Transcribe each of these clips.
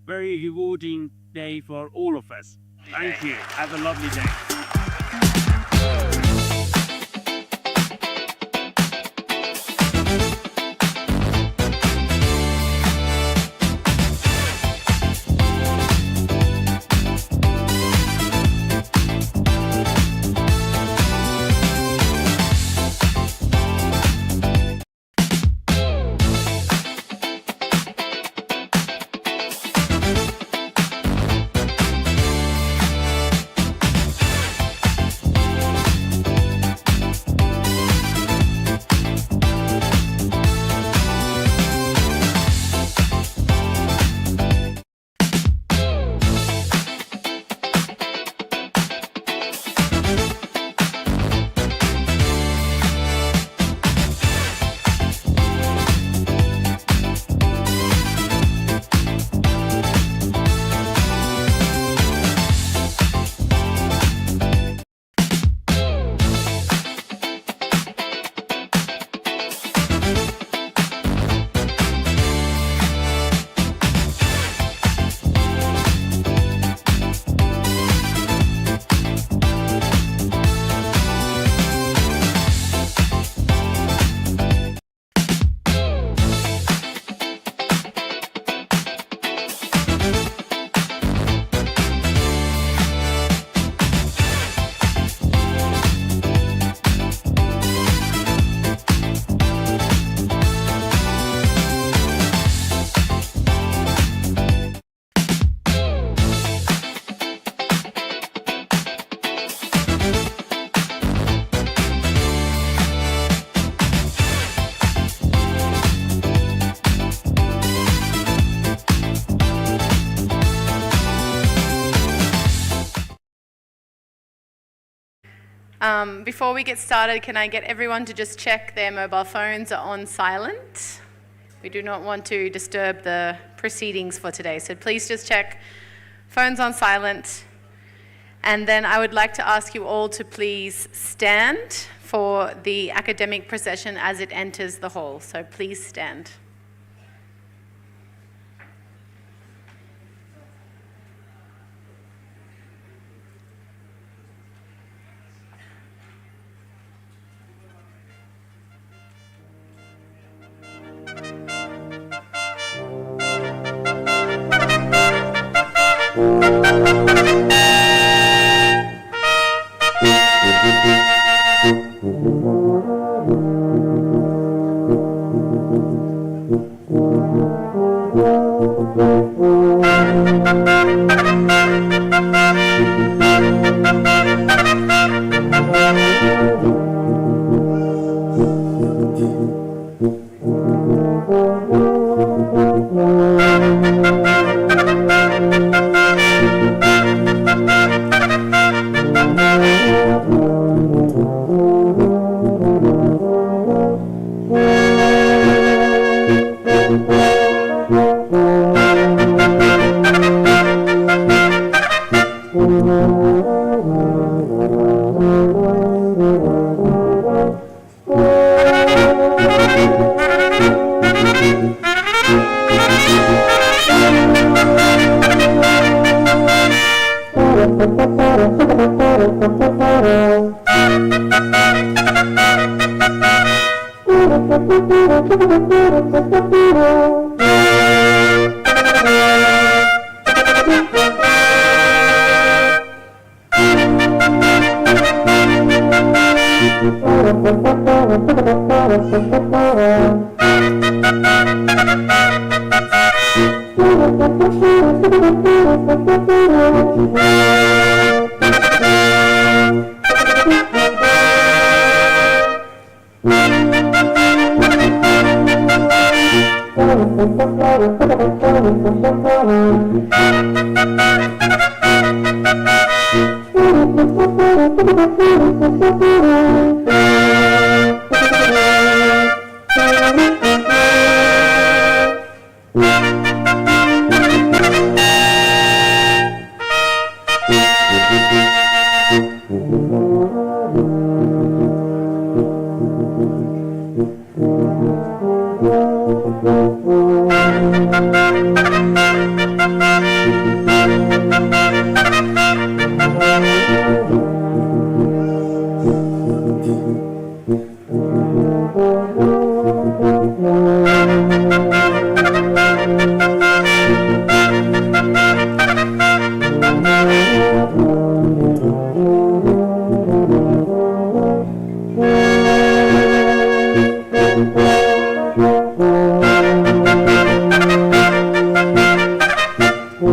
very rewarding day for all of us. Thank you. Have a lovely day. Before we get started, can I get everyone to just check their mobile phones are on silent? We do not want to disturb the proceedings for today, so please just check phones on silent. And then I would like to ask you all to please stand for the academic procession as it enters the hall. So please stand. So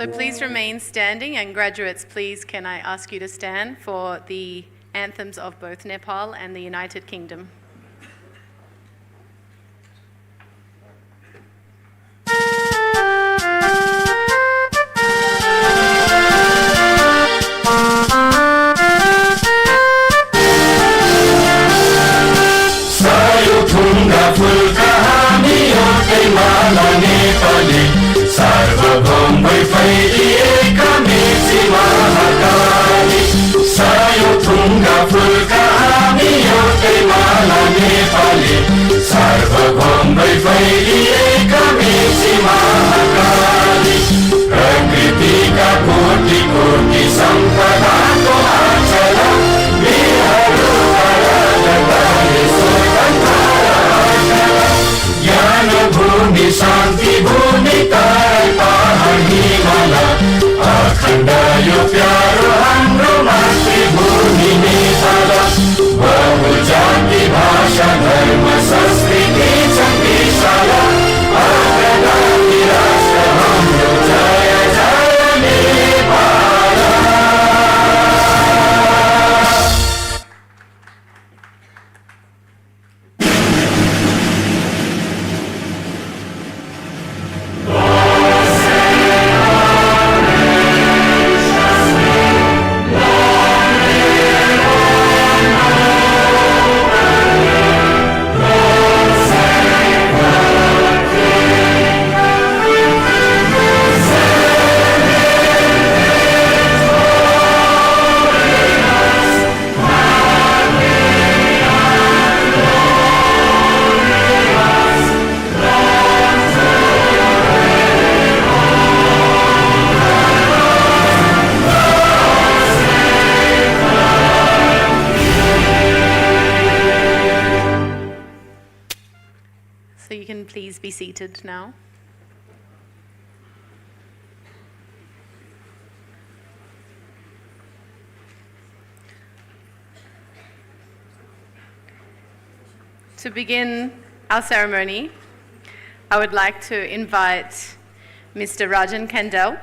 please remain standing, and graduates, please can I ask you to stand for the anthems of both Nepal and the United Kingdom. सार्वभौम भई फैलिएका मेची महाकाली सायो थुङ्गा फुलका हामी एउटै माला नेपाली सार्वभौम भई फैलिएका मेची महाकाली प्रकृतिका कोटि कोटि सम्पदाको आचल ज्ञान भूमि शान्ति भूमि तारै पहाड हिमाल अखण्ड यो प्यारो हाम्रो मातृभूमि नेपाल बहुजाति भाषा धर्म संस्कृति छ विशाल अग्रगामी राष्ट्र हाम्रो जय जय Nepal. So you can please be seated now. To begin our ceremony, I would like to invite Mr. Rajan Kandel,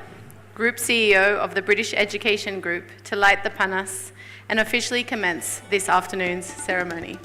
Group CEO of the British Education Group, to light the panas and officially commence this afternoon's ceremony.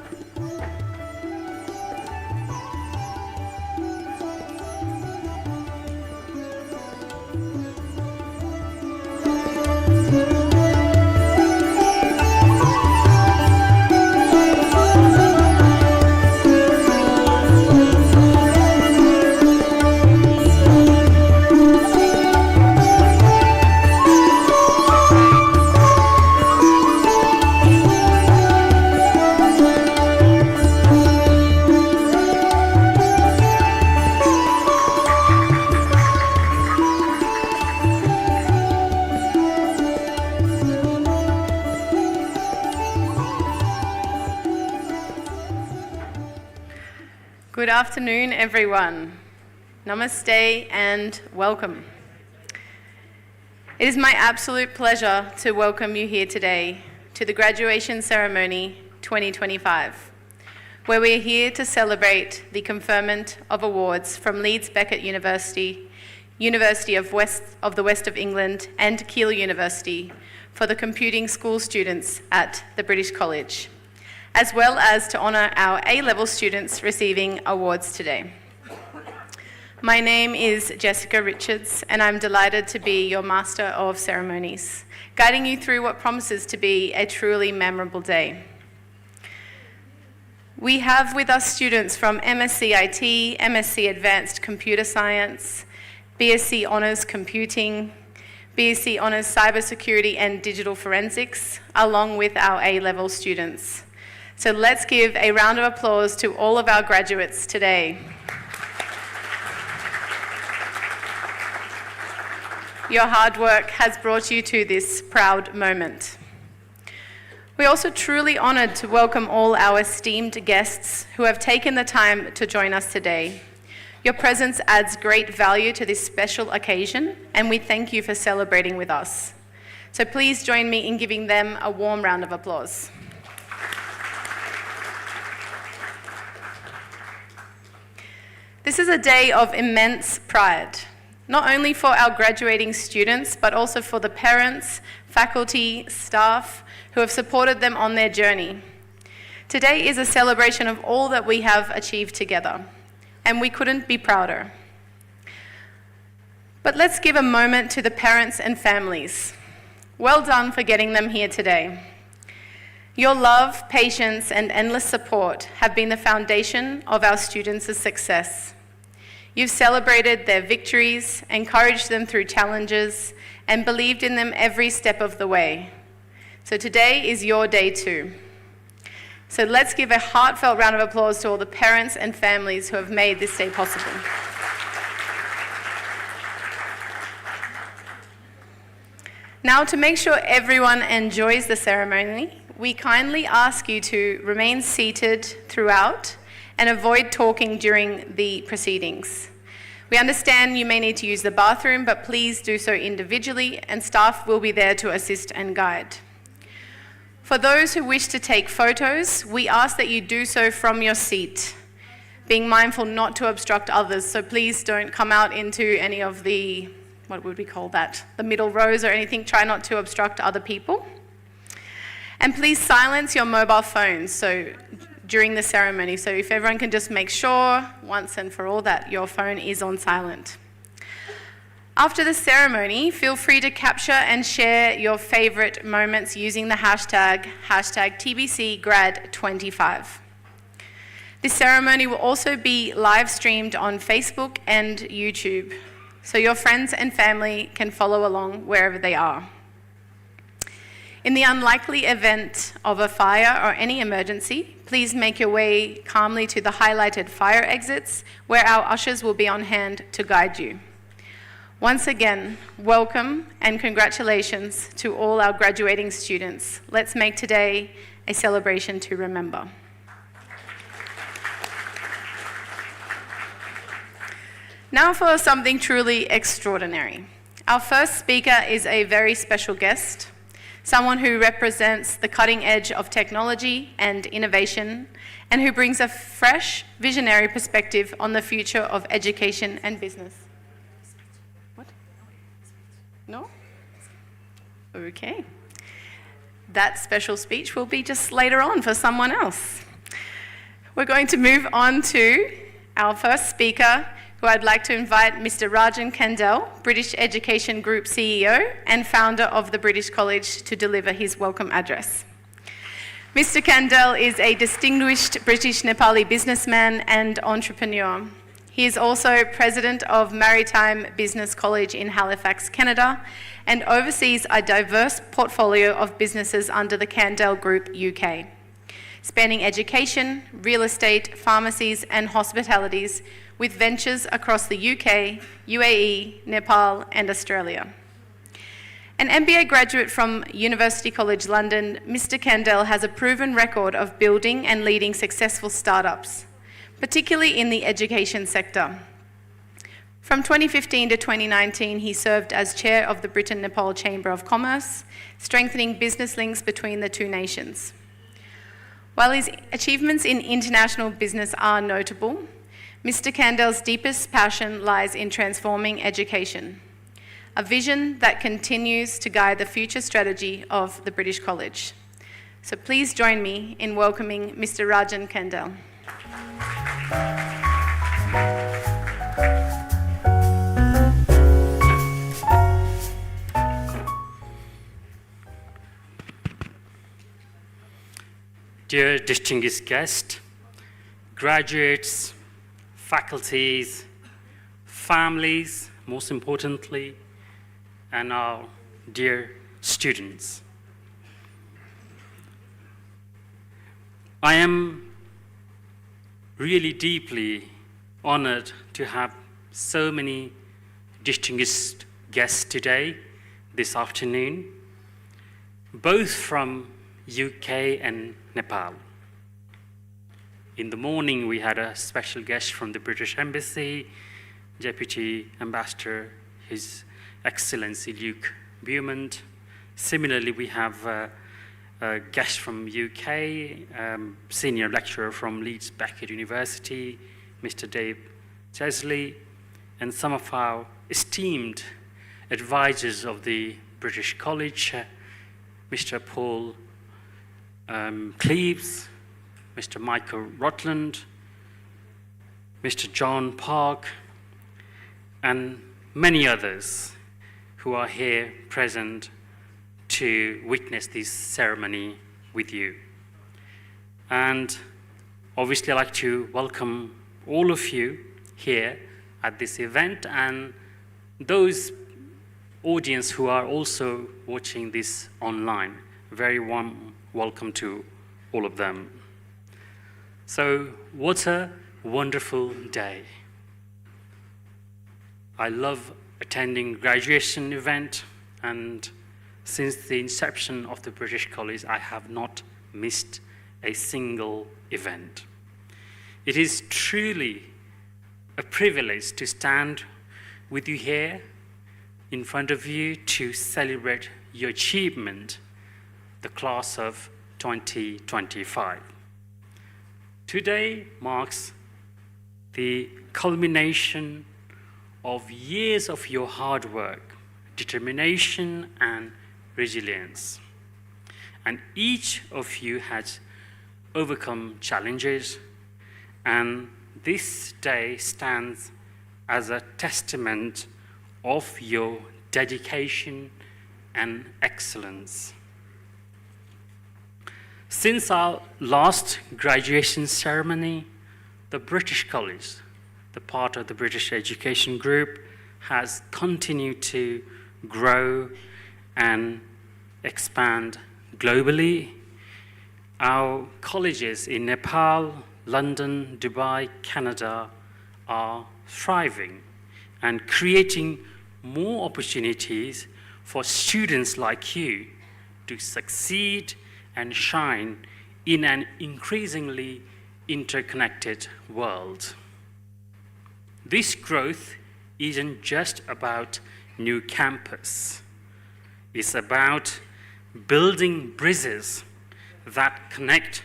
Good afternoon, everyone. Namaste and welcome. It is my absolute pleasure to welcome you here today to the Graduation Ceremony 2025, where we are here to celebrate the conferment of awards from Leeds Beckett University, University of the West of England, and Keele University for the computing school students at the British College, as well as to honour our A-level students receiving awards today. My name is Jessica Richards, and I'm delighted to be your Master of Ceremonies, guiding you through what promises to be a truly memorable day. We have with us students from MSc IT, MSc Advanced Computer Science, BSc Honours Computing, BSc Honours Cybersecurity and Digital Forensics, along with our A-level students. So let's give a round of applause to all of our graduates today. Your hard work has brought you to this proud moment. We're also truly honoured to welcome all our esteemed guests who have taken the time to join us today. Your presence adds great value to this special occasion, and we thank you for celebrating with us. So please join me in giving them a warm round of applause. This is a day of immense pride, not only for our graduating students, but also for the parents, faculty, staff who have supported them on their journey. Today is a celebration of all that we have achieved together, and we couldn't be prouder. But let's give a moment to the parents and families. Well done for getting them here today. Your love, patience, and endless support have been the foundation of our students' success. You've celebrated their victories, encouraged them through challenges, and believed in them every step of the way. So today is your day too. So let's give a heartfelt round of applause to all the parents and families who have made this day possible. Now, to make sure everyone enjoys the ceremony, we kindly ask you to remain seated throughout and avoid talking during the proceedings. We understand you may need to use the bathroom, but please do so individually, and staff will be there to assist and guide. For those who wish to take photos, we ask that you do so from your seat, being mindful not to obstruct others, so please don't come out into any of the, what would we call that, the middle rows or anything. Try not to obstruct other people. And please silence your mobile phones during the ceremony. So if everyone can just make sure once and for all that your phone is on silent. After the ceremony, feel free to capture and share your favourite moments using the hashtag TBCGrad25. This ceremony will also be live streamed on Facebook and YouTube, so your friends and family can follow along wherever they are. In the unlikely event of a fire or any emergency, please make your way calmly to the highlighted fire exits, where our ushers will be on hand to guide you. Once again, welcome and congratulations to all our graduating students. Let's make today a celebration to remember. Now for something truly extraordinary. Our first speaker is a very special guest, someone who represents the cutting edge of technology and innovation, and who brings a fresh, visionary perspective on the future of education and business. What? No? Okay. That special speech will be just later on for someone else. We're going to move on to our first speaker, who I'd like to invite Mr. Rajan Kandel, British Education Group CEO and founder of the British College, to deliver his welcome address. Mr. Kandel is a distinguished British Nepali businessman and entrepreneur. He is also president of Maritime Business College in Halifax, Canada, and oversees a diverse portfolio of businesses under the Kandel Group UK, spanning education, real estate, pharmacies, and hospitalities, with ventures across the UK, UAE, Nepal, and Australia. An MBA graduate from University College London, Mr. Kandel has a proven record of building and leading successful startups, particularly in the education sector. From 2015 to 2019, he served as chair of the Britain-Nepal Chamber of Commerce, strengthening business links between the two nations. While his achievements in international business are notable, Mr. Kandel's deepest passion lies in transforming education, a vision that continues to guide the future strategy of the British College. So please join me in welcoming Mr. Rajan Kandel. Dear distinguished guests, graduates, faculties, families, most importantly, and our dear students. I am really deeply honored to have so many distinguished guests today, this afternoon, both from UK and Nepal. In the morning, we had a special guest from the British Embassy, Deputy Ambassador, His Excellency Luke Beaumont. Similarly, we have a guest from UK, senior lecturer from Leeds Beckett University, Mr. Dave Chesley, and some of our esteemed advisors of the British College, Mr. Paul Cleves, Mr. Michael Rutland, Mr. John Park, and many others who are here present to witness this ceremony with you. And obviously I'd like to welcome all of you here at this event and those audience who are also watching this online. Very warm welcome to all of them. So, what a wonderful day. I love attending graduation event, and since the inception of the British College, I have not missed a single event. It is truly a privilege to stand with you here in front of you to celebrate your achievement, the class of 2025. Today marks the culmination of years of your hard work, determination, and resilience. And each of you has overcome challenges, and this day stands as a testament of your dedication and excellence. Since our last graduation ceremony, the British College, the part of the British Education Group, has continued to grow and expand globally. Our colleges in Nepal, London, Dubai, Canada are thriving and creating more opportunities for students like you to succeed and shine in an increasingly interconnected world. This growth isn't just about new campus. It's about building bridges that connect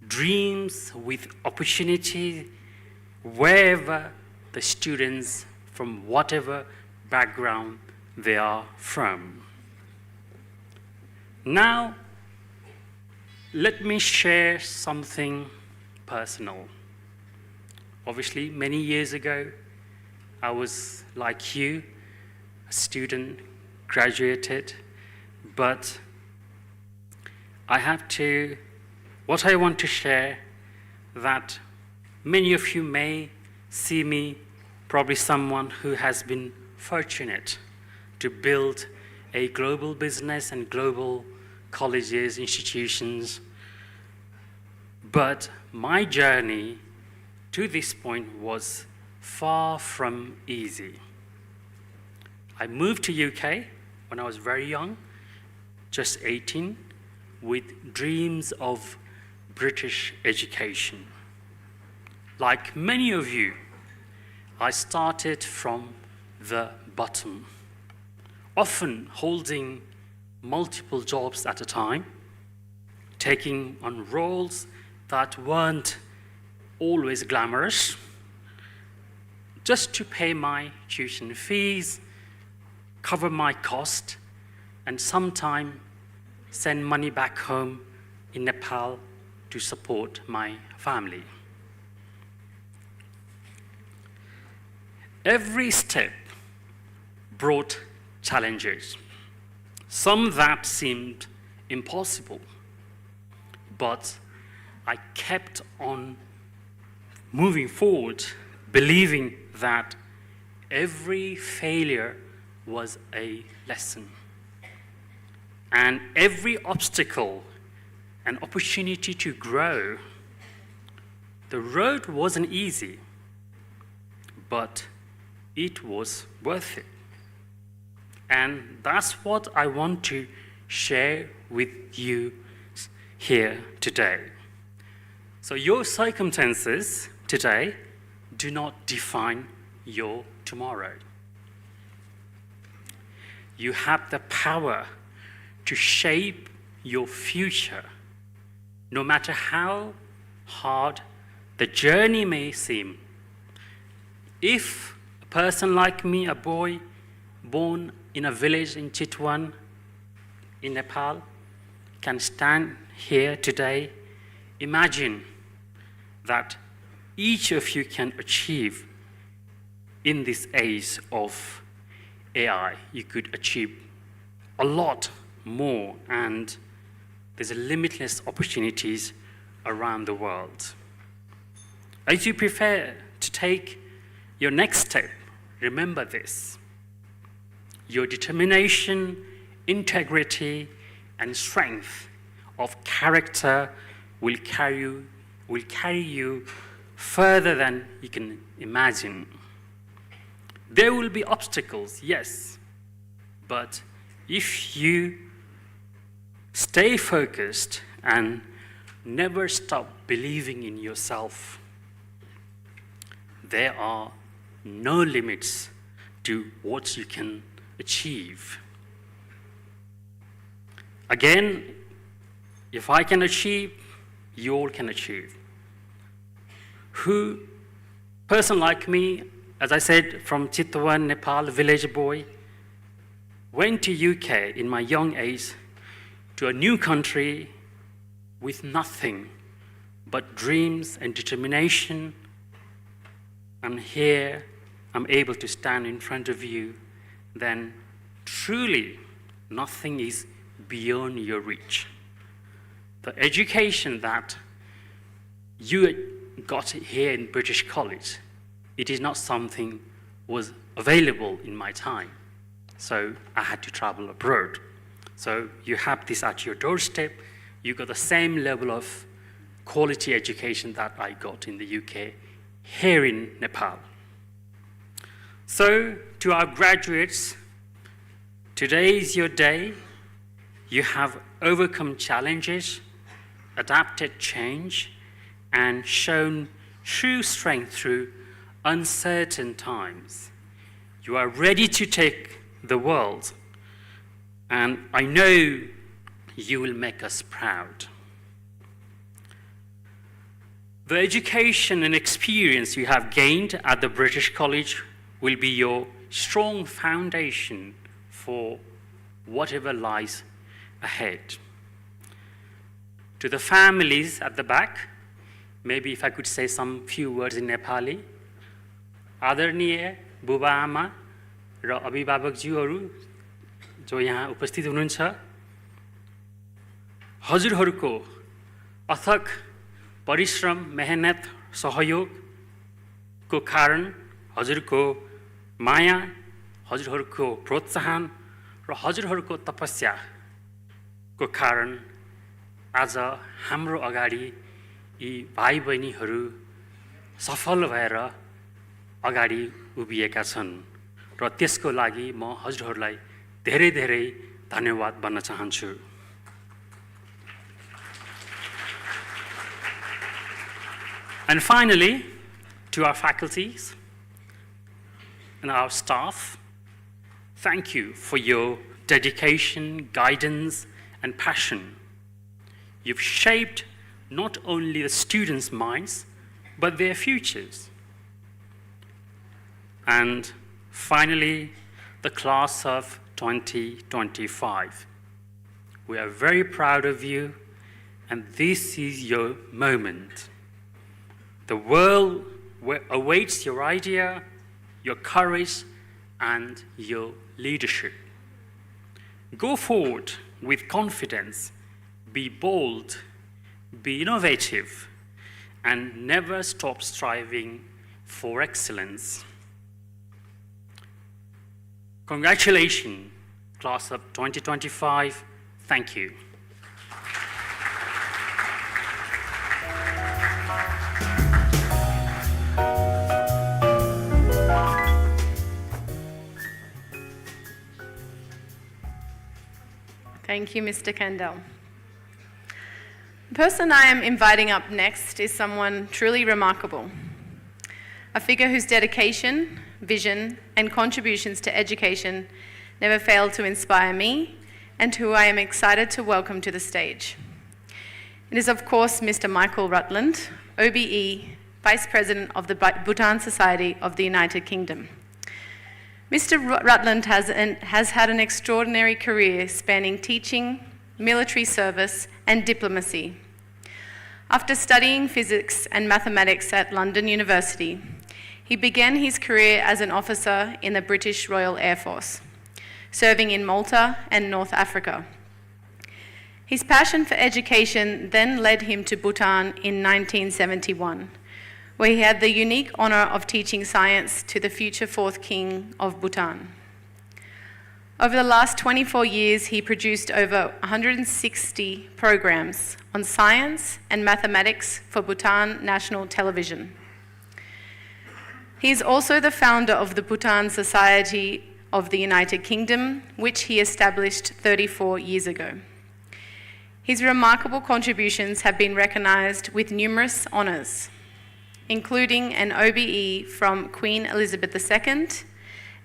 dreams with opportunity wherever the students from whatever background they are from. Now, let me share something personal. Obviously, many years ago, I was like you, a student, graduated, but what I want to share, that many of you may see me probably someone who has been fortunate to build a global business and global colleges, institutions. But my journey to this point was far from easy. I moved to UK when I was very young, just 18, with dreams of British education. Like many of you, I started from the bottom, often holding multiple jobs at a time, taking on roles that weren't always glamorous, just to pay my tuition fees, cover my cost, and sometimes send money back home in Nepal to support my family. Every step brought challenges, some that seemed impossible, but I kept on moving forward, believing that every failure was a lesson, and every obstacle an opportunity to grow. The road wasn't easy, but it was worth it. And that's what I want to share with you here today. So your circumstances today do not define your tomorrow. You have the power to shape your future, no matter how hard the journey may seem. If a person like me, a boy born in a village in Chitwan, in Nepal, can stand here today, imagine that each of you can achieve in this age of AI. You could achieve a lot more, and there's limitless opportunities around the world. As you prepare to take your next step, remember this: your determination, integrity, and strength of character will carry you further than you can imagine. There will be obstacles, yes, but if you stay focused and never stop believing in yourself, there are no limits to what you can achieve. Again, if I can achieve, you all can achieve. Person like me, as I said, from Chitwan, Nepal, village boy, went to UK in my young age, to a new country with nothing but dreams and determination. And here I'm able to stand in front of you, then truly nothing is beyond your reach. The education that you got here in British College, it is not something was available in my time. So I had to travel abroad. So you have this at your doorstep. You got the same level of quality education that I got in the UK here in Nepal. So to our graduates, today is your day. You have overcome challenges, adapted change, and shown true strength through uncertain times. You are ready to take the world, and I know you will make us proud. The education and experience you have gained at the British College will be your strong foundation for whatever lies ahead. To the families at the back, maybe if I could say some few words in Nepali. आदरणीय बुबा आमा र अभिभावकज्यूहरू जो यहाँ उपस्थित हुनुहुन्छ, हजुरहरूको अथक परिश्रम, मेहनत, सहयोगको कारण, हजुरको माया, हजुरहरूको प्रोत्साहन र हजुरहरूको तपस्याको कारण आज हाम्रो अगाडि यी भाइ बहिनीहरू सफल भएर अगाडि उभिएका छन् र त्यसको लागि म हजुरहरूलाई धेरै धेरै धन्यवाद भन्न चाहन्छु। And finally, to our faculties, and our staff, thank you for your dedication, guidance, and passion. You've shaped not only the students' minds, but their futures. And finally, the class of 2025. We are very proud of you, and this is your moment. The world awaits your idea, your courage, and your leadership. Go forward with confidence, be bold, be innovative, and never stop striving for excellence. Congratulations, class of 2025. Thank you. Thank you, Mr. Kendall. The person I am inviting up next is someone truly remarkable, a figure whose dedication, vision, and contributions to education never failed to inspire me, and who I am excited to welcome to the stage. It is, of course, Mr. Michael Rutland, OBE, Vice President of the Bhutan Society of the United Kingdom. Mr. Rutland has had an extraordinary career spanning teaching, military service, and diplomacy. After studying physics and mathematics at London University, he began his career as an officer in the British Royal Air Force, serving in Malta and North Africa. His passion for education then led him to Bhutan in 1971, where he had the unique honor of teaching science to the future fourth king of Bhutan. Over the last 24 years, he produced over 160 programs on science and mathematics for Bhutan National Television. He is also the founder of the Bhutan Society of the United Kingdom, which he established 34 years ago. His remarkable contributions have been recognized with numerous honors, including an OBE from Queen Elizabeth II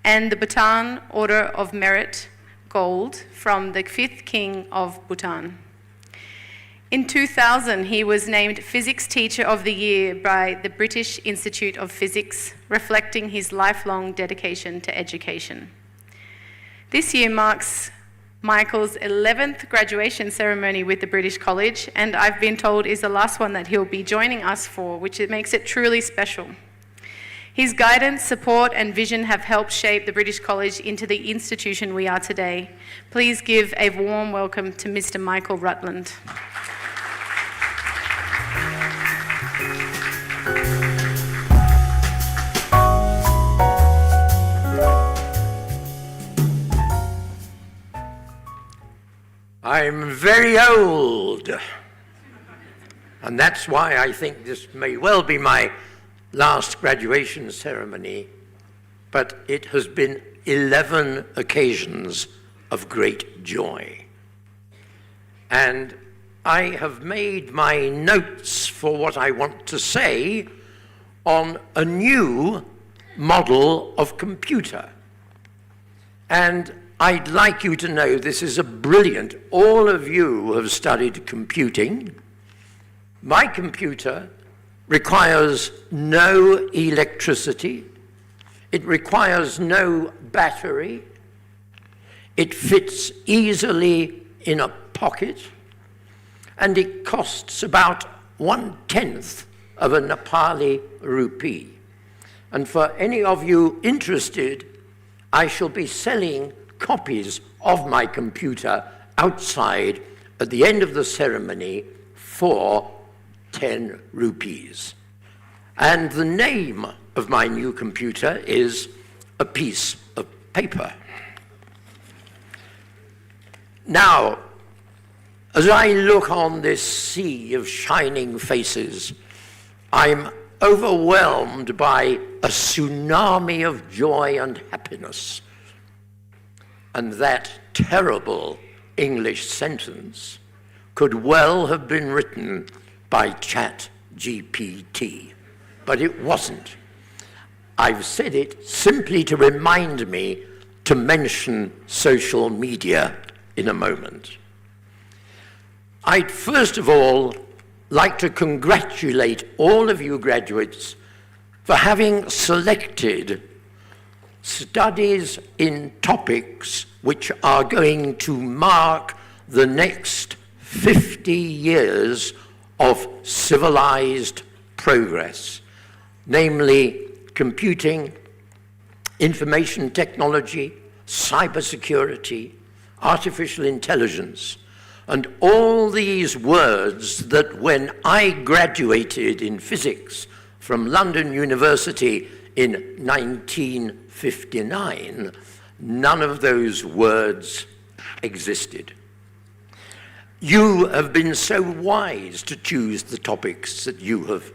and the Bhutan Order of Merit Gold from the 5th King of Bhutan. In 2000, he was named Physics Teacher of the Year by the British Institute of Physics, reflecting his lifelong dedication to education. This year marks Michael's 11th graduation ceremony with the British College, and I've been told is the last one that he'll be joining us for, which makes it truly special. His guidance, support, and vision have helped shape the British College into the institution we are today. Please give a warm welcome to Mr. Michael Rutland. I'm very old, and that's why I think this may well be my last graduation ceremony, but it has been 11 occasions of great joy. And I have made my notes for what I want to say on a new model of computer. And I'd like you to know this is a brilliant, all of you have studied computing. My computer requires no electricity. It requires no battery. It fits easily in a pocket. And it costs about 1/10 of a Nepali rupee. And for any of you interested, I shall be selling copies of my computer outside at the end of the ceremony for 10 rupees. And the name of my new computer is a piece of paper. Now, as I look on this sea of shining faces, I'm overwhelmed by a tsunami of joy and happiness. And that terrible English sentence could well have been written by ChatGPT, but it wasn't. I've said it simply to remind me to mention social media in a moment. I'd first of all like to congratulate all of you graduates for having selected studies in topics which are going to mark the next 50 years of civilized progress, namely computing, information technology, cybersecurity, artificial intelligence, and all these words that when I graduated in physics from London University in 1959, none of those words existed. You have been so wise to choose the topics that you have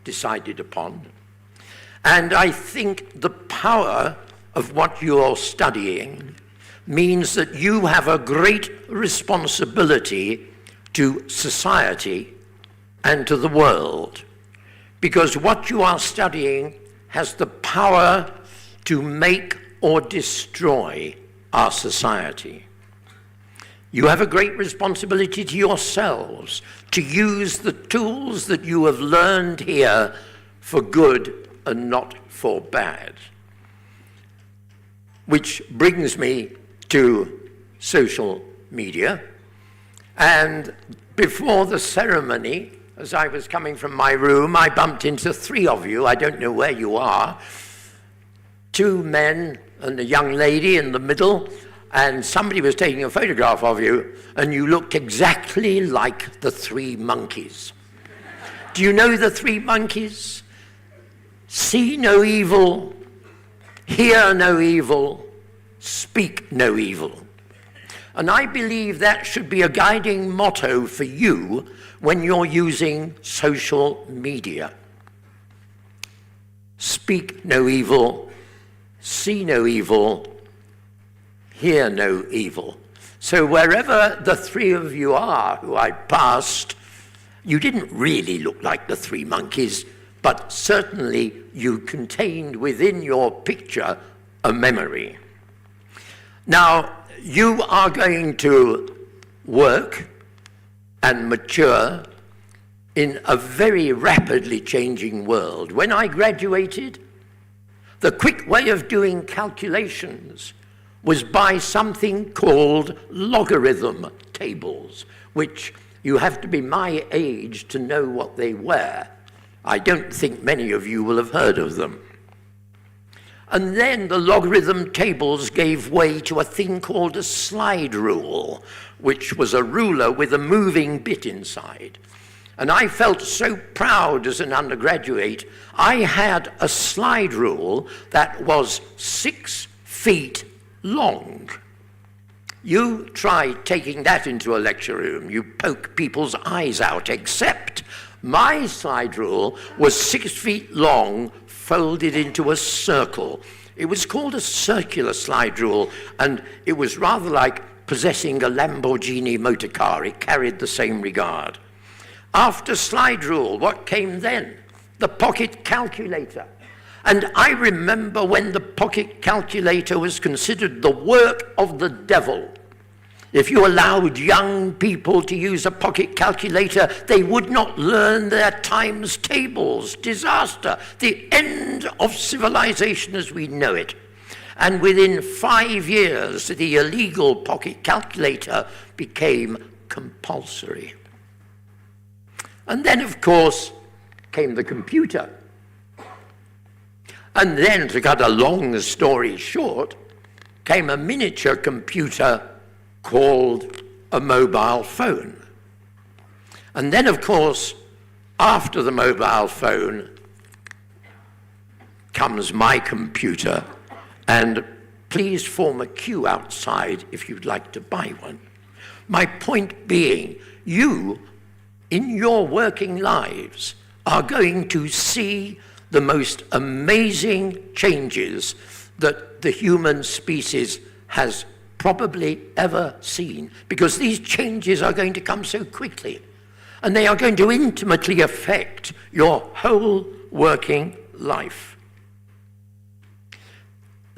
decided upon. And I think the power of what you're studying means that you have a great responsibility to society and to the world, because what you are studying has the power to make or destroy our society. You have a great responsibility to yourselves to use the tools that you have learned here for good and not for bad. Which brings me to social media. And before the ceremony, as I was coming from my room, I bumped into 3 of you. I don't know where you are. 2 men and a young lady in the middle, and somebody was taking a photograph of you, and you looked exactly like the 3 monkeys. Do you know the 3 monkeys? See no evil, hear no evil, speak no evil. And I believe that should be a guiding motto for you when you're using social media. Speak no evil, see no evil, hear no evil. So wherever the 3 of you are who I passed, you didn't really look like the 3 monkeys, but certainly you contained within your picture a memory. Now, you are going to work and mature in a very rapidly changing world. When I graduated, the quick way of doing calculations was by something called logarithm tables, which you have to be my age to know what they were. I don't think many of you will have heard of them. And then the logarithm tables gave way to a thing called a slide rule, which was a ruler with a moving bit inside. And I felt so proud as an undergraduate. I had a slide rule that was 6 feet long. You try taking that into a lecture room, you poke people's eyes out, except my slide rule was 6 feet long, folded into a circle. It was called a circular slide rule, and it was rather like possessing a Lamborghini motor car. It carried the same regard. After slide rule, what came then? The pocket calculator. And I remember when the pocket calculator was considered the work of the devil. If you allowed young people to use a pocket calculator, they would not learn their times tables. Disaster. The end of civilization as we know it. And within 5 years, the illegal pocket calculator became compulsory. And then, of course, came the computer. And then, to cut a long story short, came a miniature computer called a mobile phone. And then, of course, after the mobile phone comes my computer, and please form a queue outside if you'd like to buy one. My point being, you, in your working lives, are going to see the most amazing changes that the human species has probably ever seen, because these changes are going to come so quickly, and they are going to intimately affect your whole working life.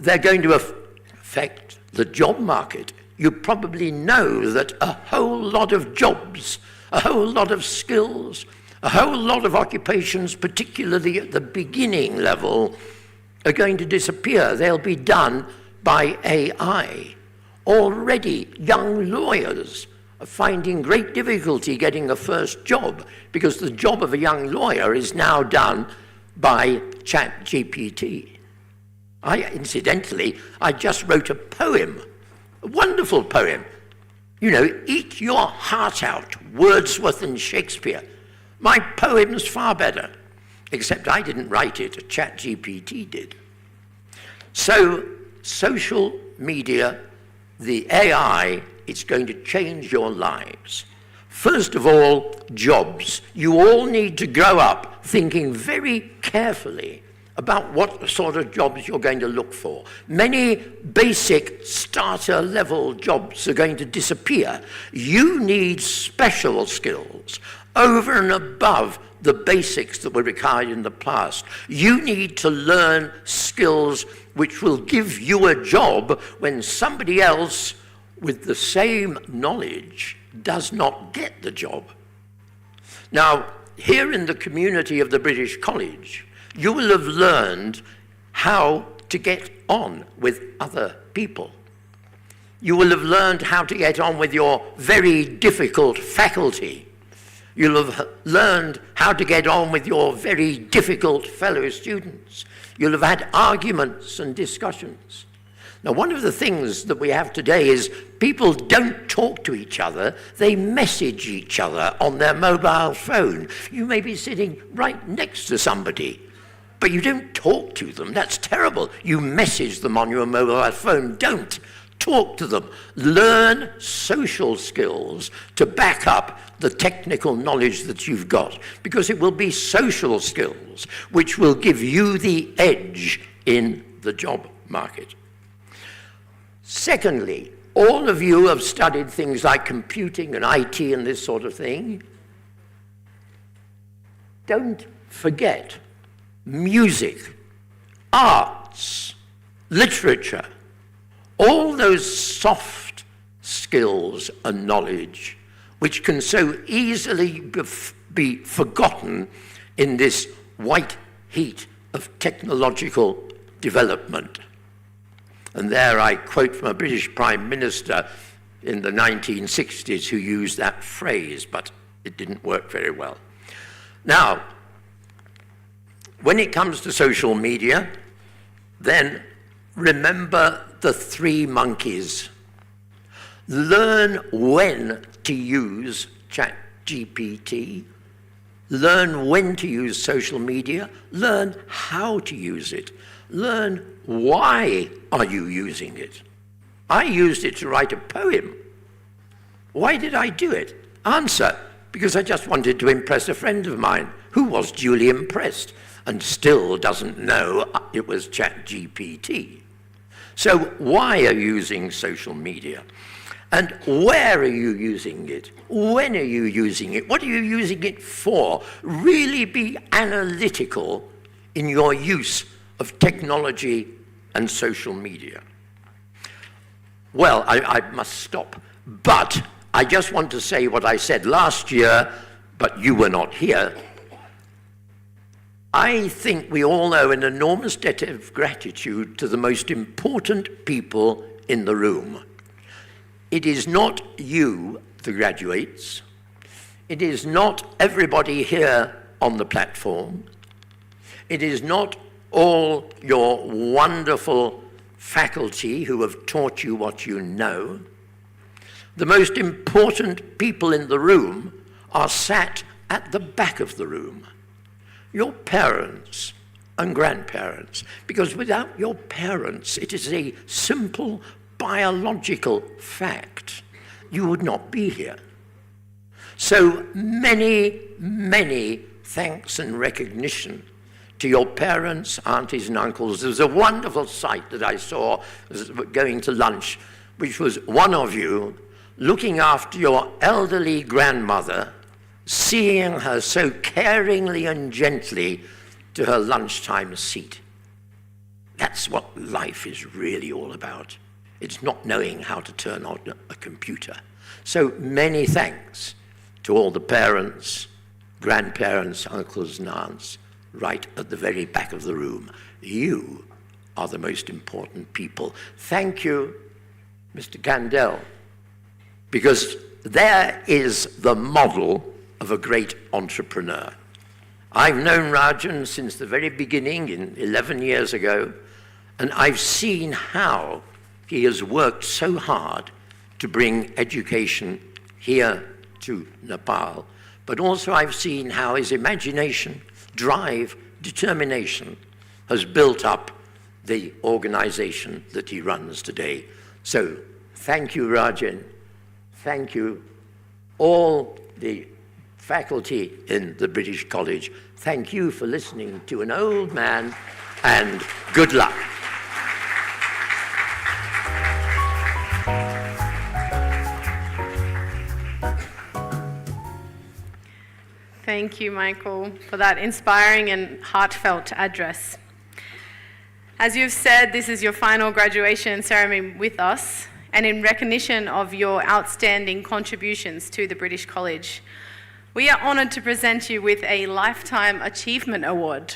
they're going to affect the job market. You probably know that a whole lot of jobs, a whole lot of skills, a whole lot of occupations, particularly at the beginning level, are going to disappear. They'll be done by AI. Already, young lawyers are finding great difficulty getting a first job because the job of a young lawyer is now done by ChatGPT. Incidentally, I just wrote a poem, a wonderful poem. You know, eat your heart out, Wordsworth and Shakespeare. My poem's far better, except I didn't write it, ChatGPT did. So, social media, the AI, it's going to change your lives. First of all, jobs. You all need to grow up thinking very carefully about what sort of jobs you're going to look for. Many basic starter level jobs are going to disappear. You need special skills over and above the basics that were required in the past. You need to learn skills which will give you a job when somebody else with the same knowledge does not get the job. Now, here in the community of the British College, you will have learned how to get on with other people. You will have learned how to get on with your very difficult faculty. You'll have learned how to get on with your very difficult fellow students. You'll have had arguments and discussions. Now, one of the things that we have today is people don't talk to each other, they message each other on their mobile phone. You may be sitting right next to somebody, but you don't talk to them. That's terrible. You message them on your mobile phone. Don't talk to them. Learn social skills to back up the technical knowledge that you've got, because it will be social skills which will give you the edge in the job market. Secondly, all of you have studied things like computing and IT and this sort of thing. Don't forget music, arts, literature, all those soft skills and knowledge which can so easily be forgotten in this white heat of technological development. And there I quote from a British Prime Minister in the 1960s who used that phrase, but it didn't work very well. Now, when it comes to social media, then remember the three monkeys. Learn when to use ChatGPT, learn when to use social media, learn how to use it, learn why are you using it. I used it to write a poem. Why did I do it? Answer, because I just wanted to impress a friend of mine who was duly impressed and still doesn't know it was ChatGPT. So why are you using social media? And where are you using it? When are you using it? What are you using it for? Really be analytical in your use of technology and social media. Well, I must stop, but I just want to say what I said last year, but you were not here. I think we all owe an enormous debt of gratitude to the most important people in the room. It is not you, the graduates. It is not everybody here on the platform. It is not all your wonderful faculty who have taught you what you know. The most important people in the room are sat at the back of the room. Your parents and grandparents, because without your parents, it is a simple biological fact, you would not be here. So many, many thanks and recognition to your parents, aunties and uncles. There was a wonderful sight that I saw going to lunch, which was one of you looking after your elderly grandmother, seeing her so caringly and gently to her lunchtime seat. That's what life is really all about. It's not knowing how to turn on a computer. So many thanks to all the parents, grandparents, uncles and aunts, right at the very back of the room. You are the most important people. Thank you, Mr. Kandel, because there is the model of a great entrepreneur. I've known Rajan since the very beginning, 11 years ago, and I've seen how he has worked so hard to bring education here to Nepal, but also I've seen how his imagination, drive, determination has built up the organization that he runs today. So thank you, Rajan. Thank you, all the faculty in the British College. Thank you for listening to an old man, and good luck. Thank you, Michael, for that inspiring and heartfelt address. As you've said, this is your final graduation ceremony with us, and in recognition of your outstanding contributions to the British College, we are honoured to present you with a Lifetime Achievement Award.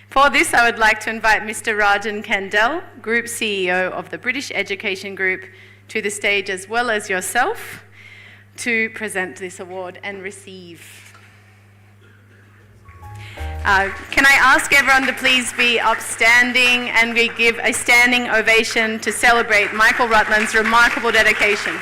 For this, I would like to invite Mr. Rajan Kandel, Group CEO of the British Education Group, to the stage, as well as yourself, to present this award and receive. Can I ask everyone to please be upstanding, and we give a standing ovation to celebrate Michael Rutland's remarkable dedication.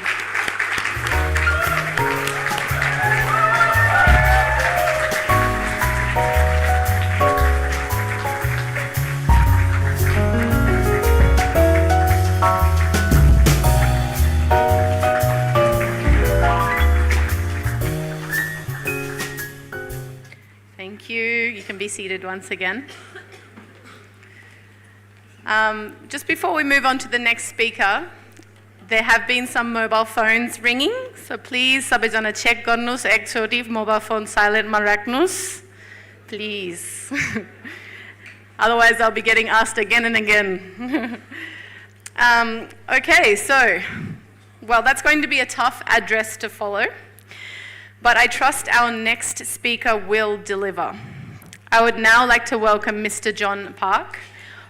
Thank you. You can be seated once again. Just before we move on to the next speaker, there have been some mobile phones ringing, so please सबैजना check गर्नुस्, एकचोटि mobile phone silent मा राख्नुस्, please. Otherwise I'll be getting asked again and again. Okay, so, well, that's going to be a tough address to follow, but I trust our next speaker will deliver. I would now like to welcome Mr. John Park,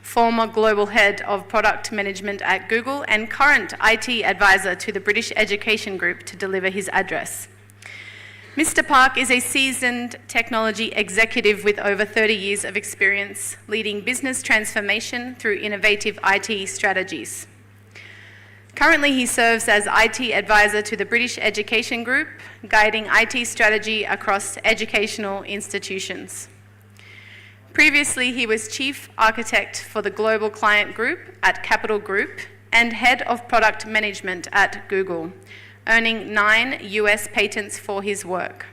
former Global Head of Product Management at Google and current IT advisor to the British Education Group, to deliver his address. Mr. Park is a seasoned technology executive with over 30 years of experience leading business transformation through innovative IT strategies. Currently, he serves as IT advisor to the British Education Group, guiding IT strategy across educational institutions. Previously, he was Chief Architect for the Global Client Group at Capital Group and Head of Product Management at Google, earning 9 US patents for his work.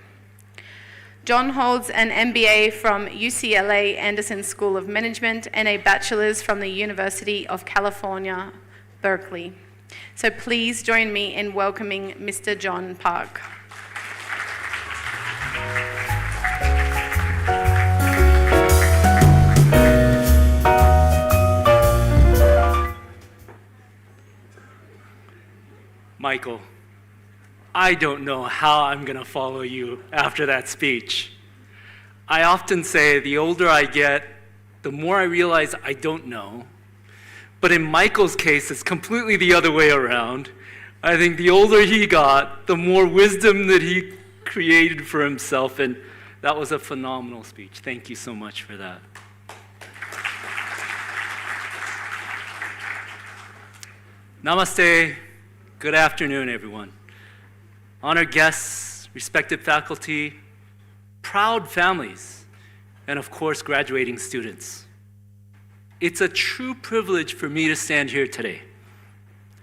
John holds an MBA from UCLA Anderson School of Management and a bachelor's from the University of California, Berkeley. So please join me in welcoming Mr. John Park. Michael, I don't know how I'm going to follow you after that speech. I often say the older I get, the more I realize I don't know. But in Michael's case, it's completely the other way around. I think the older he got, the more wisdom that he created for himself, and that was a phenomenal speech. Thank you so much for that. Namaste. Good afternoon, everyone. Honored guests, respected faculty, proud families, and of course, graduating students. It's a true privilege for me to stand here today.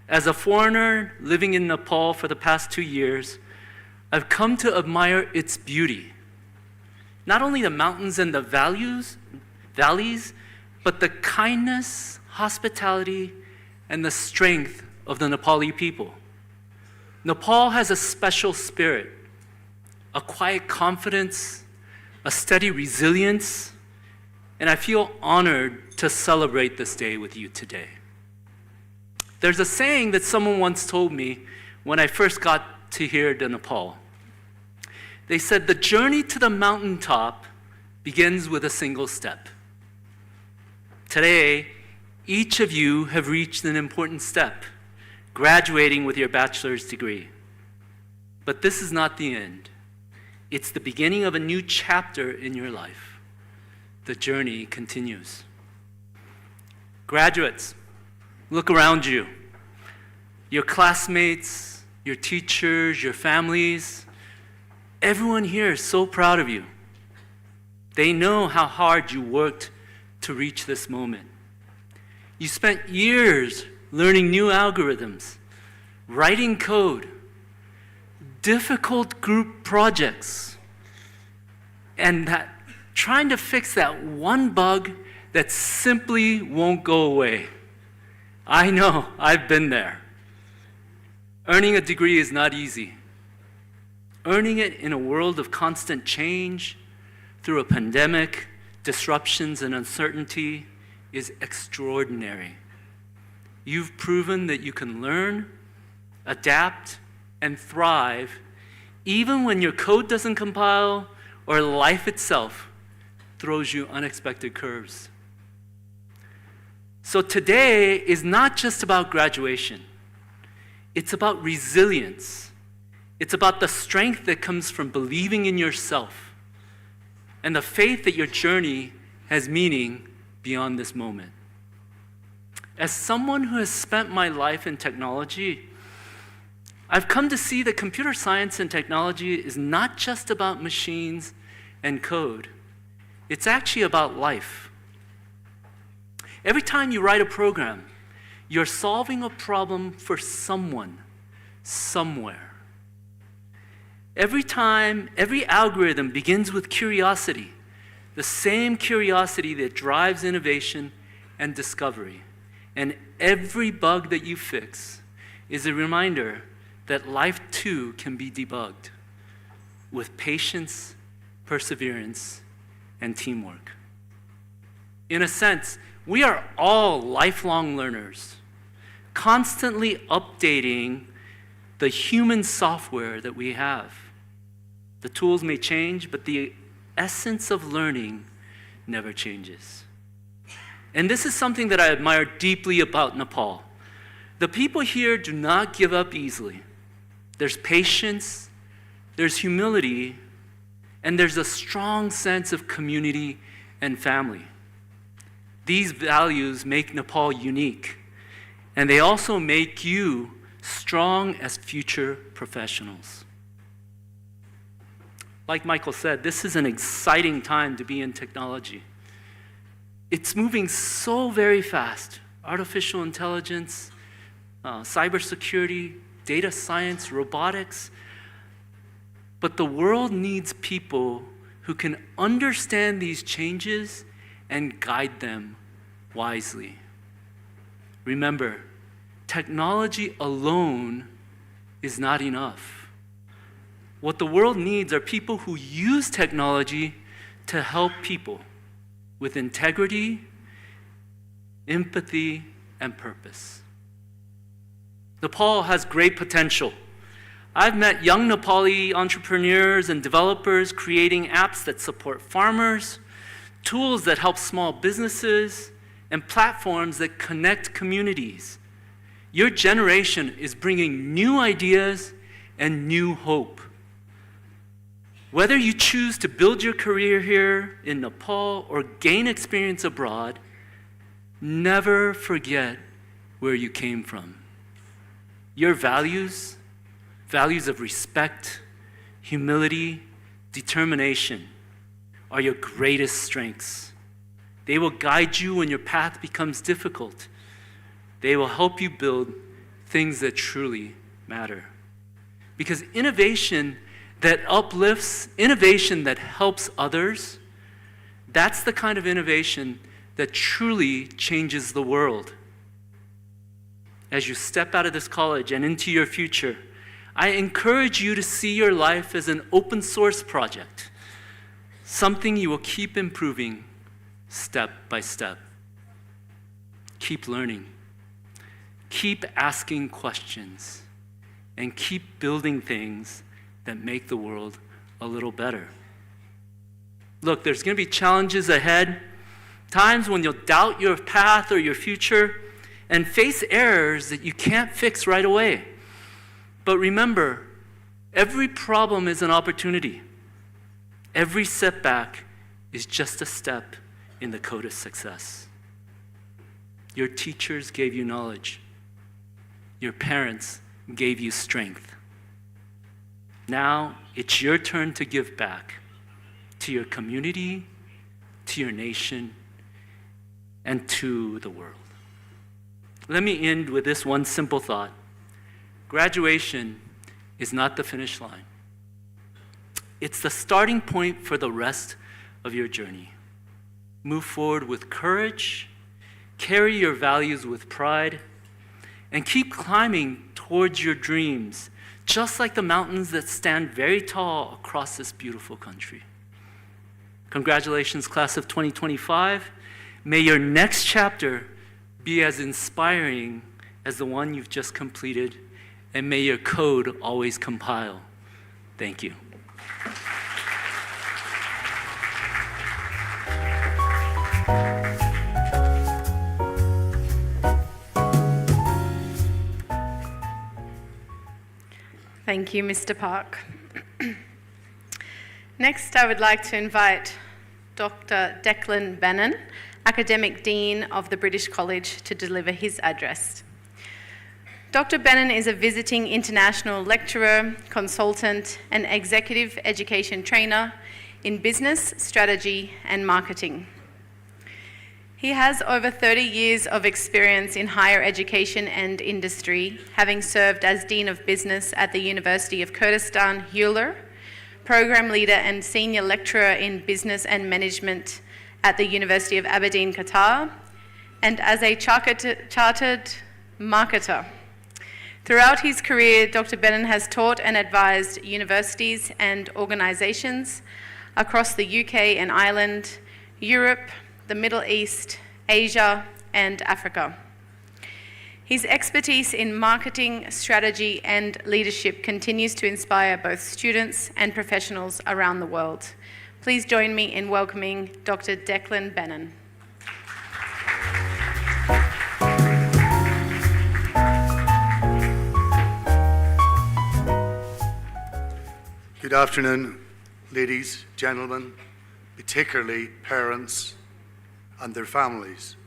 As a foreigner living in Nepal for the past 2 years, I've come to admire its beauty. Not only the mountains and the valleys, but the kindness, hospitality, and the strength of the Nepali people. Nepal has a special spirit, a quiet confidence, a steady resilience, and I feel honored to celebrate this day with you today. There's a saying that someone once told me when I first got to here to Nepal. They said, the journey to the mountaintop begins with a single step. Today, each of you have reached an important step, graduating with your bachelor's degree. But this is not the end. It's the beginning of a new chapter in your life. The journey continues. Graduates, look around you. Your classmates, your teachers, your families, everyone here is so proud of you. They know how hard you worked to reach this moment. You spent years learning new algorithms, writing code, difficult group projects, and trying to fix that one bug that simply won't go away. I know, I've been there. Earning a degree is not easy. Earning it in a world of constant change, through a pandemic, disruptions, and uncertainty is extraordinary. You've proven that you can learn, adapt, and thrive even when your code doesn't compile or life itself throws you unexpected curves. So today is not just about graduation. It's about resilience. It's about the strength that comes from believing in yourself and the faith that your journey has meaning beyond this moment. As someone who has spent my life in technology, I've come to see that computer science and technology is not just about machines and code. It's actually about life. Every time you write a program, you're solving a problem for someone, somewhere. Every time, every algorithm begins with curiosity, the same curiosity that drives innovation and discovery. And every bug that you fix is a reminder that life too can be debugged with patience, perseverance, and teamwork. In a sense, we are all lifelong learners, constantly updating the human software that we have. The tools may change, but the essence of learning never changes. And this is something that I admire deeply about Nepal. The people here do not give up easily. There's patience, there's humility, and there's a strong sense of community and family. These values make Nepal unique, and they also make you strong as future professionals. Like Michael said, this is an exciting time to be in technology. It's moving so very fast. Artificial intelligence, cybersecurity, data science, robotics. But the world needs people who can understand these changes and guide them wisely. Remember, technology alone is not enough. What the world needs are people who use technology to help people with integrity, empathy, and purpose. Nepal has great potential. I've met young Nepali entrepreneurs and developers creating apps that support farmers, tools that help small businesses, and platforms that connect communities. Your generation is bringing new ideas and new hope. Whether you choose to build your career here in Nepal or gain experience abroad, never forget where you came from. Your values of respect, humility, determination, are your greatest strengths. They will guide you when your path becomes difficult. They will help you build things that truly matter. Because innovation that uplifts, innovation that helps others, that's the kind of innovation that truly changes the world. As you step out of this college and into your future, I encourage you to see your life as an open source project, something you will keep improving step by step. keep learning, keep asking questions, and keep building things that make the world a little better. Look, there's going to be challenges ahead, times when you'll doubt your path or your future and face errors that you can't fix right away. But remember, every problem is an opportunity. Every setback is just a step in the code of success. Your teachers gave you knowledge. Your parents gave you strength. Now it's your turn to give back to your community, to your nation, and to the world. Let me end with this one simple thought. Graduation is not the finish line. It's the starting point for the rest of your journey. Move forward with courage, carry your values with pride, and keep climbing towards your dreams, just like the mountains that stand very tall across this beautiful country. Congratulations, class of 2025. May your next chapter be as inspiring as the one you've just completed, and may your code always compile. Thank you. Thank you, Mr. Park. Next, I would like to invite Dr. Declan Bannon, Academic Dean of the British College, to deliver his address. Dr. Bannon is a visiting international lecturer, consultant, and executive education trainer in business, strategy, and marketing. He has over 30 years of experience in higher education and industry, having served as Dean of Business at the University of Kurdistan, Hewler, Program Leader and Senior Lecturer in Business and Management at the University of Aberdeen, Qatar, and as a chartered marketer. Throughout his career, Dr. Bannon has taught and advised universities and organisations across the UK and Ireland, Europe, the Middle East, Asia, and Africa. His expertise in marketing, strategy, and leadership continues to inspire both students and professionals around the world. Please join me in welcoming Dr. Declan Bannon. Good afternoon, ladies, gentlemen, particularly parents and their families.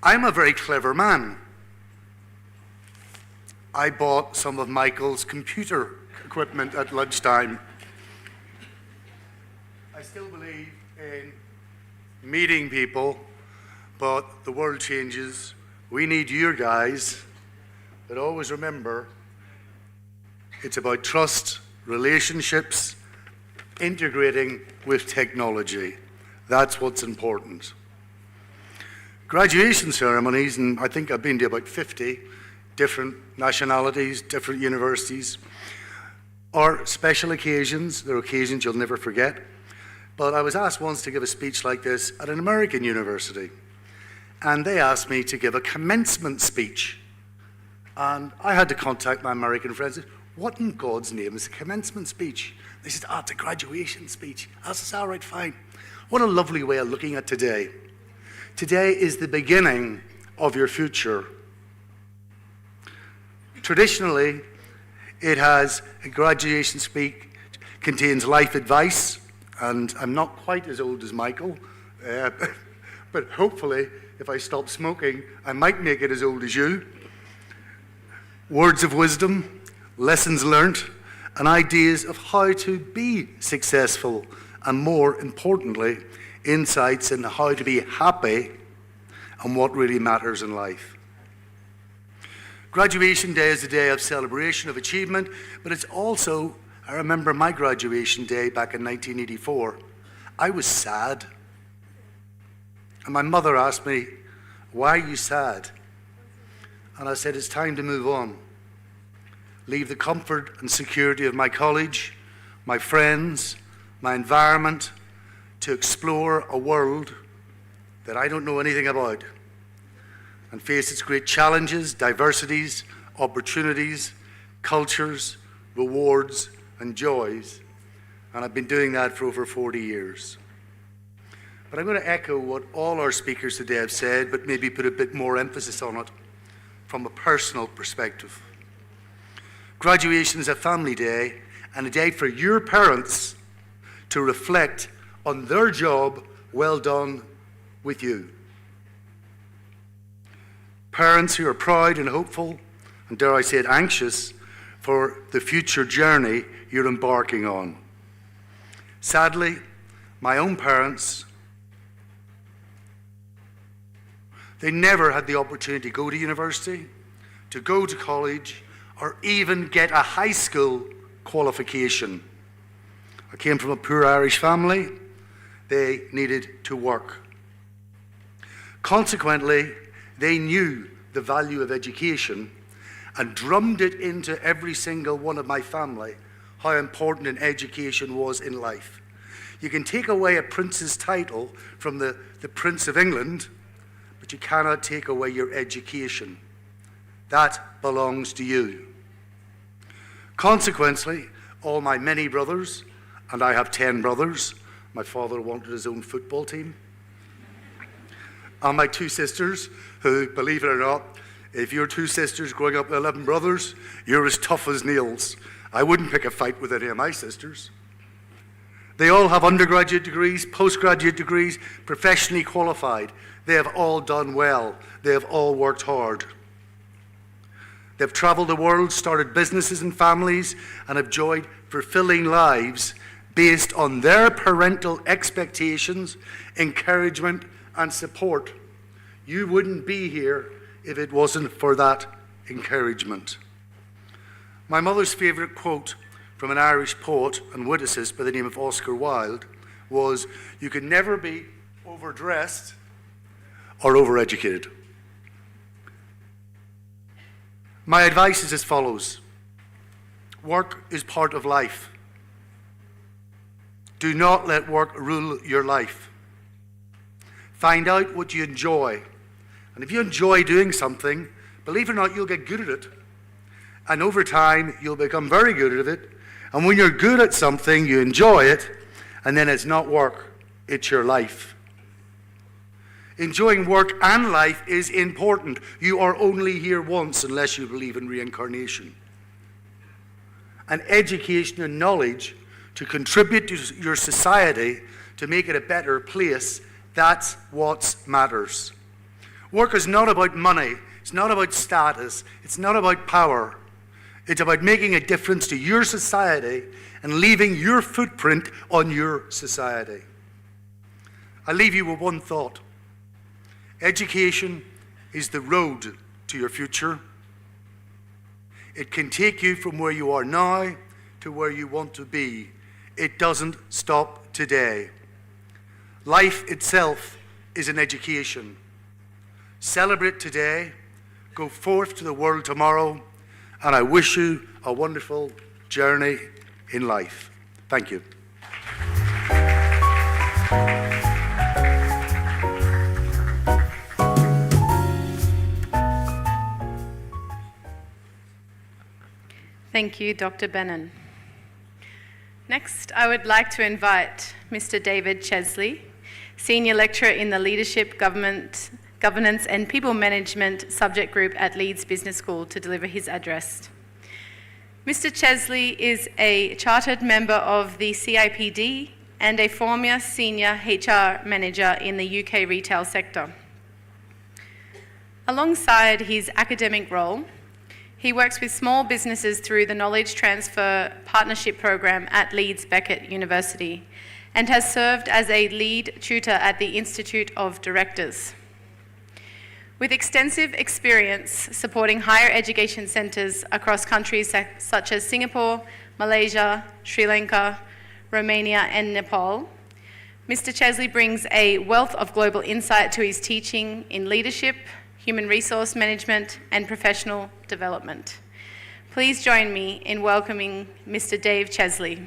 I'm a very clever man. I bought some of Michael's computer equipment at lunchtime. I still believe in meeting people, but the world changes. We need you guys, but always remember, it's about trust, relationships, integrating with technology. That's what's important. Graduation ceremonies, and I think I've been to about 50 different nationalities, different universities, are special occasions. They're occasions you'll never forget. But I was asked once to give a speech like this at an American university. And they asked me to give a commencement speech. And I had to contact my American friends. What in God's name is a commencement speech? They said, it's a graduation speech. I said, all right, fine. What a lovely way of looking at today. Today is the beginning of your future. Traditionally, it has a graduation speech, contains life advice, and I'm not quite as old as Michael, but hopefully, if I stop smoking, I might make it as old as you. Words of wisdom, lessons learnt, and ideas of how to be successful, and more importantly, insights into how to be happy and what really matters in life. Graduation day is a day of celebration of achievement, but it's also, I remember my graduation day back in 1984. I was sad. And my mother asked me, why are you sad? And I said, it's time to move on. Leave the comfort and security of my college, my friends, my environment, to explore a world that I don't know anything about. and face its great challenges, diversities, opportunities, cultures, rewards, and joys. And I've been doing that for over 40 years. But I'm going to echo what all our speakers today have said, but maybe put a bit more emphasis on it from a personal perspective. Graduation is a family day and a day for your parents to reflect on their job well done with you. Parents who are proud and hopeful, and dare I say it, anxious for the future journey you're embarking on. Sadly, my own parents, they never had the opportunity to go to university, to go to college, or even get a high school qualification. I came from a poor Irish family. They needed to work. Consequently, they knew the value of education and drummed it into every single one of my family how important an education was in life. You can take away a prince's title from the Prince of England, but you cannot take away your education. That belongs to you. Consequently, all my many brothers, and I have 10 brothers, my father wanted his own football team, and my 2 sisters, who, believe it or not, if you're 2 sisters growing up with 11 brothers, you're as tough as nails. I wouldn't pick a fight with any of my sisters. They all have undergraduate degrees, postgraduate degrees, professionally qualified. They have all done well. They have all worked hard. They've traveled the world, started businesses and families, and have enjoyed fulfilling lives based on their parental expectations, encouragement, and support. You wouldn't be here if it wasn't for that encouragement. My mother's favourite quote from an Irish poet and witticist by the name of Oscar Wilde was, "You can never be overdressed or overeducated." My advice is as follows. Work is part of life. Do not let work rule your life. Find out what you enjoy. And if you enjoy doing something, believe it or not, you'll get good at it. And over time, you'll become very good at it. And when you're good at something, you enjoy it, and then it's not work, it's your life. Enjoying work and life is important. You are only here once unless you believe in reincarnation. And education and knowledge to contribute to your society, to make it a better place, that's what matters. Work is not about money. It's not about status. It's not about power. It's about making a difference to your society and leaving your footprint on your society. I leave you with one thought. Education is the road to your future. It can take you from where you are now to where you want to be. It doesn't stop today. Life itself is an education. Celebrate today, go forth to the world tomorrow, and I wish you a wonderful journey in life. Thank you. Thank you, Dr. Bennon. Next, I would like to invite Mr. David Chesley, Senior Lecturer in the Leadership, Governance and People Management subject group at Leeds Business School, to deliver his address. Mr. Chesley is a chartered member of the CIPD and a former senior HR manager in the UK retail sector. Alongside his academic role, he works with small businesses through the Knowledge Transfer Partnership Program at Leeds Beckett University and has served as a lead tutor at the Institute of Directors. With extensive experience supporting higher education centres across countries such as Singapore, Malaysia, Sri Lanka, Romania and Nepal, Mr. Chesley brings a wealth of global insight to his teaching in leadership, human resource management and professional development. Please join me in welcoming Mr. Dave Chesley.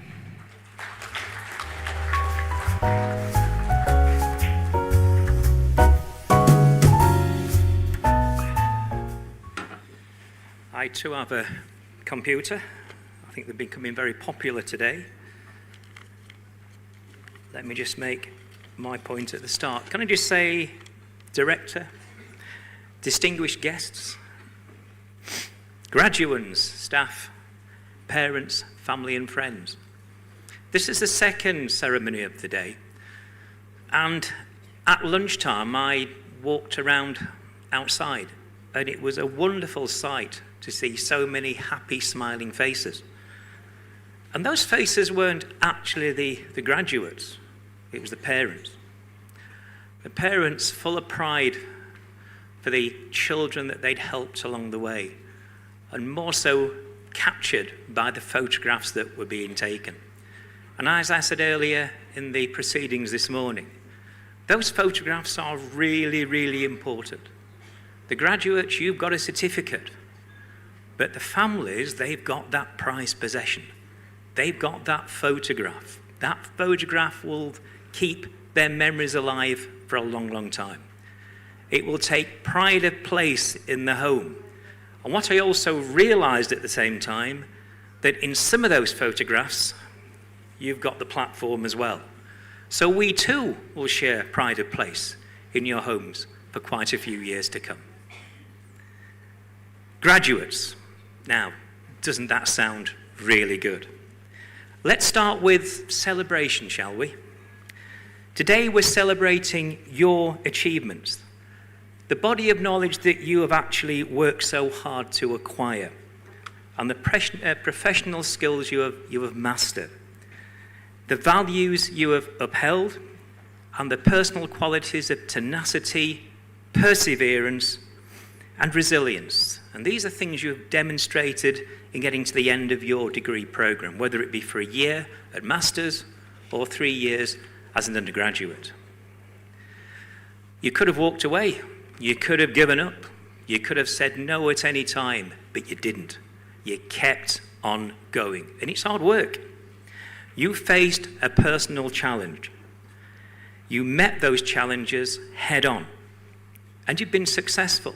I too have a computer. I think they're becoming very popular today. Let me just make my point at the start. Can I just say, Director, distinguished guests, graduands, staff, parents, family and friends. This is the second ceremony of the day. And at lunchtime, I walked around outside, and it was a wonderful sight to see so many happy, smiling faces. And those faces weren't actually the graduates, it was the parents. The parents full of pride for the children that they'd helped along the way, and more so captured by the photographs that were being taken. And as I said earlier in the proceedings this morning, those photographs are really, really important. The graduates, you've got a certificate, but the families, they've got that prized possession. They've got that photograph. That photograph will keep their memories alive for a long, long time. It will take pride of place in the home. And what I also realized at the same time, that in some of those photographs, you've got the platform as well. So we too will share pride of place in your homes for quite a few years to come. Graduates, now, doesn't that sound really good? Let's start with celebration, shall we? Today we're celebrating your achievements, the body of knowledge that you have actually worked so hard to acquire, and the professional skills you have mastered, the values you have upheld, and the personal qualities of tenacity, perseverance, and resilience. And these are things you have demonstrated in getting to the end of your degree program, whether it be for a year at Masters or 3 years as an undergraduate. You could have walked away. You could have given up. You could have said no at any time, but you didn't. You kept on going. And it's hard work. You faced a personal challenge. You met those challenges head on. And you've been successful.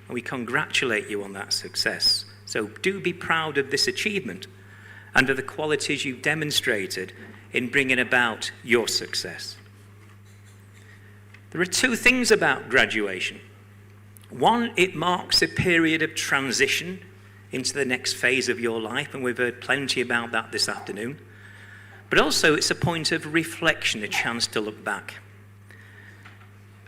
And we congratulate you on that success. So do be proud of this achievement and of the qualities you've demonstrated in bringing about your success. There are two things about graduation. One, it marks a period of transition into the next phase of your life, and we've heard plenty about that this afternoon. But also it's a point of reflection, a chance to look back.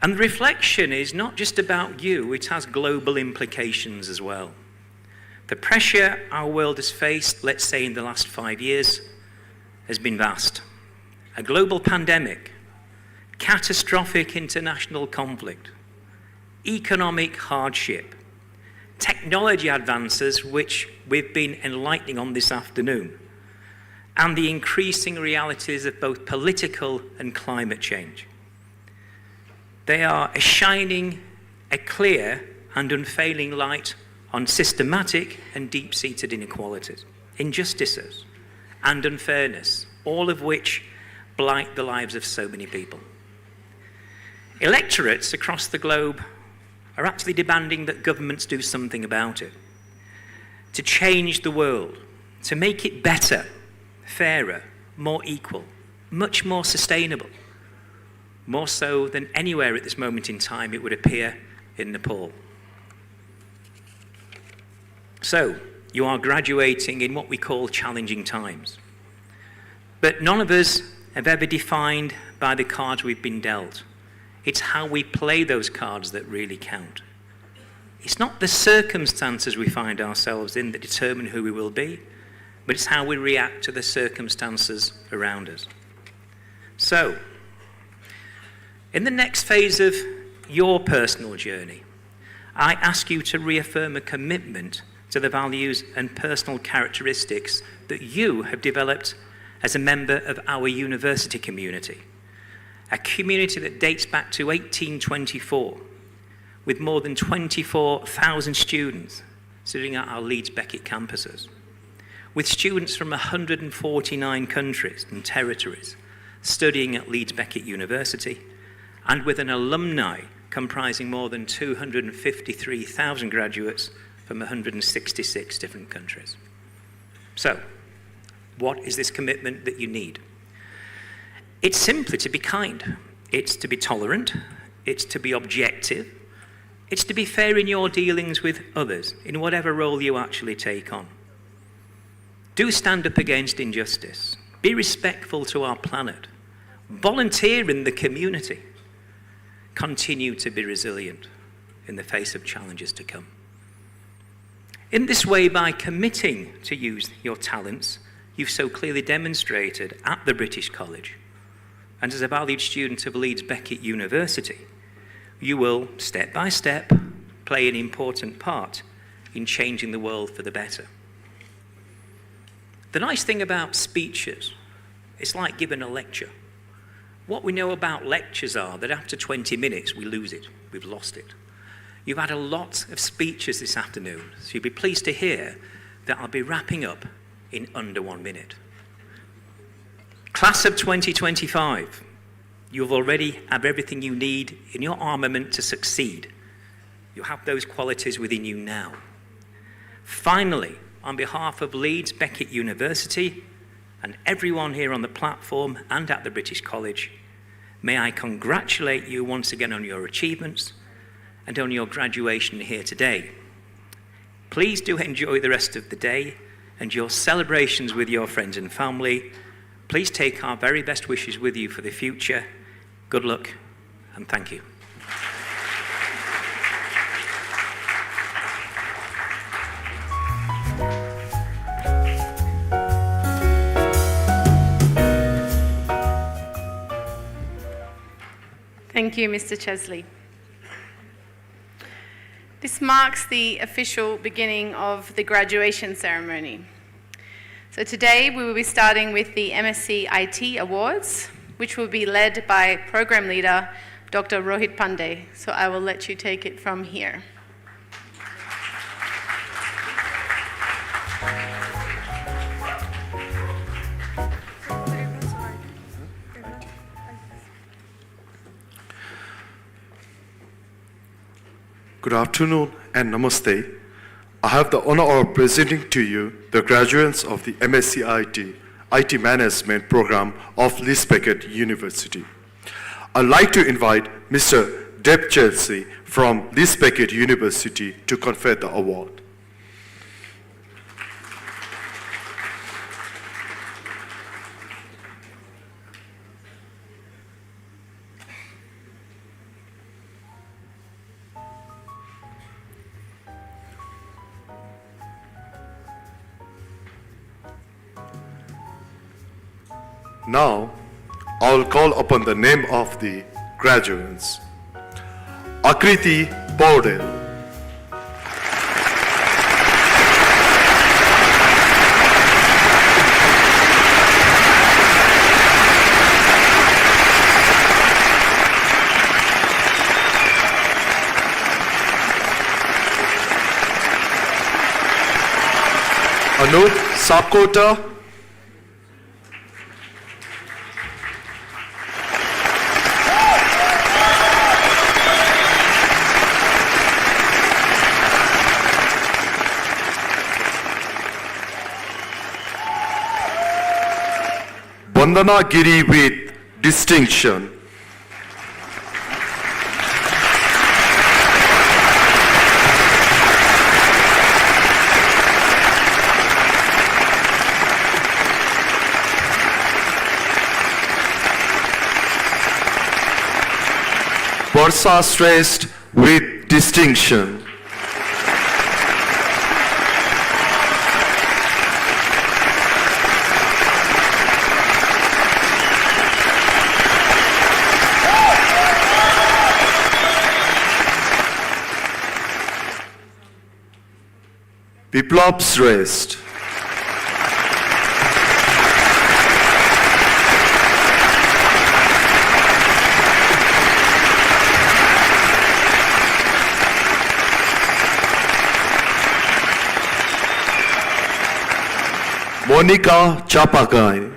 And the reflection is not just about you, it has global implications as well. The pressure our world has faced, let's say in the last 5 years, has been vast. A global pandemic, catastrophic international conflict, economic hardship, technology advances, which we've been enlightening on this afternoon, and the increasing realities of both political and climate change. They are shining a clear and unfailing light on systematic and deep-seated inequalities, injustices, and unfairness, all of which blight the lives of so many people. Electorates across the globe are actually demanding that governments do something about it, to change the world, to make it better, fairer, more equal, much more sustainable, more so than anywhere at this moment in time, it would appear, in Nepal. So, you are graduating in what we call challenging times. But none of us have ever defined by the cards we've been dealt. It's how we play those cards that really count. It's not the circumstances we find ourselves in that determine who we will be, but it's how we react to the circumstances around us. So, in the next phase of your personal journey, I ask you to reaffirm a commitment to the values and personal characteristics that you have developed as a member of our university community, a community that dates back to 1824, with more than 24,000 students sitting at our Leeds Beckett campuses, with students from 149 countries and territories studying at Leeds Beckett University, and with an alumni comprising more than 253,000 graduates from 166 different countries. So, what is this commitment that you need? It's simply to be kind. It's to be tolerant. It's to be objective. It's to be fair in your dealings with others, in whatever role you actually take on. Do stand up against injustice. Be respectful to our planet. Volunteer in the community. Continue to be resilient in the face of challenges to come. In this way, by committing to use your talents, you've so clearly demonstrated at the British College, and as a valued student of Leeds Beckett University, you will, step by step, play an important part in changing the world for the better. The nice thing about speeches, it's like giving a lecture. What we know about lectures are that after 20 minutes, we lose it, we've lost it. You've had a lot of speeches this afternoon, so you'll be pleased to hear that I'll be wrapping up in under 1 minute. Class of 2025, you'll already have everything you need in your armament to succeed. You have those qualities within you now. Finally, on behalf of Leeds Beckett University and everyone here on the platform and at the British College, may I congratulate you once again on your achievements and on your graduation here today. Please do enjoy the rest of the day and your celebrations with your friends and family. Please take our very best wishes with you for the future. Good luck and thank you. Thank you, Mr. Chesley. This marks the official beginning of the graduation ceremony. So today we will be starting with the MSc IT Awards, which will be led by Program Leader Dr. Rohit Pandey. So I will let you take it from here. Good afternoon and namaste. I have the honor of presenting to you the graduates of the MSc IT Management program of Leeds Beckett University. I'd like to invite Mr. Deb Chelsea from Leeds Beckett University to confer the award. Now, I will call upon the name of the graduates. Akriti Paudel. Anup Sapkota. Vandana Giri with distinction. Varsa Shrestha with distinction. Biplab Shrestha. Monica Chapagai.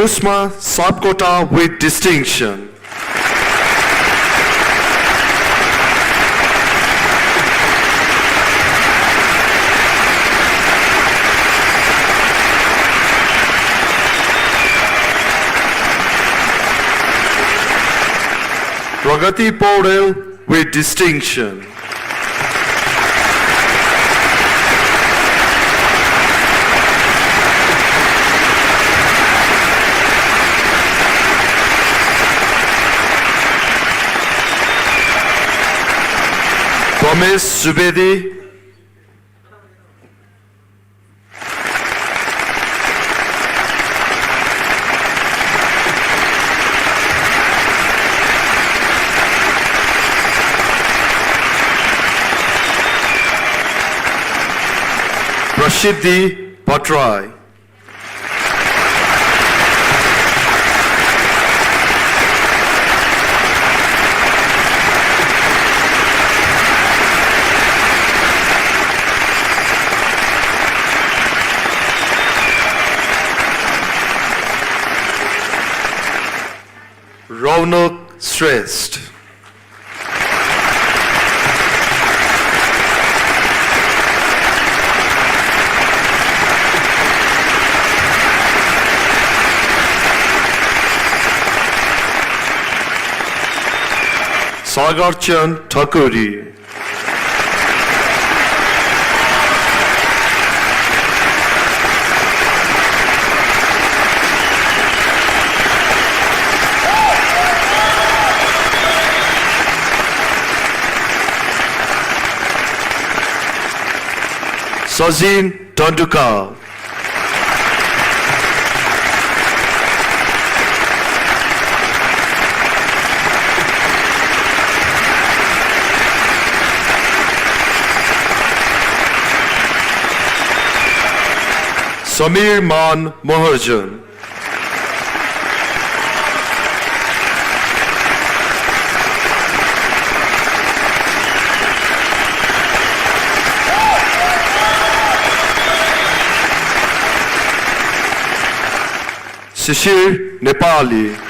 Anusma Sapkota with distinction. Pragati Paudel with distinction. Promise Subedi. Prasiddhi Patrai. Raunak Shrestha. Sagarchan Thakuri. Sazin Tandukar. Samir Man Moharjan. Shishir Nepali.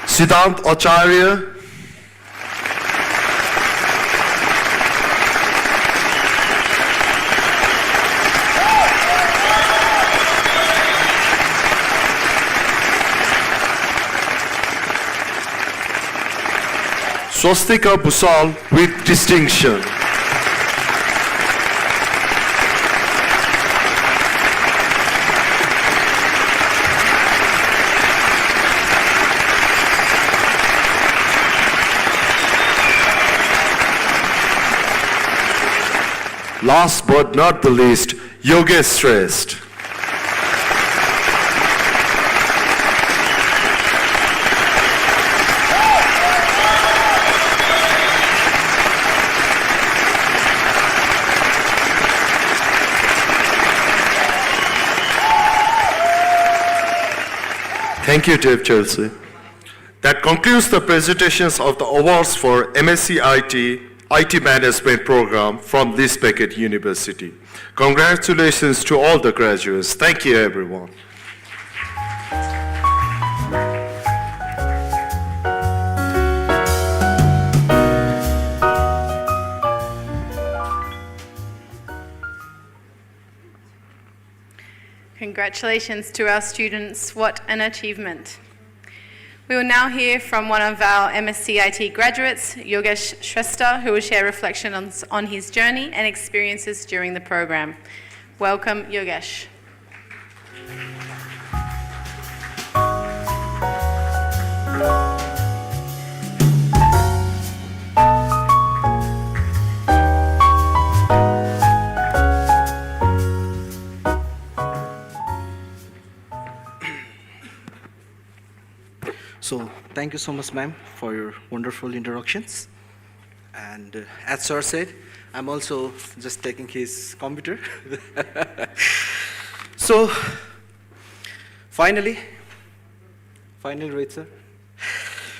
Siddhant Acharya. Swastika Busal with distinction. Last but not the least, Yogesh Shrestha. Thank you, Dave Chelsea. That concludes the presentations of the awards for MSc IT Management Program from Liz Beckett University. Congratulations to all the graduates. Thank you, everyone. Congratulations to our students. What an achievement. We will now hear from one of our MSc IT graduates, Yogesh Shrestha, who will share reflections on his journey and experiences during the program. Welcome, Yogesh. So thank you so much, ma'am, for your wonderful introductions. And as sir said, I'm also just taking his computer. So Finally, Rohit sir.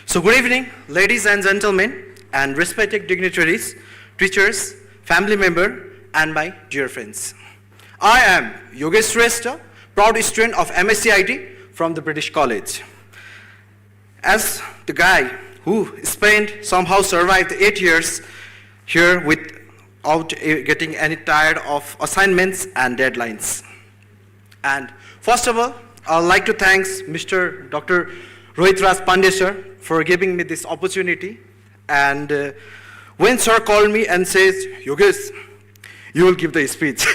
So good evening, ladies and gentlemen, and respected dignitaries, teachers, family member, and my dear friends. I am Yogesh Shrestha, proud student of MSc IT from the British College. As the guy who somehow survived 8 years here without getting any tired of assignments and deadlines. And first of all, I'd like to thank Mr. Dr. Rohit Raj Pandey sir for giving me this opportunity. And when sir called me and says, Yogesh, you will give the speech.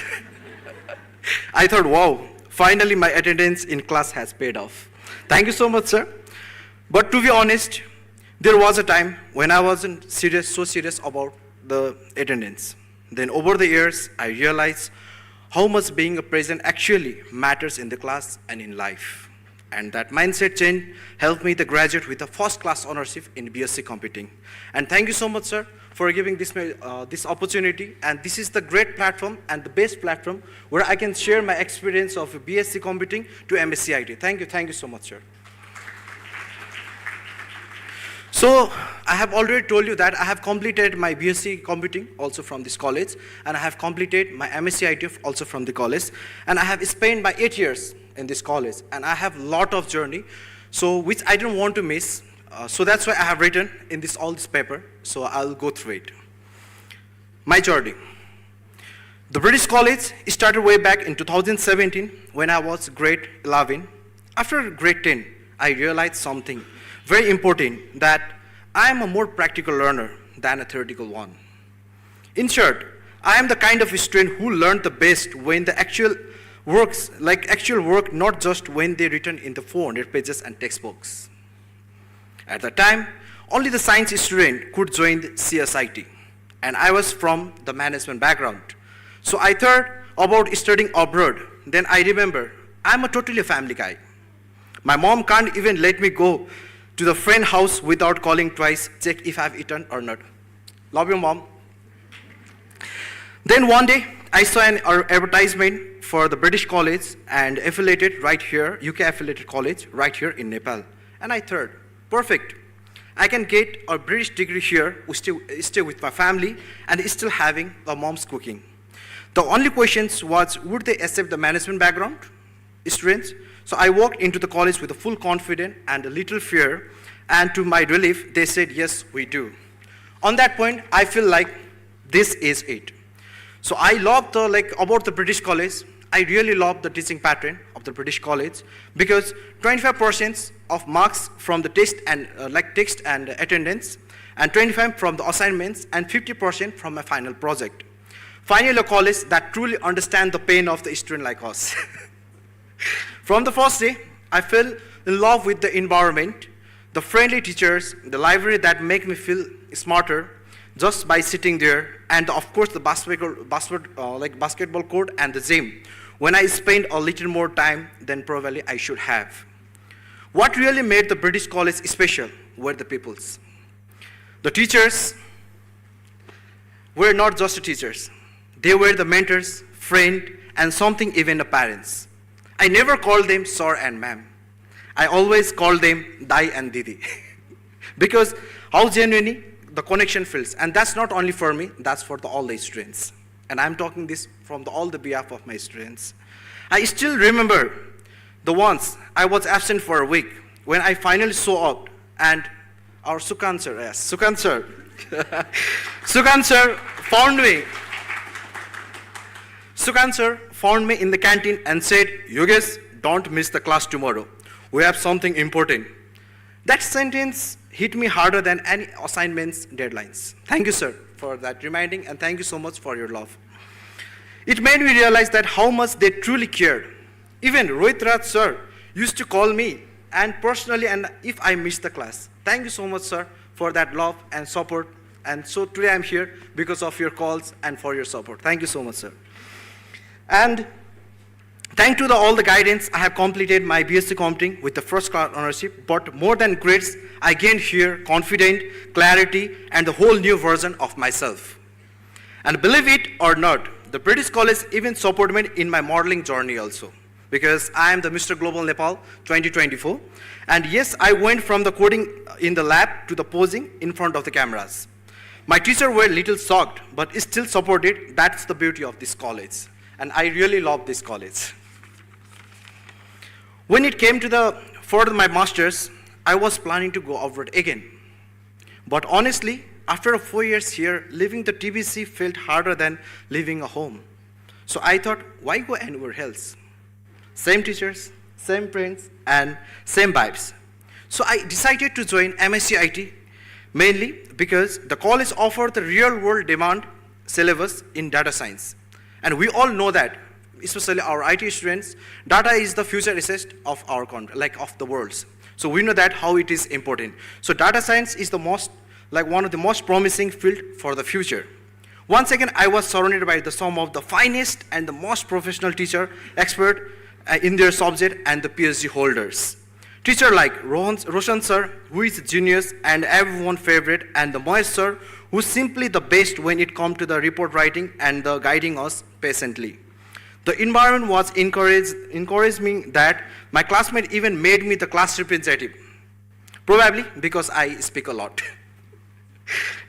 I thought, wow, finally my attendance in class has paid off. Thank you so much, sir. But to be honest, there was a time when I wasn't so serious about the attendance. Then over the years, I realized how much being a present actually matters in the class and in life. And that mindset change helped me to graduate with a first-class honorship in BSc Computing. And thank you so much, sir, for giving this opportunity. And this is the great platform and the best platform where I can share my experience of BSc Computing to MSc IT. Thank you so much, sir. So I have already told you that I have completed my BSc Computing also from this college, and I have completed my MSc IT also from the college, and I have spent my 8 years in this college, and I have a lot of journey, so which I don't want to miss. So that's why I have written in all this paper, so I'll go through it. My journey. The British College started way back in 2017 when I was grade 11. After grade 10, I realized something very important, that I am a more practical learner than a theoretical one. In short, I am the kind of student who learned the best when the actual work, not just when they written in the 400 pages and textbooks. At the time, only the science student could join the CSIT, and I was from the management background. So I thought about studying abroad. Then I remember, I'm a totally family guy. My mom can't even let me go to the friend house without calling twice, check if I've eaten or not. Love you, mom. Then one day, I saw an advertisement for the British College and affiliated right here, UK affiliated college right here in Nepal. And I thought, perfect. I can get a British degree here, stay with my family, and still having the mom's cooking. The only question was, would they accept the management background students? So I walked into the college with a full confidence and a little fear, and to my relief, they said, yes, we do. On that point, I feel like this is it. So I love about the British College. I really love the teaching pattern of the British College, because 25% of marks from the text and text and attendance, and 25% from the assignments, and 50% from my final project. Finally, a college that truly understands the pain of the student like us. From the first day, I fell in love with the environment, the friendly teachers, the library that make me feel smarter just by sitting there, and of course the basketball court and the gym, when I spend a little more time than probably I should have. What really made the British College special were the peoples. The teachers were not just the teachers. They were the mentors, friend, and something even the parents. I never called them sir and ma'am. I always called them Dai and Didi. Because how genuinely the connection feels. And that's not only for me, that's for all the students. And I'm talking this from all the behalf of my students. I still remember the once I was absent for a week when I finally saw up, and our Sukan sir, yes, Sukan sir. Sukan sir found me. Sukan sir found me in the canteen and said, Yogesh, don't miss the class tomorrow. We have something important. That sentence hit me harder than any assignments deadlines. Thank you, sir, for that reminding, and thank you so much for your love. It made me realize that how much they truly cared. Even Rohit Raj sir used to call me and personally, and if I missed the class. Thank you so much, sir, for that love and support. And so today I'm here because of your calls and for your support. Thank you so much, sir. And thanks to all the guidance, I have completed my BSc Computing with the first class honorship, but more than grades, I gained here confidence, clarity, and the whole new version of myself. And believe it or not, the British College even supported me in my modeling journey also. because I am the Mr. Global Nepal 2024. And yes, I went from the coding in the lab to the posing in front of the cameras. My teachers were a little shocked, but still supported. That's the beauty of this college. And I really love this college. When it came to for my master's, I was planning to go abroad again. But honestly, after 4 years here, leaving the TBC felt harder than leaving a home. So I thought, why go anywhere else? Same teachers, same friends, and same vibes. So I decided to join MSc IT, mainly because the college offered the real-world demand syllabus in data science. And we all know that, especially our IT students, data is the future asset of our country, like of the world. So we know that how it is important. So data science is one of the most promising field for the future. Once again, I was surrounded by some of the finest and the most professional teacher, expert in their subject, and the PhD holders. Teacher like Roshan sir, who is genius and everyone's favorite, and the Mohesh sir, who's simply the best when it comes to the report writing and the guiding us patiently. The environment was encouraged me that my classmate even made me the class representative, probably because I speak a lot.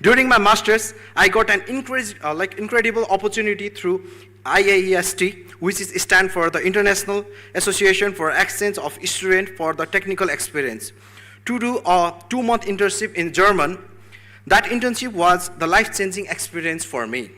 During my master's, I got an incredible opportunity through IAEST, which is stand for the International Association for Exchange of Students for the Technical Experience, to do a 2-month internship in German. That internship was the life-changing experience for me.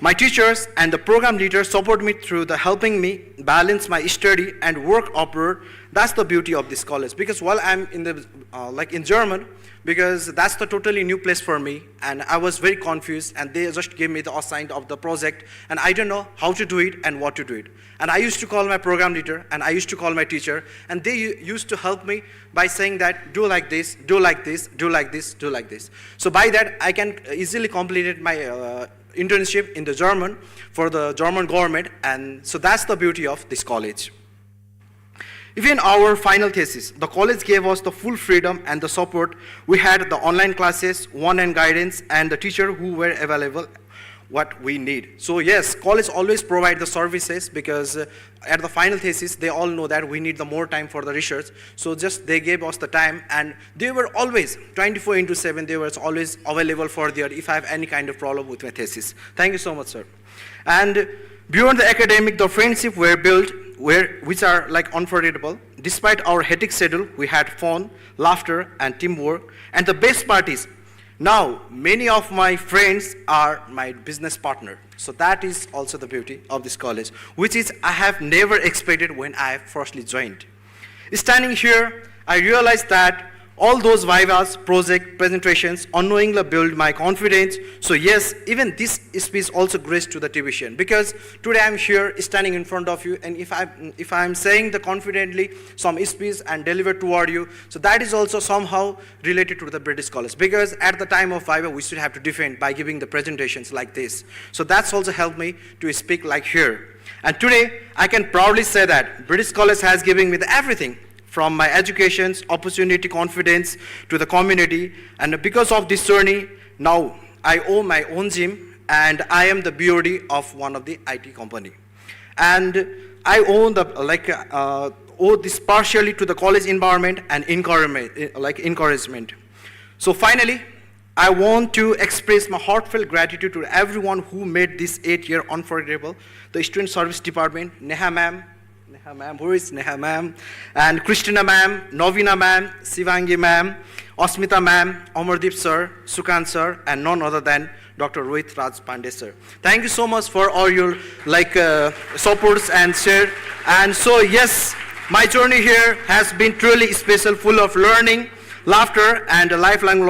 My teachers and the program leader support me through helping me balance my study and work abroad. That's the beauty of this college, because while I'm in German, because that's the totally new place for me, and I was very confused, and they just gave me the assignment of the project, and I don't know how to do it and what to do it. And I used to call my program leader, and I used to call my teacher, and they used to help me by saying that, do like this, do like this, do like this, do like this. So by that, I can easily complete my internship in the German for the German government, and so that's the beauty of this college. Even our final thesis, the college gave us the full freedom and the support. We had the online classes, one-on-one guidance, and the teacher who were available what we need. So yes, college always provide the services, because at the final thesis, they all know that we need the more time for the research. So just they gave us the time, and they were always 24/7, they were always available for if I have any kind of problem with my thesis. Thank you so much, sir. And beyond the academic, the friendship were built, which are unforgettable. Despite our hectic schedule, we had fun, laughter, and teamwork. And the best part is, now many of my friends are my business partner. So that is also the beauty of this college, which is I have never expected when I firstly joined. Standing here, I realized that all those vivas, project, presentations unknowingly build my confidence. So yes, even this speech also graced to the tuition, because today I'm here standing in front of you, and if I'm saying the confidently some speech and deliver toward you, so that is also somehow related to the British College, because at the time of viva we should have to defend by giving the presentations like this. So that's also helped me to speak like here. And today I can proudly say that British College has given me everything, from my education's opportunity, confidence, to the community. And because of this journey, now I own my own gym, and I am the BOD of one of the IT company. And I own owe this partially to the college environment and encouragement. So finally, I want to express my heartfelt gratitude to everyone who made this 8-year unforgettable. The Student Service Department, Neha ma'am, who is Neha ma'am, and Christina ma'am, Novina ma'am, Sivangi ma'am, Asmita ma'am, Amardeep sir, Sukant sir, and none other than Dr. Rohit Raj Pandey sir. Thank you so much for all your supports and share. And so yes, my journey here has been truly special, full of learning, laughter, and lifelong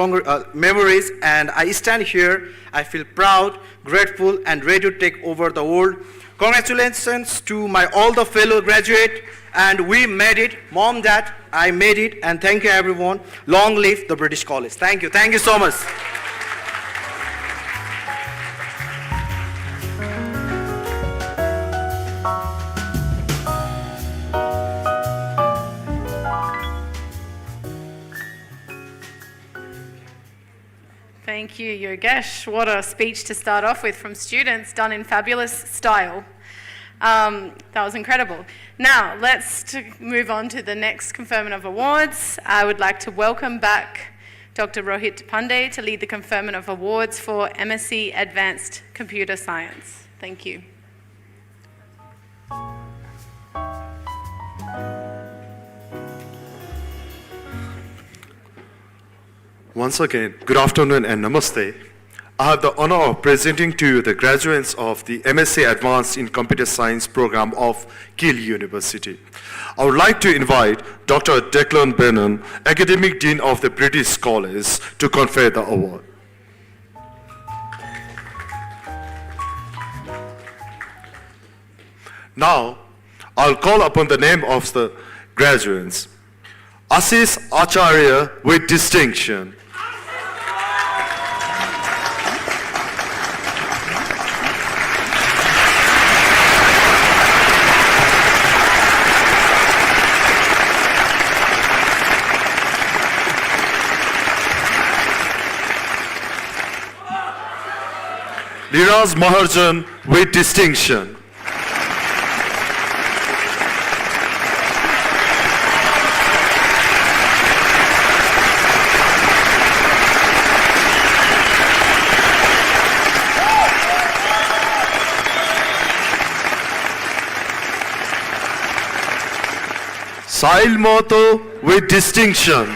memories. And I stand here, I feel proud, grateful, and ready to take over the world. Congratulations to all the fellow graduates, and we made it. Mom, Dad, I made it, and thank you everyone. Long live the British College. Thank you so much. Thank you, Yogesh. What a speech to start off with from students, done in fabulous style. That was incredible. Now, let's move on to the next conferment of awards. I would like to welcome back Dr. Rohit Pandey to lead the conferment of awards for MSc Advanced Computer Science. Thank you. Once again, good afternoon and namaste. I have the honor of presenting to you the graduates of the MSc Advanced in Computer Science program of Keele University. I would like to invite Dr. Declan Brennan, Academic Dean of the British College, to confer the award. Now, I'll call upon the name of the graduates. Ashish Acharya with distinction. Liraz Maharjan with distinction. Sahil Moto with distinction.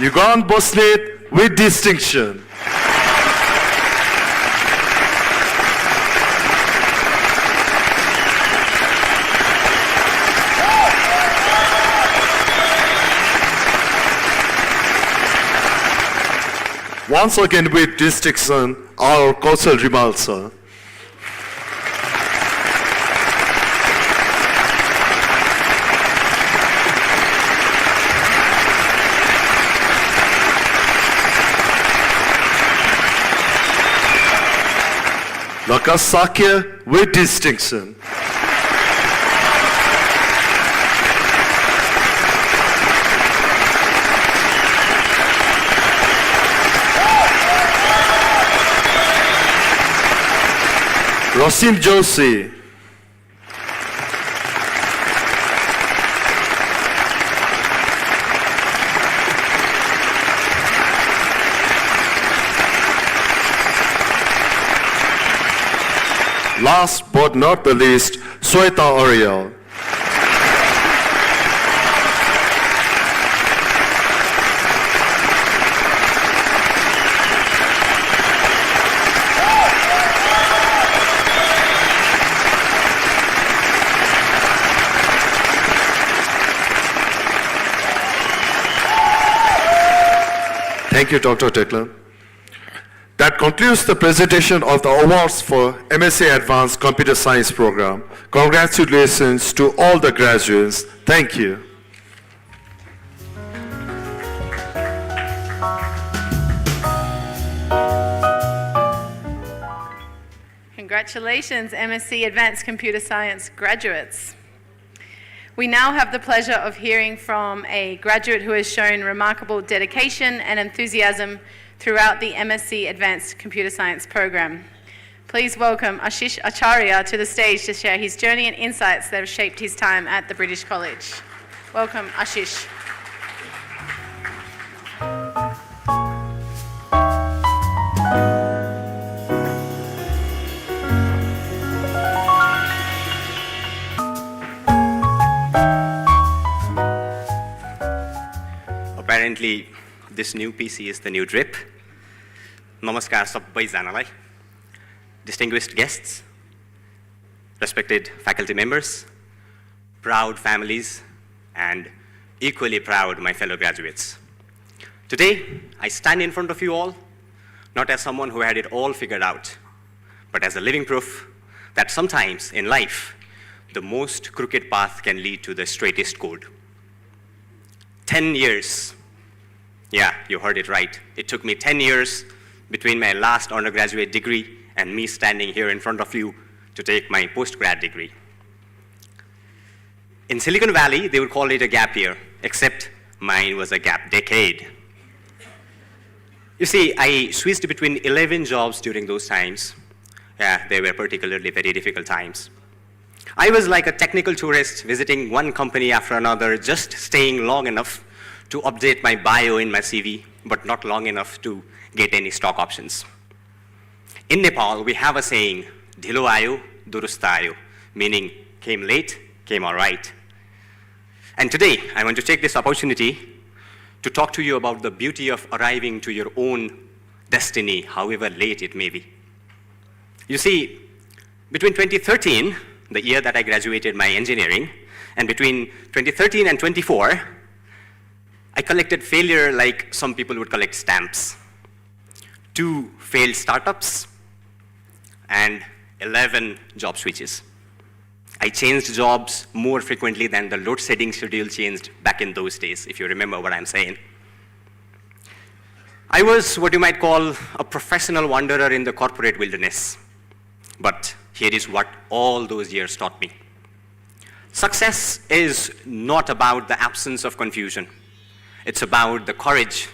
Yugan Bosnet with distinction. Once again with distinction, our Kaushal Rimal sir. Lakas Sakya with distinction. Rosim Joshi. Last but not the least, Sweta Ariel. Thank you, Dr. Declan. That concludes the presentation of the awards for MSc Advanced Computer Science program. Congratulations to all the graduates. Thank you. Congratulations, MSc Advanced Computer Science graduates. We now have the pleasure of hearing from a graduate who has shown remarkable dedication and enthusiasm throughout the MSc Advanced Computer Science program. Please welcome Ashish Acharya to the stage to share his journey and insights that have shaped his time at the British College. Welcome, Ashish. Apparently, this new PC is the new drip. Namaskar sabbaijanaलाई. Distinguished guests, respected faculty members, proud families, and equally proud my fellow graduates. Today, I stand in front of you all, not as someone who had it all figured out, but as a living proof that sometimes in life, the most crooked path can lead to the straightest code. 10 years. Yeah, you heard it right. It took me 10 years between my last undergraduate degree and me standing here in front of you to take my postgrad degree. In Silicon Valley, they would call it a gap year, except mine was a gap decade. You see, I switched between 11 jobs during those times. Yeah, they were particularly very difficult times. I was like a technical tourist visiting one company after another, just staying long enough to update my bio in my CV, but not long enough to get any stock options. In Nepal, we have a saying, "Dhilo ayo, durusta ayo," meaning came late, came all right. And today, I want to take this opportunity to talk to you about the beauty of arriving to your own destiny, however late it may be. You see, between 2013, the year that I graduated my engineering, and between 2013 and 24, I collected failure like some people would collect stamps. 2 failed startups and 11 job switches. I changed jobs more frequently than the load shedding schedule changed back in those days, if you remember what I'm saying. I was what you might call a professional wanderer in the corporate wilderness. But here is what all those years taught me. Success is not about the absence of confusion. It's about the courage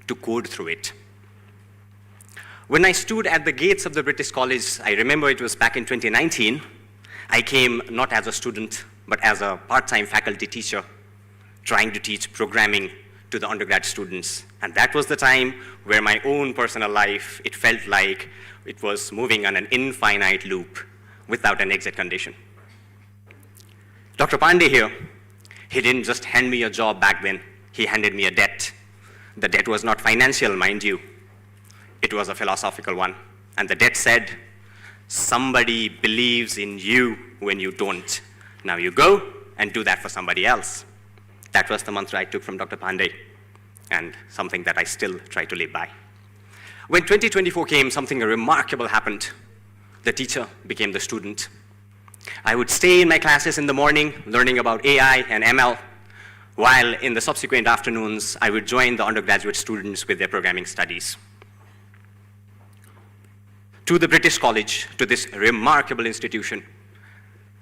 to code through it. When I stood at the gates of the British College, I remember it was back in 2019, I came not as a student, but as a part-time faculty teacher, trying to teach programming to the undergrad students. And that was the time where my own personal life, it felt like it was moving on an infinite loop without an exit condition. Dr. Pandey here, he didn't just hand me a job back then, he handed me a debt. The debt was not financial, mind you. It was a philosophical one. And the debt said, somebody believes in you when you don't. Now you go and do that for somebody else. That was the mantra I took from Dr. Pandey, and something that I still try to live by. When 2024 came, something remarkable happened. The teacher became the student. I would stay in my classes in the morning, learning about AI and ML, while in the subsequent afternoons, I would join the undergraduate students with their programming studies. To the British College, to this remarkable institution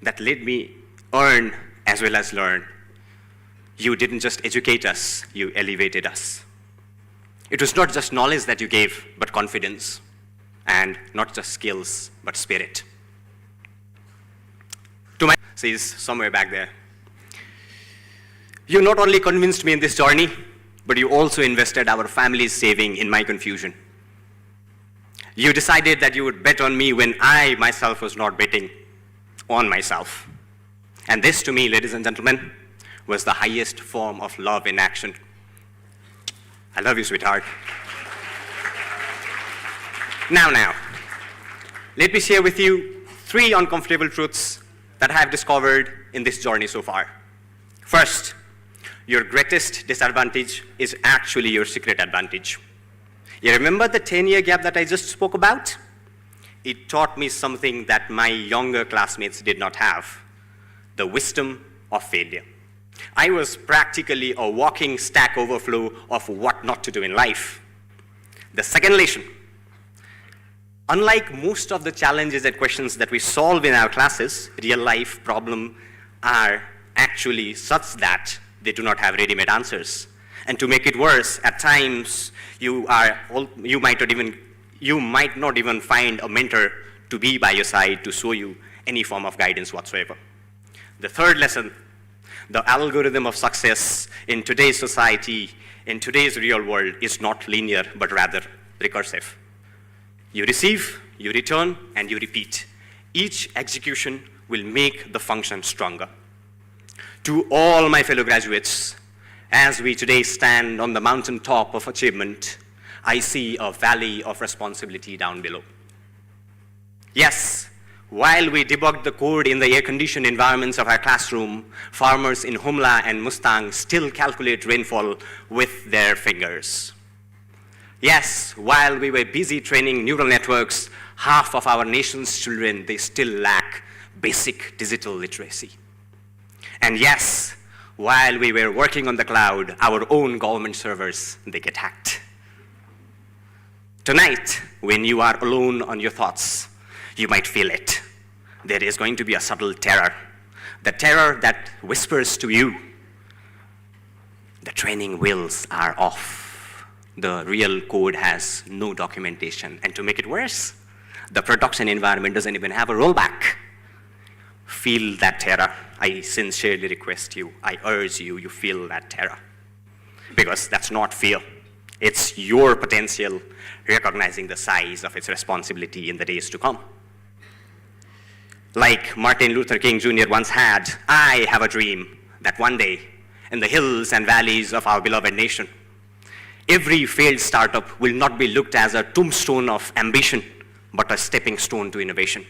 that let me earn as well as learn. You didn't just educate us, you elevated us. It was not just knowledge that you gave, but confidence, and not just skills, but spirit. To my says somewhere back there, you not only convinced me in this journey, but you also invested our family's saving in my confusion. You decided that you would bet on me when I myself was not betting on myself. And this, to me, ladies and gentlemen, was the highest form of love in action. I love you, sweetheart. Now, let me share with you 3 uncomfortable truths that I have discovered in this journey so far. First, your greatest disadvantage is actually your secret advantage. You remember the 10-year gap that I just spoke about? It taught me something that my younger classmates did not have, the wisdom of failure. I was practically a walking Stack Overflow of what not to do in life. The second lesson, unlike most of the challenges and questions that we solve in our classes, real-life problems are actually such that they do not have ready-made answers. And to make it worse, at times, you might not even find a mentor to be by your side to show you any form of guidance whatsoever. The third lesson, the algorithm of success in today's society, in today's real world, is not linear, but rather recursive. You receive, you return, and you repeat. Each execution will make the function stronger. To all my fellow graduates, as we today stand on the mountaintop of achievement, I see a valley of responsibility down below. Yes, while we debug the code in the air-conditioned environments of our classroom, farmers in Humla and Mustang still calculate rainfall with their fingers. Yes, while we were busy training neural networks, half of our nation's children, they still lack basic digital literacy. And yes, while we were working on the cloud, our own government servers, they get hacked. Tonight, when you are alone on your thoughts, you might feel it. there is going to be a subtle terror. The terror that whispers to you, the training wheels are off. The real code has no documentation. And to make it worse, the production environment doesn't even have a rollback. Feel that terror. I sincerely request you, I urge you, you feel that terror. Because that's not fear. It's your potential recognizing the size of its responsibility in the days to come. Like Martin Luther King Jr. once had, I have a dream that one day, in the hills and valleys of our beloved nation, every failed startup will not be looked as a tombstone of ambition, but a stepping stone to innovation.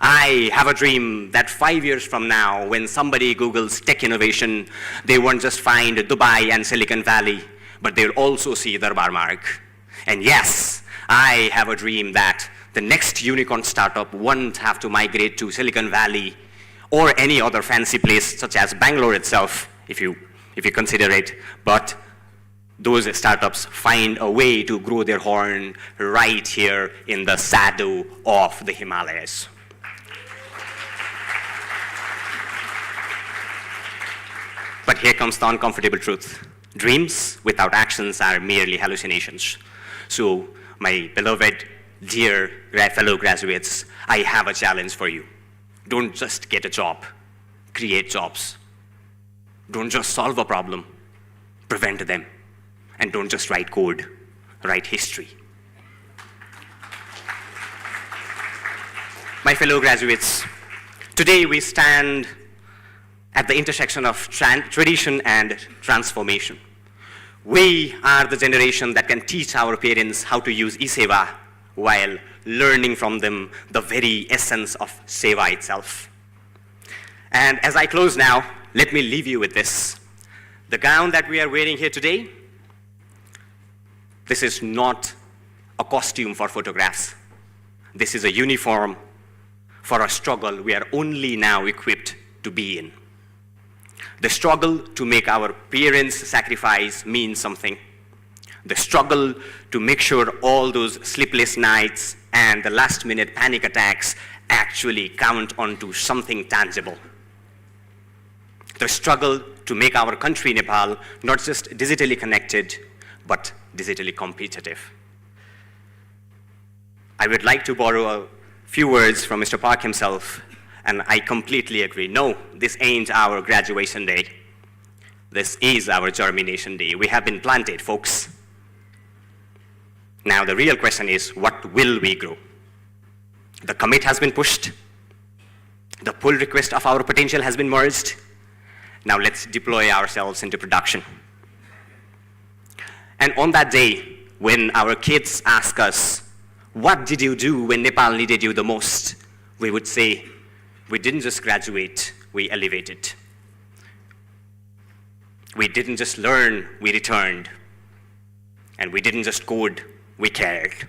I have a dream that 5 years from now, when somebody Googles tech innovation, they won't just find Dubai and Silicon Valley, but they'll also see Darbar Marg. And yes, I have a dream that the next unicorn startup won't have to migrate to Silicon Valley or any other fancy place such as Bangalore itself, if you consider it, but those startups find a way to grow their horn right here in the shadow of the Himalayas. But here comes the uncomfortable truth. Dreams without actions are merely hallucinations. So, my beloved, dear fellow graduates, I have a challenge for you. Don't just get a job, create jobs. Don't just solve a problem, prevent them. And don't just write code, write history. My fellow graduates, today we stand at the intersection of tradition and transformation. We are the generation that can teach our parents how to use e-seva while learning from them the very essence of seva itself. And as I close now, let me leave you with this. The gown that we are wearing here today, this is not a costume for photographs. This is a uniform for a struggle we are only now equipped to be in. The struggle to make our parents' sacrifice mean something. The struggle to make sure all those sleepless nights and the last-minute panic attacks actually count onto something tangible. The struggle to make our country, Nepal, not just digitally connected, but digitally competitive. I would like to borrow a few words from Mr. Park himself, and I completely agree. No, this ain't our graduation day. This is our germination day. We have been planted, folks. Now the real question is, what will we grow? The commit has been pushed. The pull request of our potential has been merged. Now let's deploy ourselves into production. And on that day, when our kids ask us, what did you do when Nepal needed you the most? We would say, we didn't just graduate, we elevated. We didn't just learn, we returned. And we didn't just code, we cared.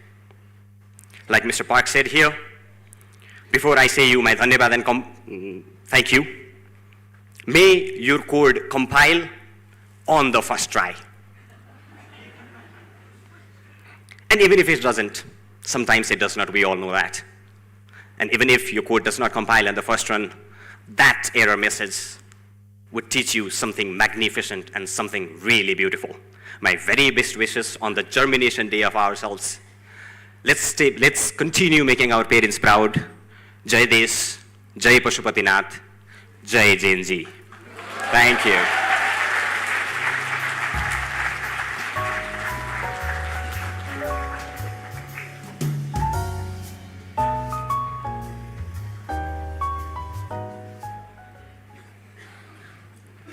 Like Mr. Park said here, before I say you my dhanyabad and thank you, may your code compile on the first try. And even if it doesn't, sometimes it does not, we all know that. And even if your code does not compile on the first run, that error message would teach you something magnificent and something really beautiful. My very best wishes on the germination day of ourselves. Let's continue making our parents proud. Jai Desh, Jai Pashupatinath, Jai Jainji. Thank you.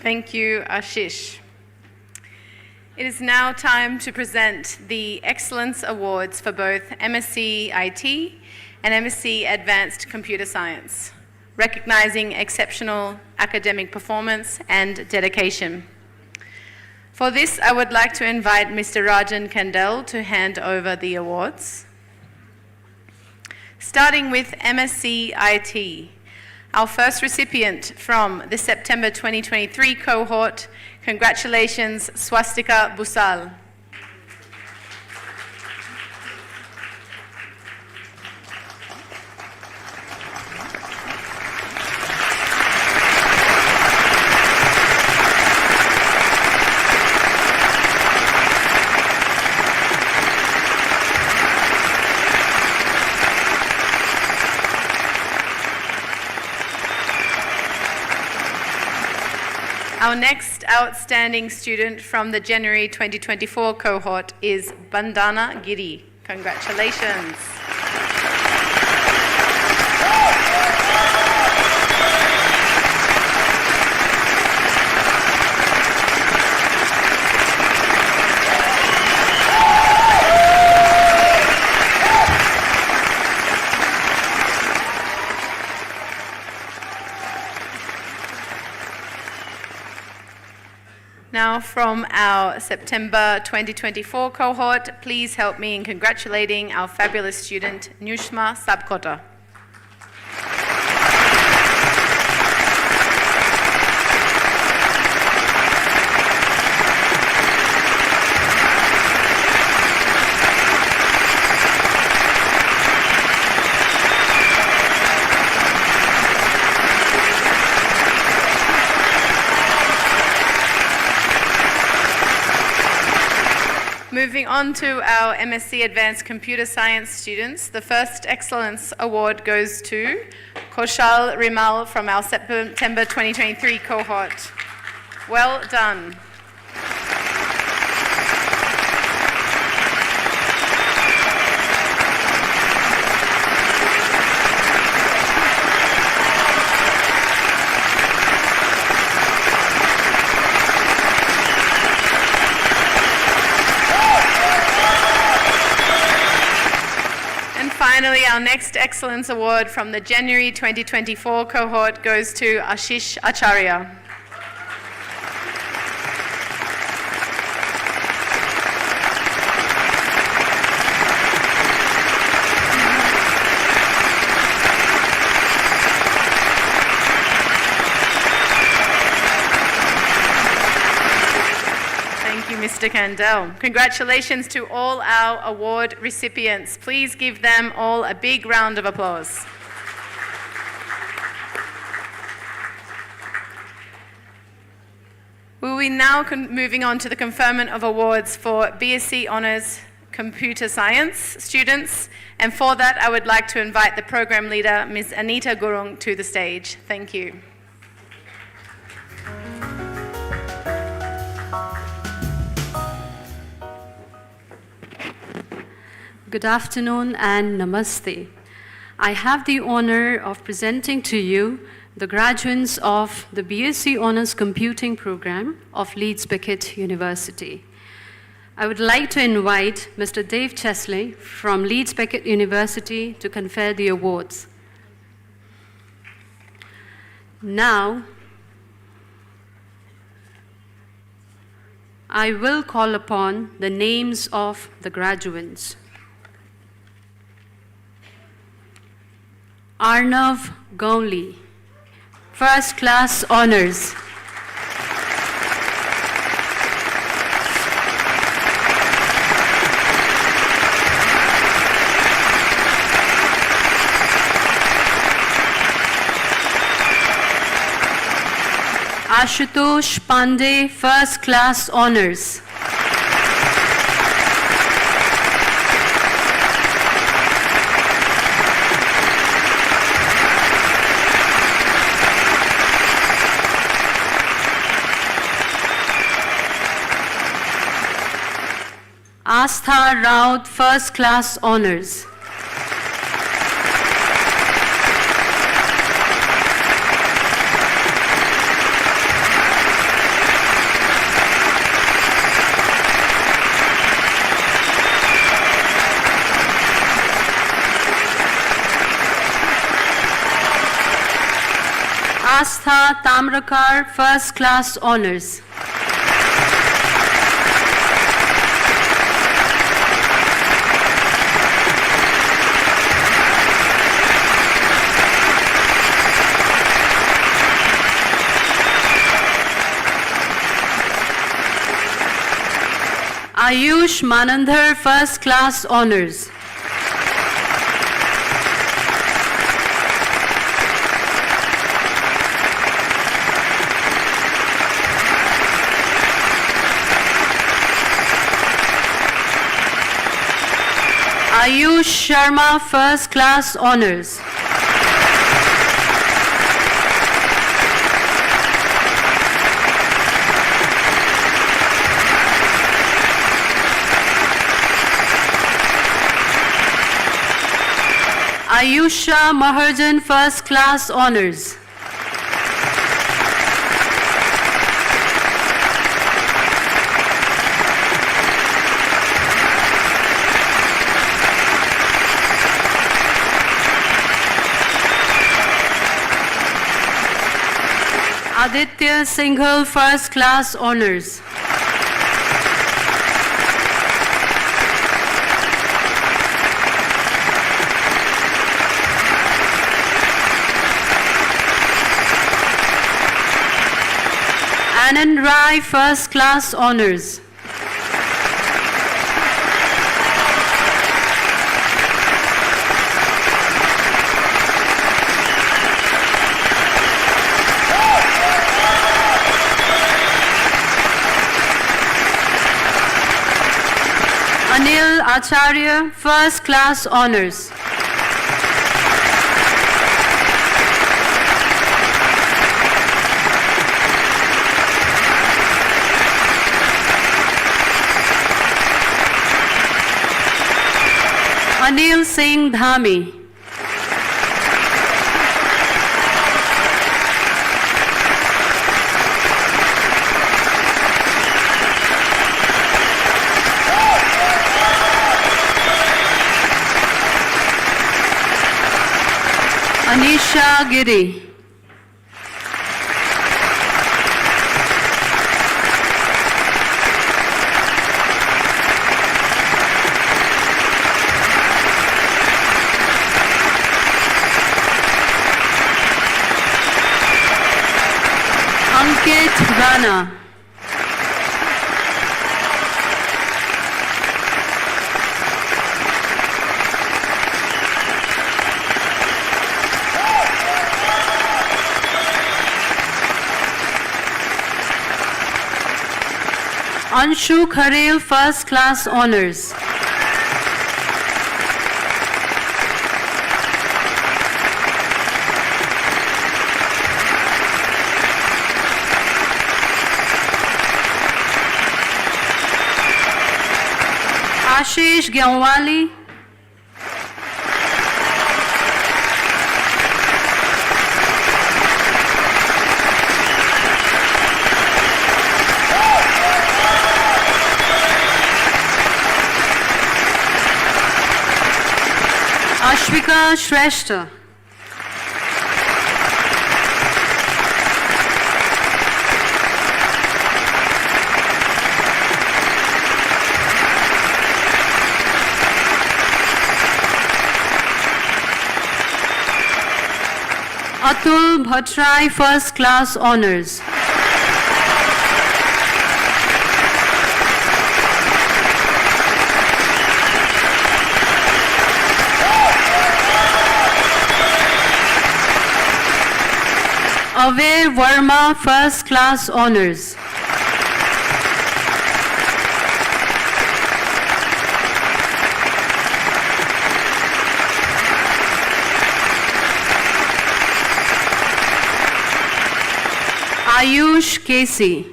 Thank you, Ashish. It is now time to present the Excellence Awards for both MSc IT and MSc Advanced Computer Science, recognizing exceptional academic performance and dedication. For this, I would like to invite Mr. Rajan Kandel to hand over the awards. Starting with MSc IT. Our first recipient from the September 2023 cohort, congratulations, Swastika Busal. Our next outstanding student from the January 2024 cohort is Bandana Giri. Congratulations. Now from our September 2024 cohort, please help me in congratulating our fabulous student, Nushma Sabkota. Moving on to our MSc Advanced Computer Science students, the first Excellence Award goes to Koshal Rimal from our September 2023 cohort. Well done. Finally, our next Excellence Award from the January 2024 cohort goes to Ashish Acharya. Mr. Kandel. Congratulations to all our award recipients. Please give them all a big round of applause. We will be now moving on to the conferment of awards for BSc Honours Computer Science students. And for that, I would like to invite the program leader, Ms. Anita Gurung, to the stage. Thank you. Good afternoon and namaste. I have the honor of presenting to you the graduates of the BSc Honours Computing Program of Leeds Beckett University. I would like to invite Mr. Dave Chesley from Leeds Beckett University to confer the awards. Now, I will call upon the names of the graduates. Arnav Gauli, First Class Honours. Ashutosh Pandey, First Class Honours. Astha Raut, First Class Honours. Astha Tamrakar, First Class Honours. Ayush Manandhar, First Class Honours. Ayush Sharma, First Class Honours. Ayusha Maharjan, First Class Honors. Aditya Singhal, First Class Honors. Anand Rai, First Class Honors. Anil Acharya, First Class Honors. Anil Singh Dhami. Anisha Giri. Ankit Rana. Anshu Kharel, First Class Honors. Ashish Gyawali. Ashwika Shrestha. Atul Bhattrai, First Class Honors. Avay Verma, First Class Honors. Ayush Casey.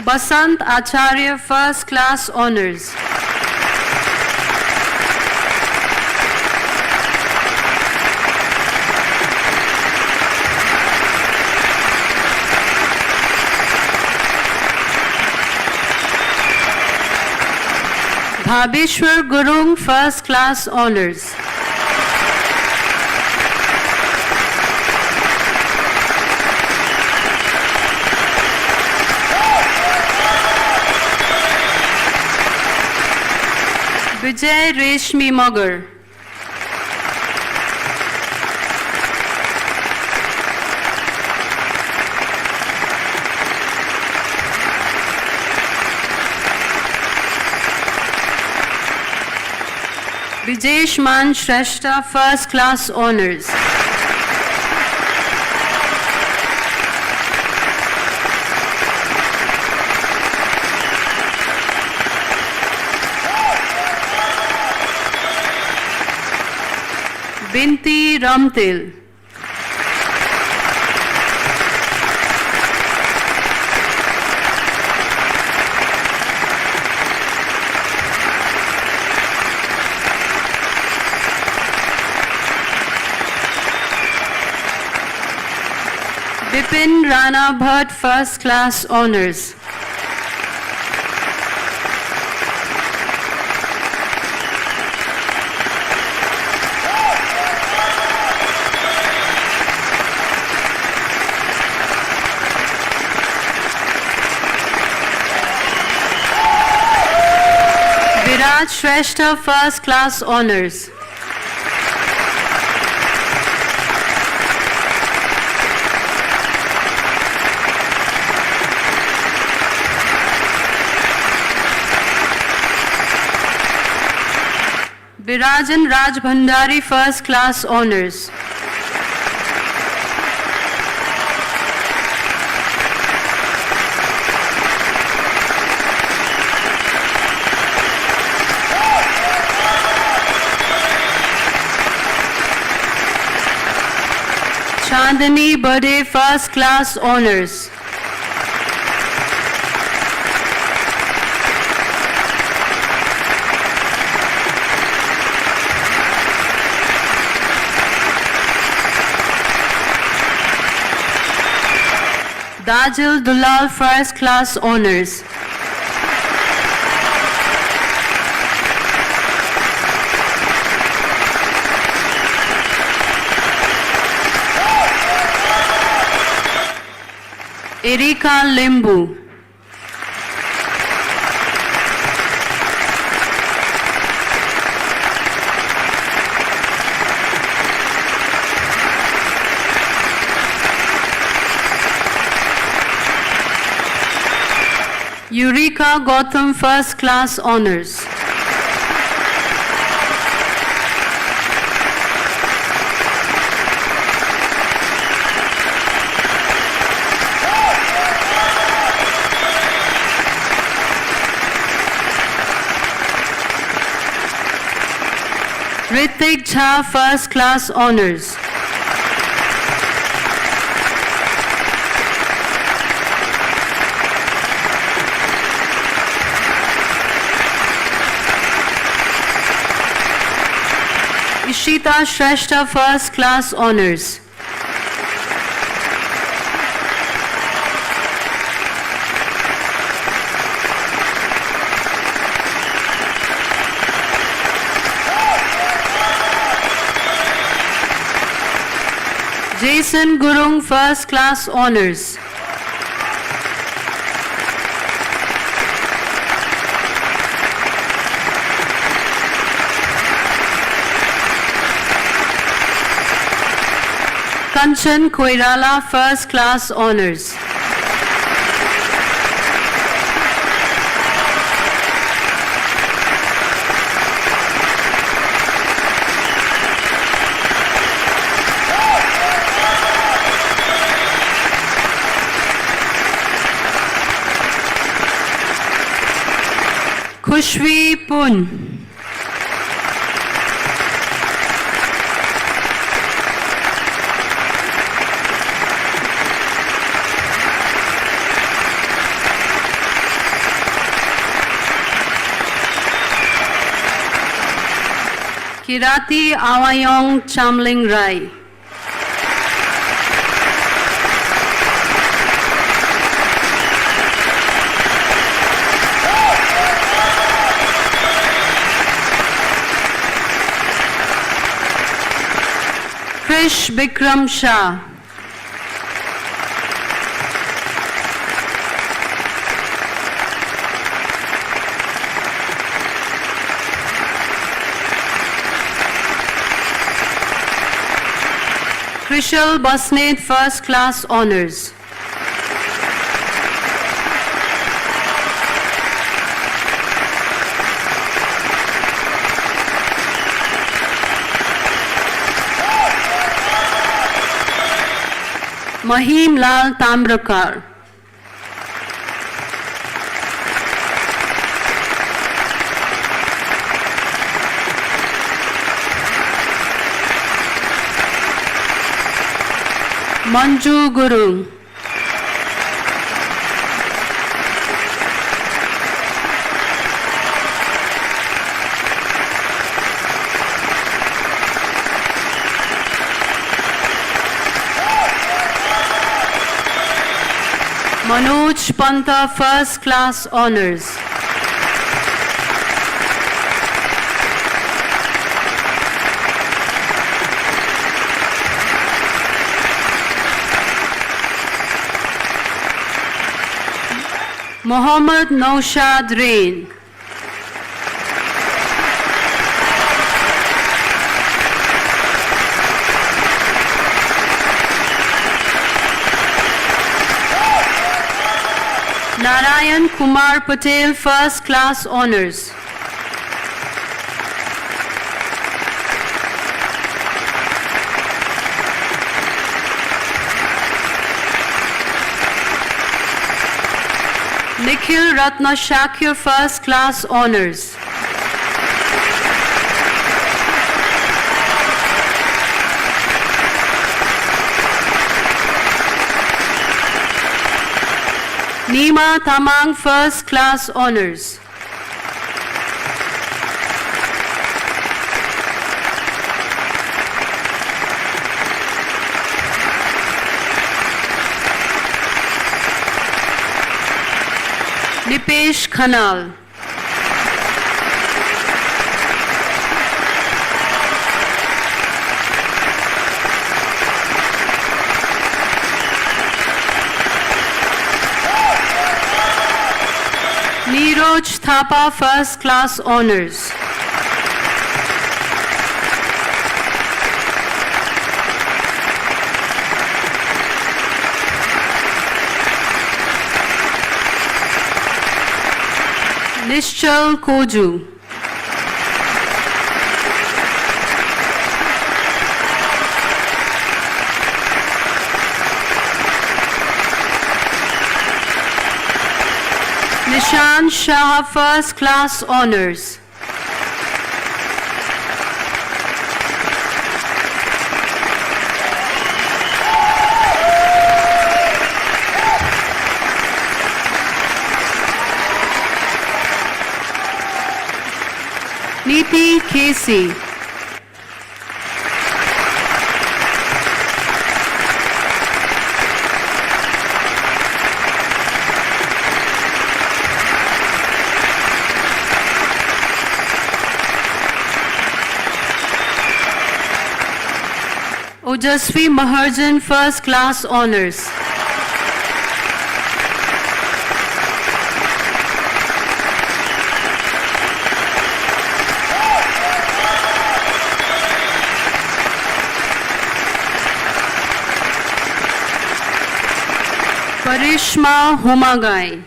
Basant Acharya, First Class Honors. Bhabeshwar Gurung, First Class Honors. Vijay Reshmi Magar. Vijesh Man Shrestha, First Class Honors. Binti Ramtil. Bipin Rana Bhatt, First Class Honours. Viraj Shrestha, First Class Honours. Virajan Raj Bhandari, First Class Honours. Chandani Bade, First Class Honours. Dajil Dulal, First Class Honours. Erika Limbu. Eureka Gautam, First Class Honours. Ritik Jha, First Class Honours. Ishita Shrestha, First Class Honours. Jason Gurung, First Class Honours. Kanchan Koirala, First Class Honours. Khushvi Pun. Kirati Awayong Chamling Rai. Krish Bikram Shah. Krishal Basnet, First Class Honours. Mahim Lal Tambrakar. Manju Gurung. Manoj Panta, First Class Honours. Mohammad Naushad Rain. Narayan Kumar Patel, First Class Honours. Nikhil Ratna Shakya, First Class Honours. Nima Tamang, First Class Honours. Nipesh Khanal. Neeraj Thapa, First Class Honours. Nishchal Koju. Nishan Shah, First Class Honours. Neeti Casey. Ojasvi Maharjan, First Class Honours. Parishma Homagai.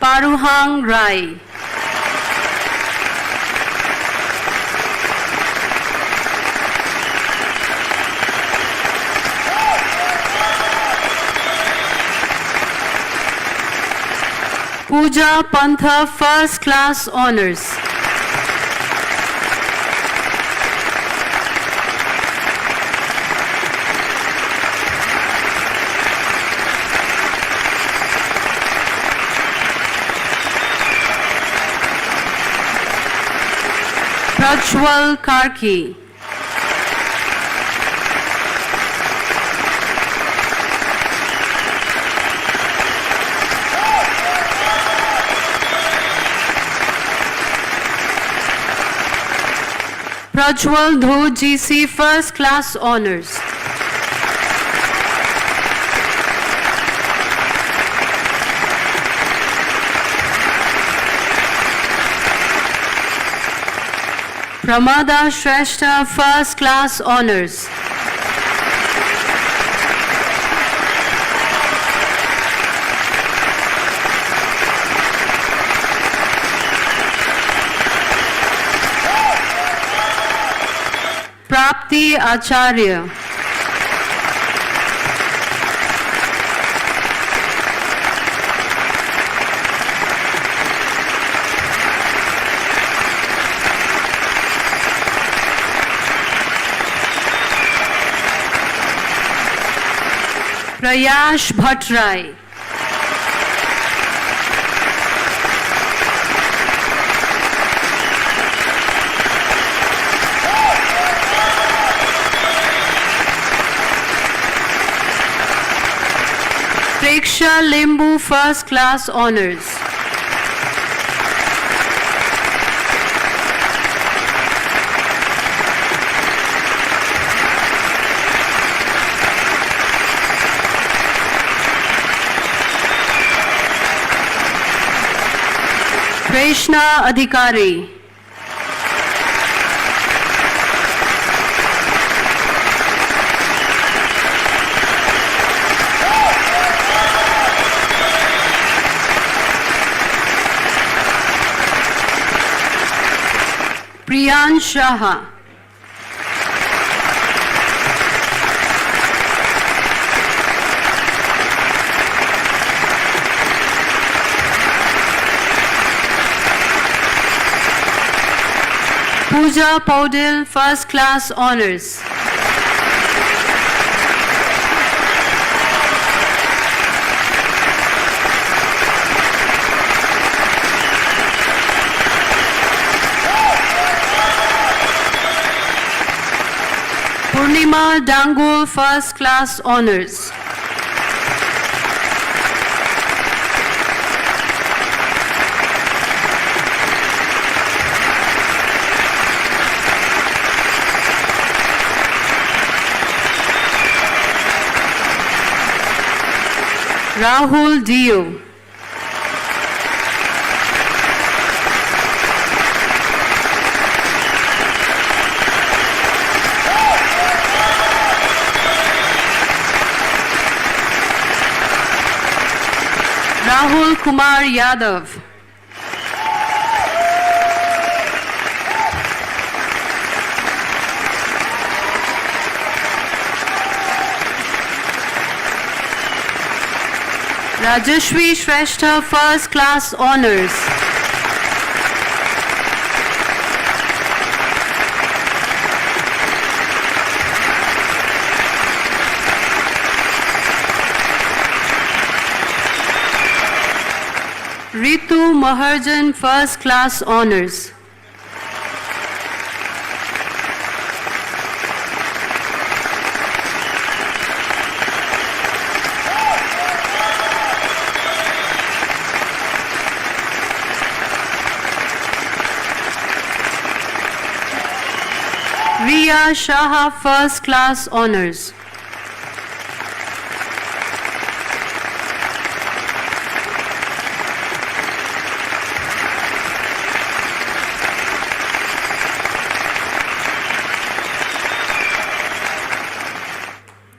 Paruhang Rai. Pooja Pantha, First Class Honours. Prajwal Karki. Prajwal Dho GC, First Class Honours. Pramada Shrestha, First Class Honours. Prapti Acharya. Prayash Bhattrai. Preksha Limbu First Class Honours. Krishna Adhikari. Priyan Shah. Pooja Paudil, First Class Honours. Purnima Dangul, First Class Honours. Rahul Dio. Rahul Kumar Yadav. Rajashri Shrestha, First Class Honours. Ritu Maharjan, First Class Honours. Riya Shah, First Class Honours.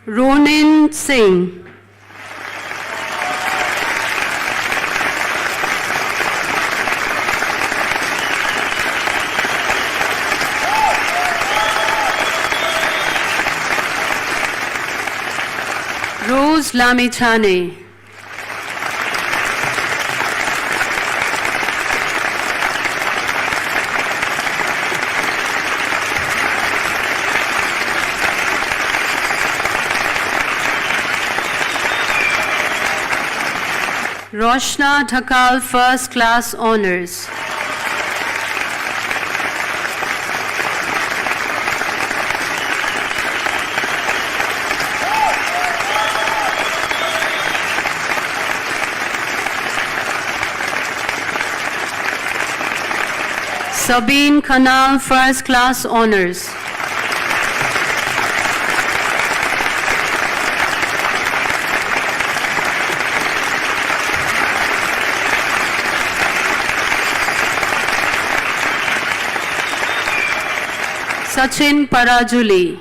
Ronin Singh. Rose Lamichhane. Roshna Thakal, First Class Honours. Sabine Khanal, First Class Honours. Sachin Parajuli.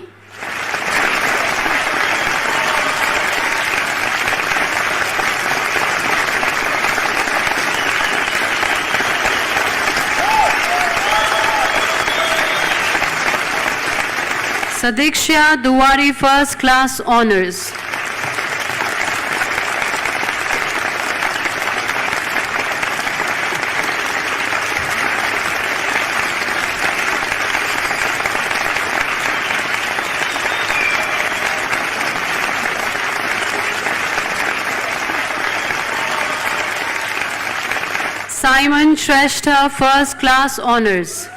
Sadiksha Duwari First Class Honors. Simon Shrestha First Class Honors.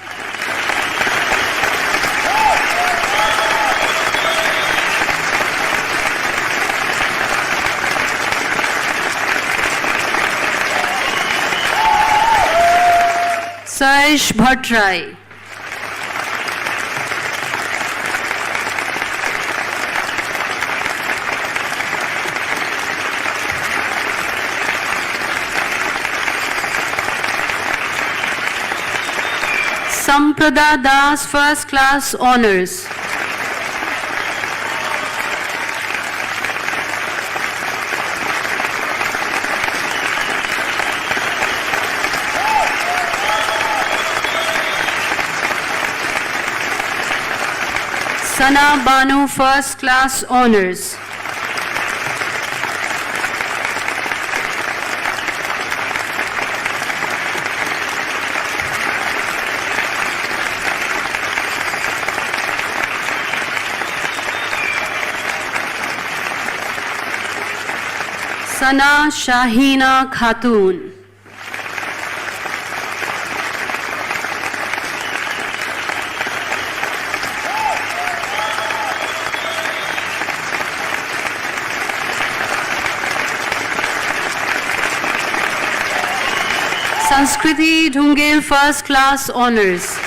Saish Bhattrai. Samprada Das First Class Honors. Sana Banu First Class Honors. Sana Shahina Khatun. Sanskriti Dhungel First Class Honors.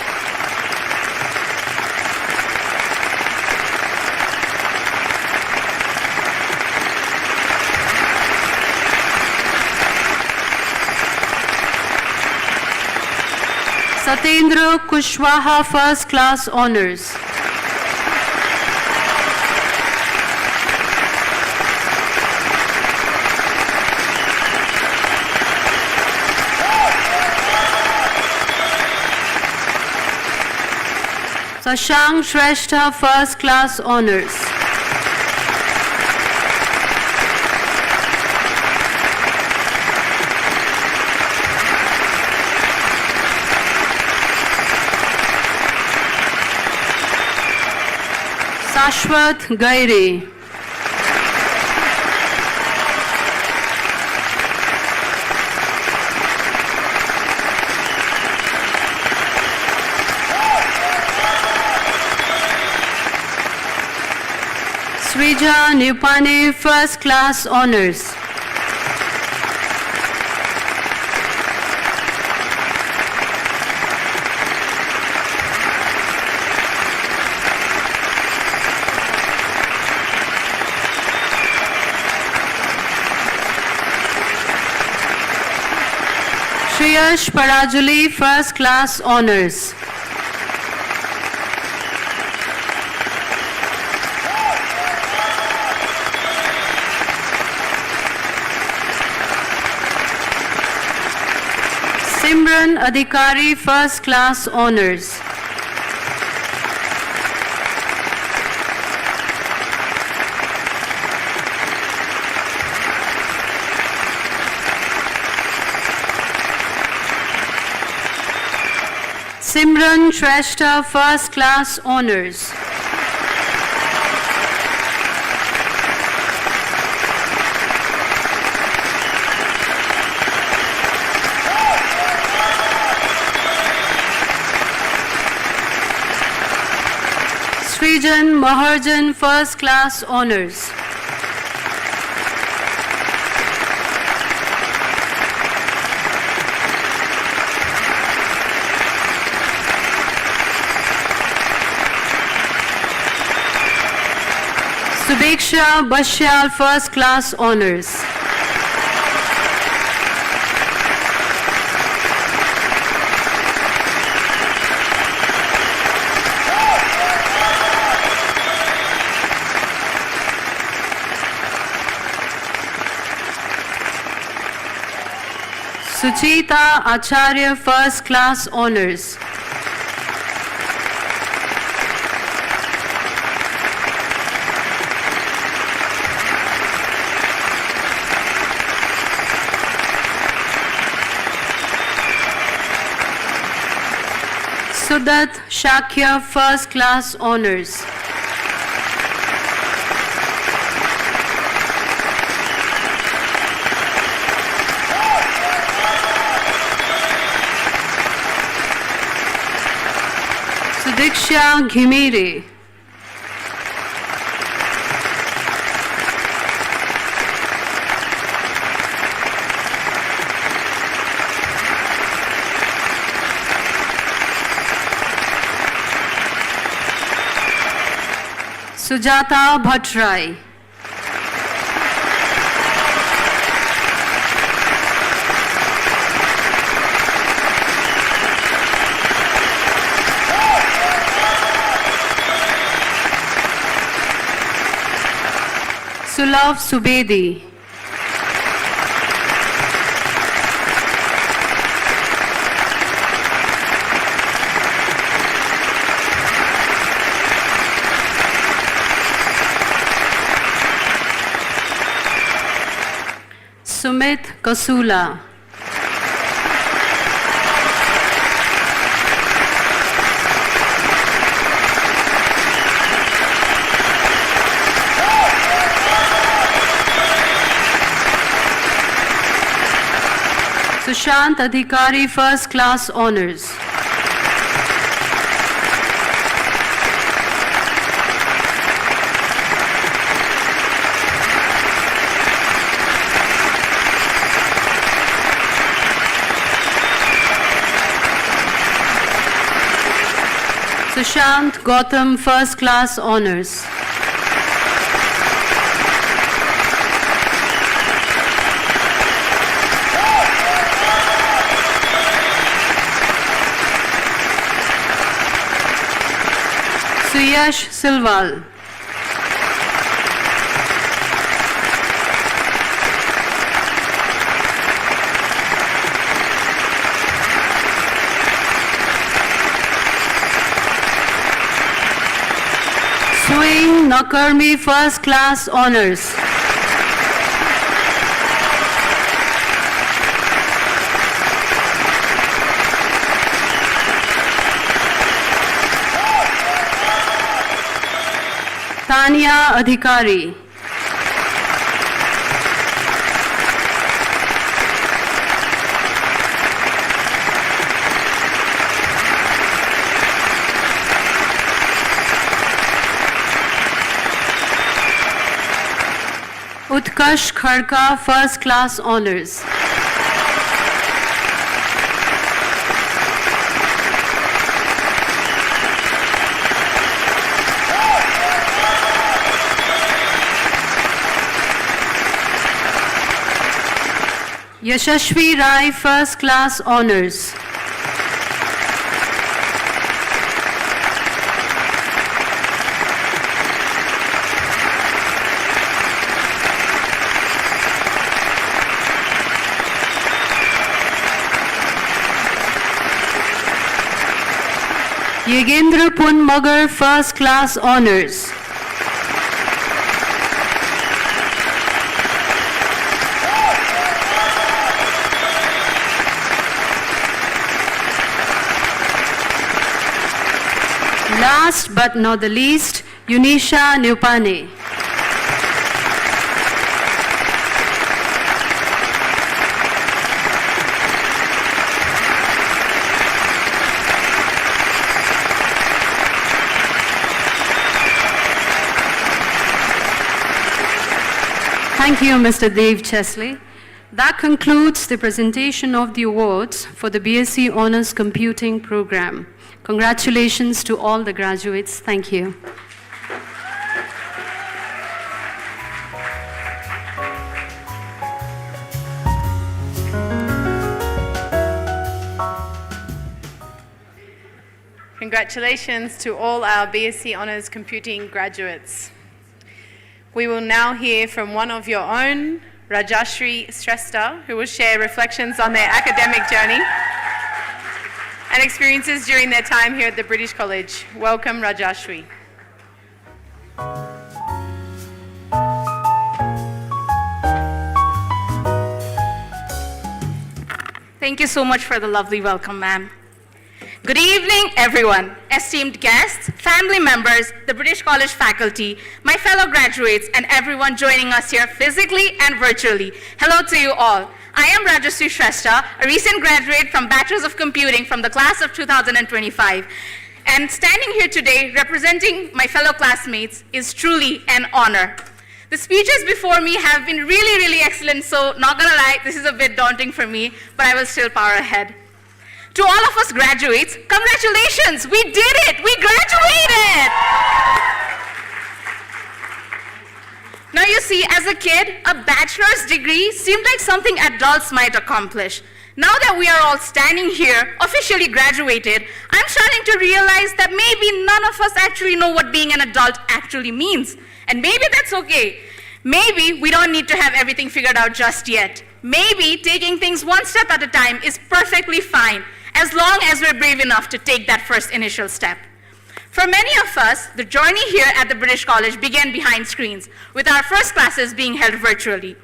Satendra Kushwaha First Class Honors. Shashank Shrestha First Class Honors. Shashwat Gairi. Srija Nupane First Class Honors. Shreyash Parajuli First Class Honors. Simran Adhikari First Class Honors. Simran Shrestha First Class Honors. Srijan Maharjan First Class Honors. Subeksha Bashyal First Class Honors. Suchita Acharya First Class Honors. Sudat Shakya First Class Honors. Sudiksha Ghimire. Sujata Bhattrai. Sulabh Subedi. Sumit Kasula. Sushant Adhikari First Class Honors. Sushant Gautam First Class Honors. Suyash Silwal. Swing Nakarmi First Class Honors. Tanya Adhikari. Utkarsh Kharka First Class Honors. Yashashvi Rai First Class Honors. Yegendra Pun Magar First Class Honors. Last but not the least, Yunisha Nupane. Thank you, Mr. Dave Chesley. That concludes the presentation of the awards for the BSc Honors Computing Program. Congratulations to all the graduates. Thank you. Congratulations to all our BSc Honors Computing graduates. We will now hear from one of your own, Rajashri Shrestha, who will share reflections on their academic journey and experiences during their time here at the British College. Welcome, Rajashri. Thank you so much for the lovely welcome, ma'am. Good evening, everyone, esteemed guests, family members, the British College faculty, my fellow graduates, and everyone joining us here physically and virtually. Hello to you all. I am Rajashree Shrestha, a recent graduate from Bachelor's of Computing from the class of 2025. And standing here today representing my fellow classmates is truly an honor. The speeches before me have been really excellent, so not gonna lie, this is a bit daunting for me, but I will still power ahead. To all of us graduates, congratulations, we did it, we graduated! Now you see, as a kid, a bachelor's degree seemed like something adults might accomplish. Now that we are all standing here, officially graduated, I'm starting to realize that maybe none of us actually know what being an adult actually means. And maybe that's okay. Maybe we don't need to have everything figured out just yet. Maybe taking things one step at a time is perfectly fine, as long as we're brave enough to take that first initial step. For many of us, the journey here at the British College began behind screens, with our first classes being held virtually.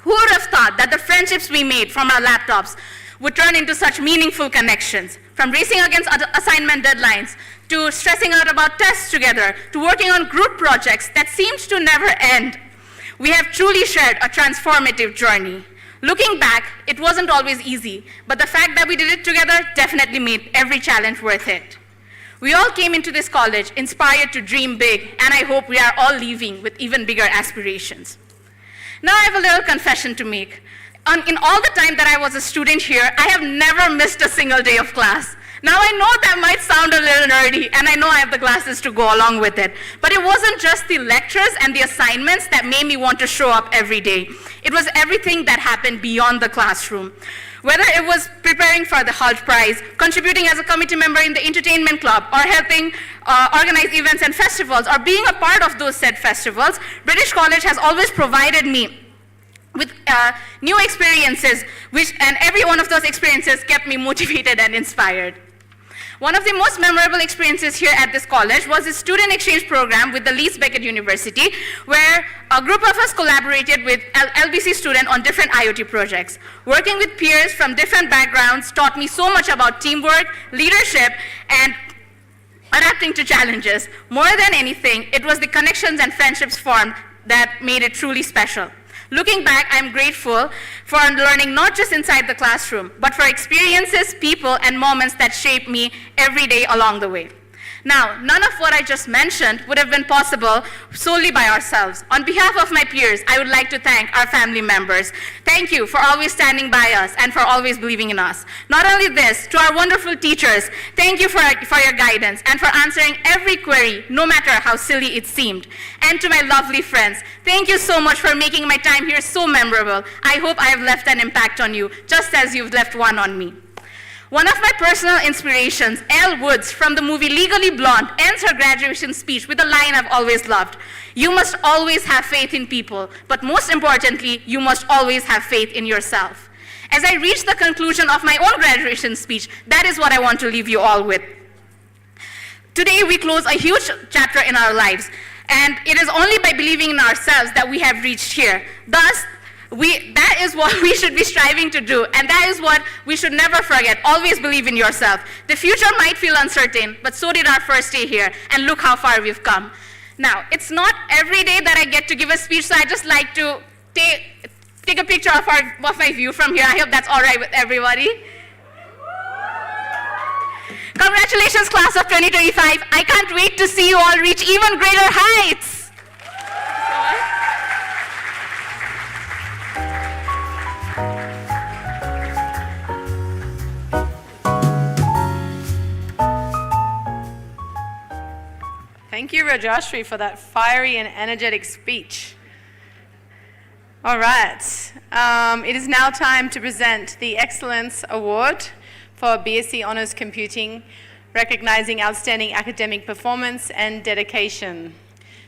Who would have thought that the friendships we made from our laptops would turn into such meaningful connections, from racing against assignment deadlines, to stressing out about tests together, to working on group projects that seemed to never end. We have truly shared a transformative journey. Looking back, it wasn't always easy, but the fact that we did it together definitely made every challenge worth it. We all came into this college inspired to dream big, and I hope we are all leaving with even bigger aspirations. Now I have a little confession to make. In all the time that I was a student here, I have never missed a single day of class. Now I know that might sound a little nerdy, and I know I have the glasses to go along with it, but it wasn't just the lectures and the assignments that made me want to show up every day. It was everything that happened beyond the classroom. Whether it was preparing for the Hult Prize, contributing as a committee member in the entertainment club, or helping organize events and festivals, or being a part of those said festivals, British College has always provided me with new experiences, and every one of those experiences kept me motivated and inspired. One of the most memorable experiences here at this college was a student exchange program with the Leeds Beckett University, where a group of us collaborated with LBC students on different IoT projects. Working with peers from different backgrounds taught me so much about teamwork, leadership, and adapting to challenges. More than anything, it was the connections and friendships formed that made it truly special. Looking back, I'm grateful for learning not just inside the classroom, but for experiences, people, and moments that shape me every day along the way. Now, none of what I just mentioned would have been possible solely by ourselves. On behalf of my peers, I would like to thank our family members. Thank you for always standing by us and for always believing in us. Not only this, to our wonderful teachers, thank you for your guidance and for answering every query, no matter how silly it seemed. And to my lovely friends, thank you so much for making my time here so memorable. I hope I have left an impact on you, just as you've left one on me. One of my personal inspirations, Elle Woods from the movie Legally Blonde, ends her graduation speech with a line I've always loved. You must always have faith in people, but most importantly, you must always have faith in yourself. As I reach the conclusion of my own graduation speech, that is what I want to leave you all with. Today we close a huge chapter in our lives, and it is only by believing in ourselves that we have reached here. Thus, that is what we should be striving to do, and that is what we should never forget. Always believe in yourself. The future might feel uncertain, but so did our first day here, and look how far we've come. Now, it's not every day that I get to give a speech, so I just like to take a picture of my view from here. I hope that's all right with everybody. Congratulations, class of 2025. I can't wait to see you all reach even greater heights. Thank you, Rajashree, for that fiery and energetic speech. All right, it is now time to present the Excellence Award for BSc Honours Computing, recognizing outstanding academic performance and dedication.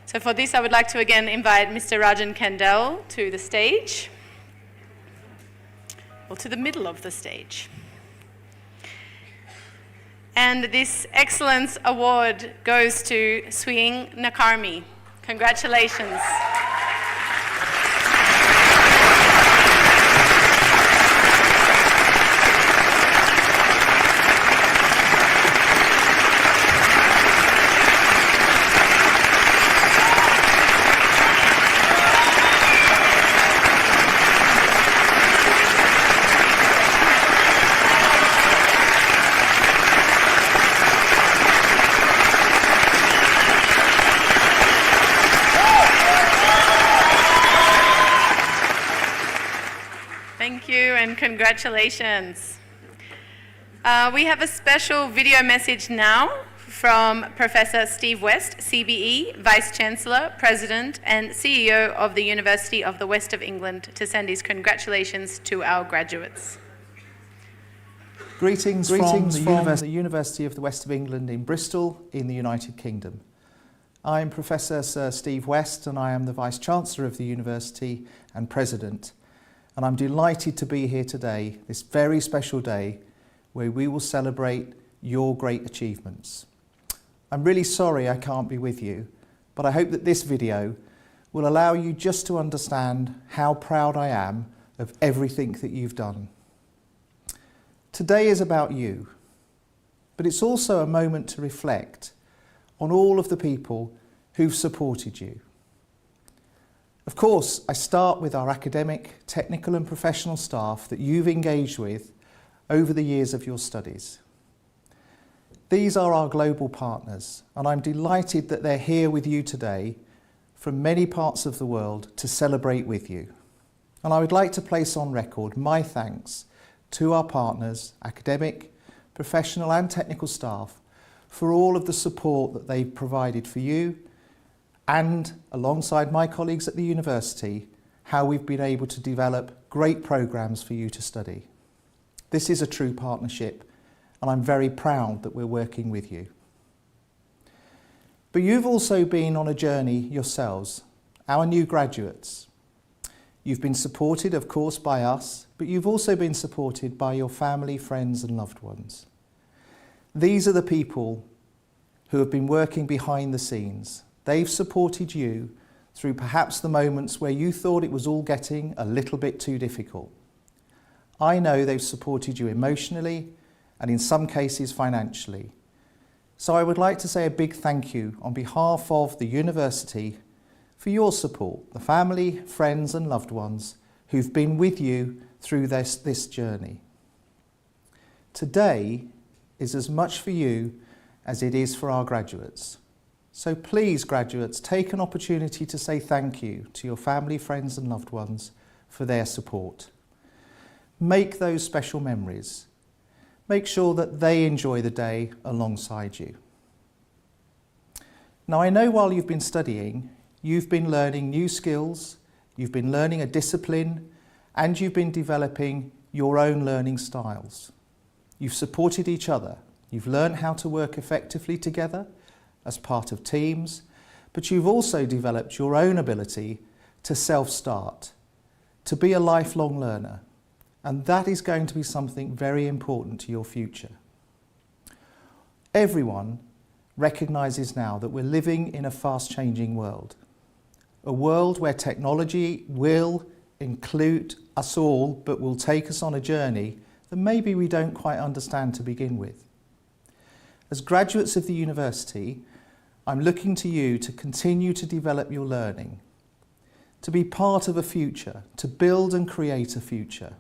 So for this, I would like to again invite Mr. Rajan Kandel to the stage, or to the middle of the stage. And this Excellence Award goes to Swing Nakarmi. Congratulations. and congratulations. We have a special video message now from Professor Steve West, CBE, Vice Chancellor, President and CEO of the University of the West of England, to send his congratulations to our graduates. Greetings from the University of the West of England in Bristol in the United Kingdom. I'm Professor Sir Steve West and I am the Vice Chancellor of the University and President. And I'm delighted to be here today, this very special day, where we will celebrate your great achievements. I'm really sorry I can't be with you, but I hope that this video will allow you just to understand how proud I am of everything that you've done. Today is about you, but it's also a moment to reflect on all of the people who've supported you. Of course, I start with our academic, technical and professional staff that you've engaged with over the years of your studies. These are our global partners, and I'm delighted that they're here with you today from many parts of the world to celebrate with you. And I would like to place on record my thanks to our partners, academic, professional and technical staff, for all of the support that they've provided for you and, alongside my colleagues at the university, how we've been able to develop great programmes for you to study. This is a true partnership and I'm very proud that we're working with you. But you've also been on a journey yourselves, our new graduates. You've been supported, of course, by us, but you've also been supported by your family, friends and loved ones. These are the people who have been working behind the scenes. They've supported you through perhaps the moments where you thought it was all getting a little bit too difficult. I know they've supported you emotionally and in some cases financially. So I would like to say a big thank you on behalf of the university for your support, the family, friends and loved ones who've been with you through this journey. Today is as much for you as it is for our graduates. So please, graduates, take an opportunity to say thank you to your family, friends and loved ones for their support. Make those special memories. Make sure that they enjoy the day alongside you. Now, I know while you've been studying, you've been learning new skills, you've been learning a discipline, and you've been developing your own learning styles. You've supported each other. You've learned how to work effectively together as part of teams, but you've also developed your own ability to self-start, to be a lifelong learner, and that is going to be something very important to your future. Everyone recognises now that we're living in a fast-changing world. A world where technology will include us all, but will take us on a journey that maybe we don't quite understand to begin with. As graduates of the university, I'm looking to you to continue to develop your learning, to be part of a future, to build and create a future.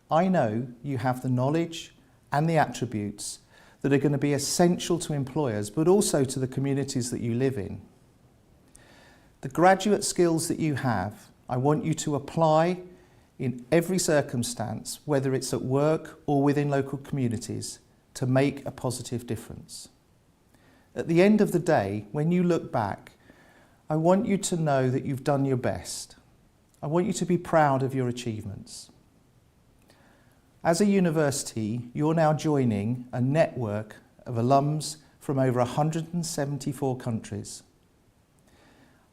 I know you have the knowledge and the attributes that are going to be essential to employers, but also to the communities that you live in. The graduate skills that you have, I want you to apply in every circumstance, whether it's at work or within local communities, to make a positive difference. At the end of the day, when you look back, I want you to know that you've done your best. I want you to be proud of your achievements. As a university, you're now joining a network of alums from over 174 countries.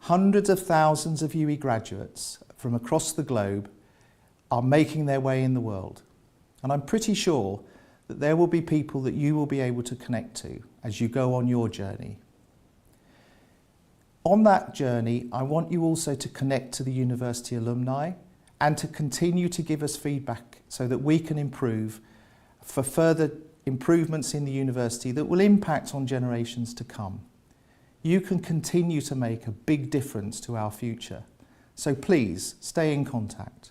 Hundreds of thousands of UE graduates from across the globe are making their way in the world. And I'm pretty sure that there will be people that you will be able to connect to as you go on your journey. On that journey, I want you also to connect to the university alumni and to continue to give us feedback so that we can improve for further improvements in the university that will impact on generations to come. You can continue to make a big difference to our future. So please stay in contact.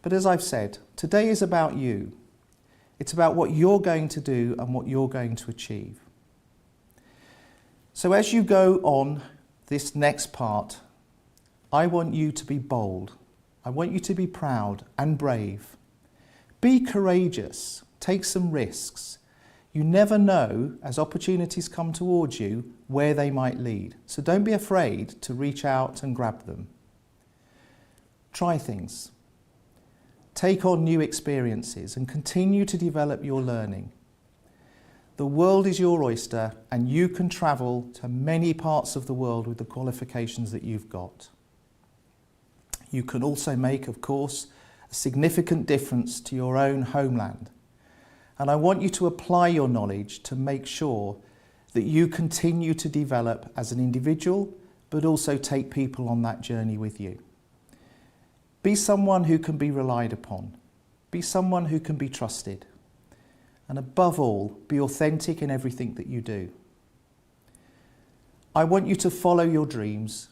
But as I've said, today is about you. It's about what you're going to do and what you're going to achieve. So as you go on this next part, I want you to be bold. I want you to be proud and brave. Be courageous. Take some risks. You never know, as opportunities come towards you, where they might lead. So don't be afraid to reach out and grab them. Try things. Take on new experiences and continue to develop your learning. The world is your oyster, and you can travel to many parts of the world with the qualifications that you've got. You can also make, of course, a significant difference to your own homeland. And I want you to apply your knowledge to make sure that you continue to develop as an individual, but also take people on that journey with you. Be someone who can be relied upon. Be someone who can be trusted. And above all, be authentic in everything that you do. I want you to follow your dreams,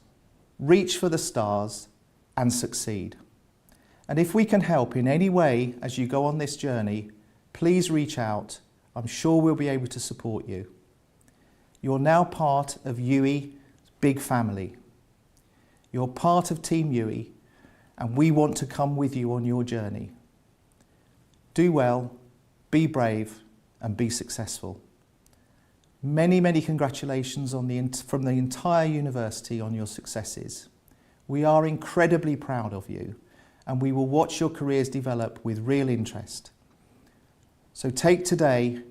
reach for the stars, and succeed. And if we can help in any way as you go on this journey, please reach out. I'm sure we'll be able to support you. You're now part of UWI's big family. You're part of Team UWI, and we want to come with you on your journey. Do well, be brave, and be successful. Many, many congratulations from the entire university on your successes. We are incredibly proud of you, and we will watch your careers develop with real interest. So take today,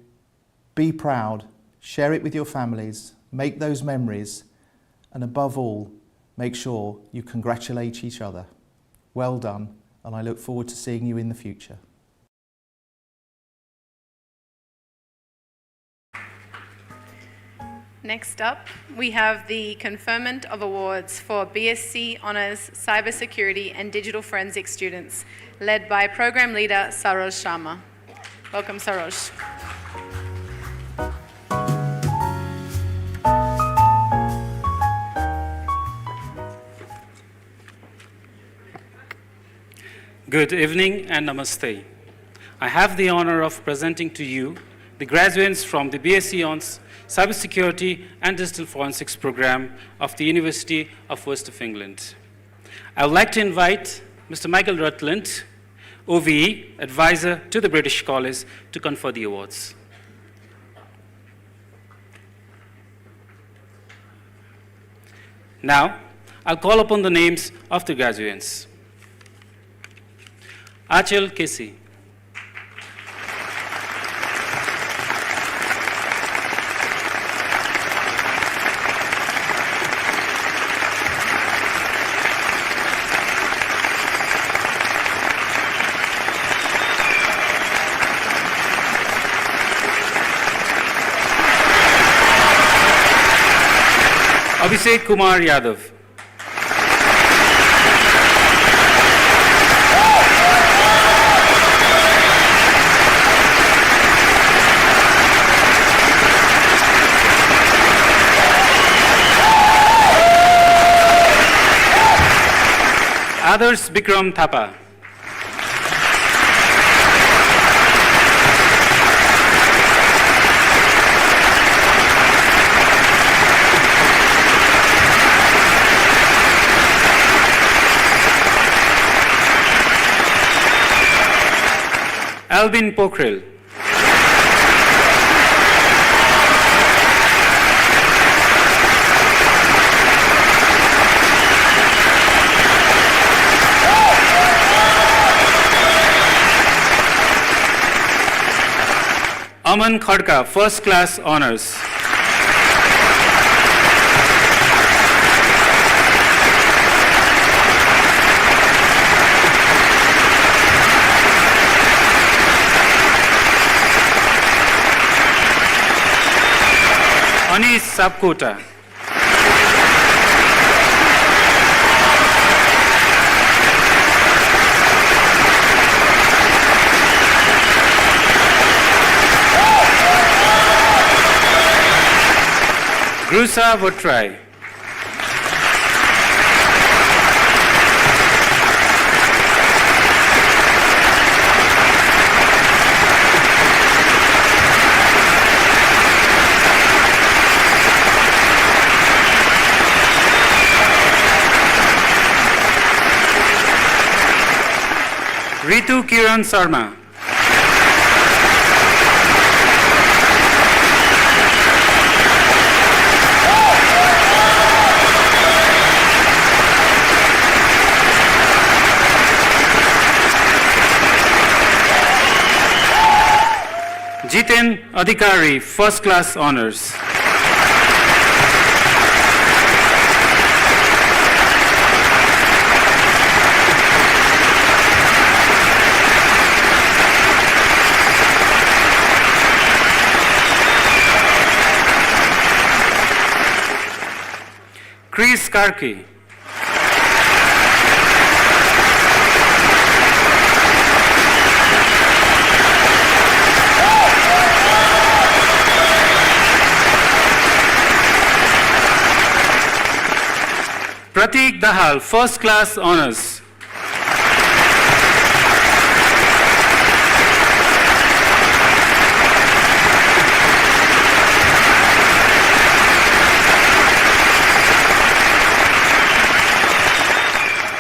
be proud, share it with your families, make those memories, and above all, make sure you congratulate each other. Well done, and I look forward to seeing you in the future. Next up, we have the conferment of awards for BSc Honours Cybersecurity and Digital Forensics students, led by Program Leader Saroj Sharma. Welcome, Saroj. Good evening and namaste. I have the honor of presenting to you the graduates from the BSc Honours Cybersecurity and Digital Forensics program of the University of West of England. I would like to invite Mr. Michael Rutland, OVE, advisor to the British College, to confer the awards. Now, I'll call upon the names of the graduates. Achal Casey. Abhishek Kumar Yadav. Others Bikram Thapa. Albin Pokhrel. Aman Khadka, First Class Honours. Anis Sapkota. Grusa Votrai. Ritu Kiran Sarma. Jiten Adhikari, First Class Honors. Chris Karki. Pratik Dahal, First Class Honors.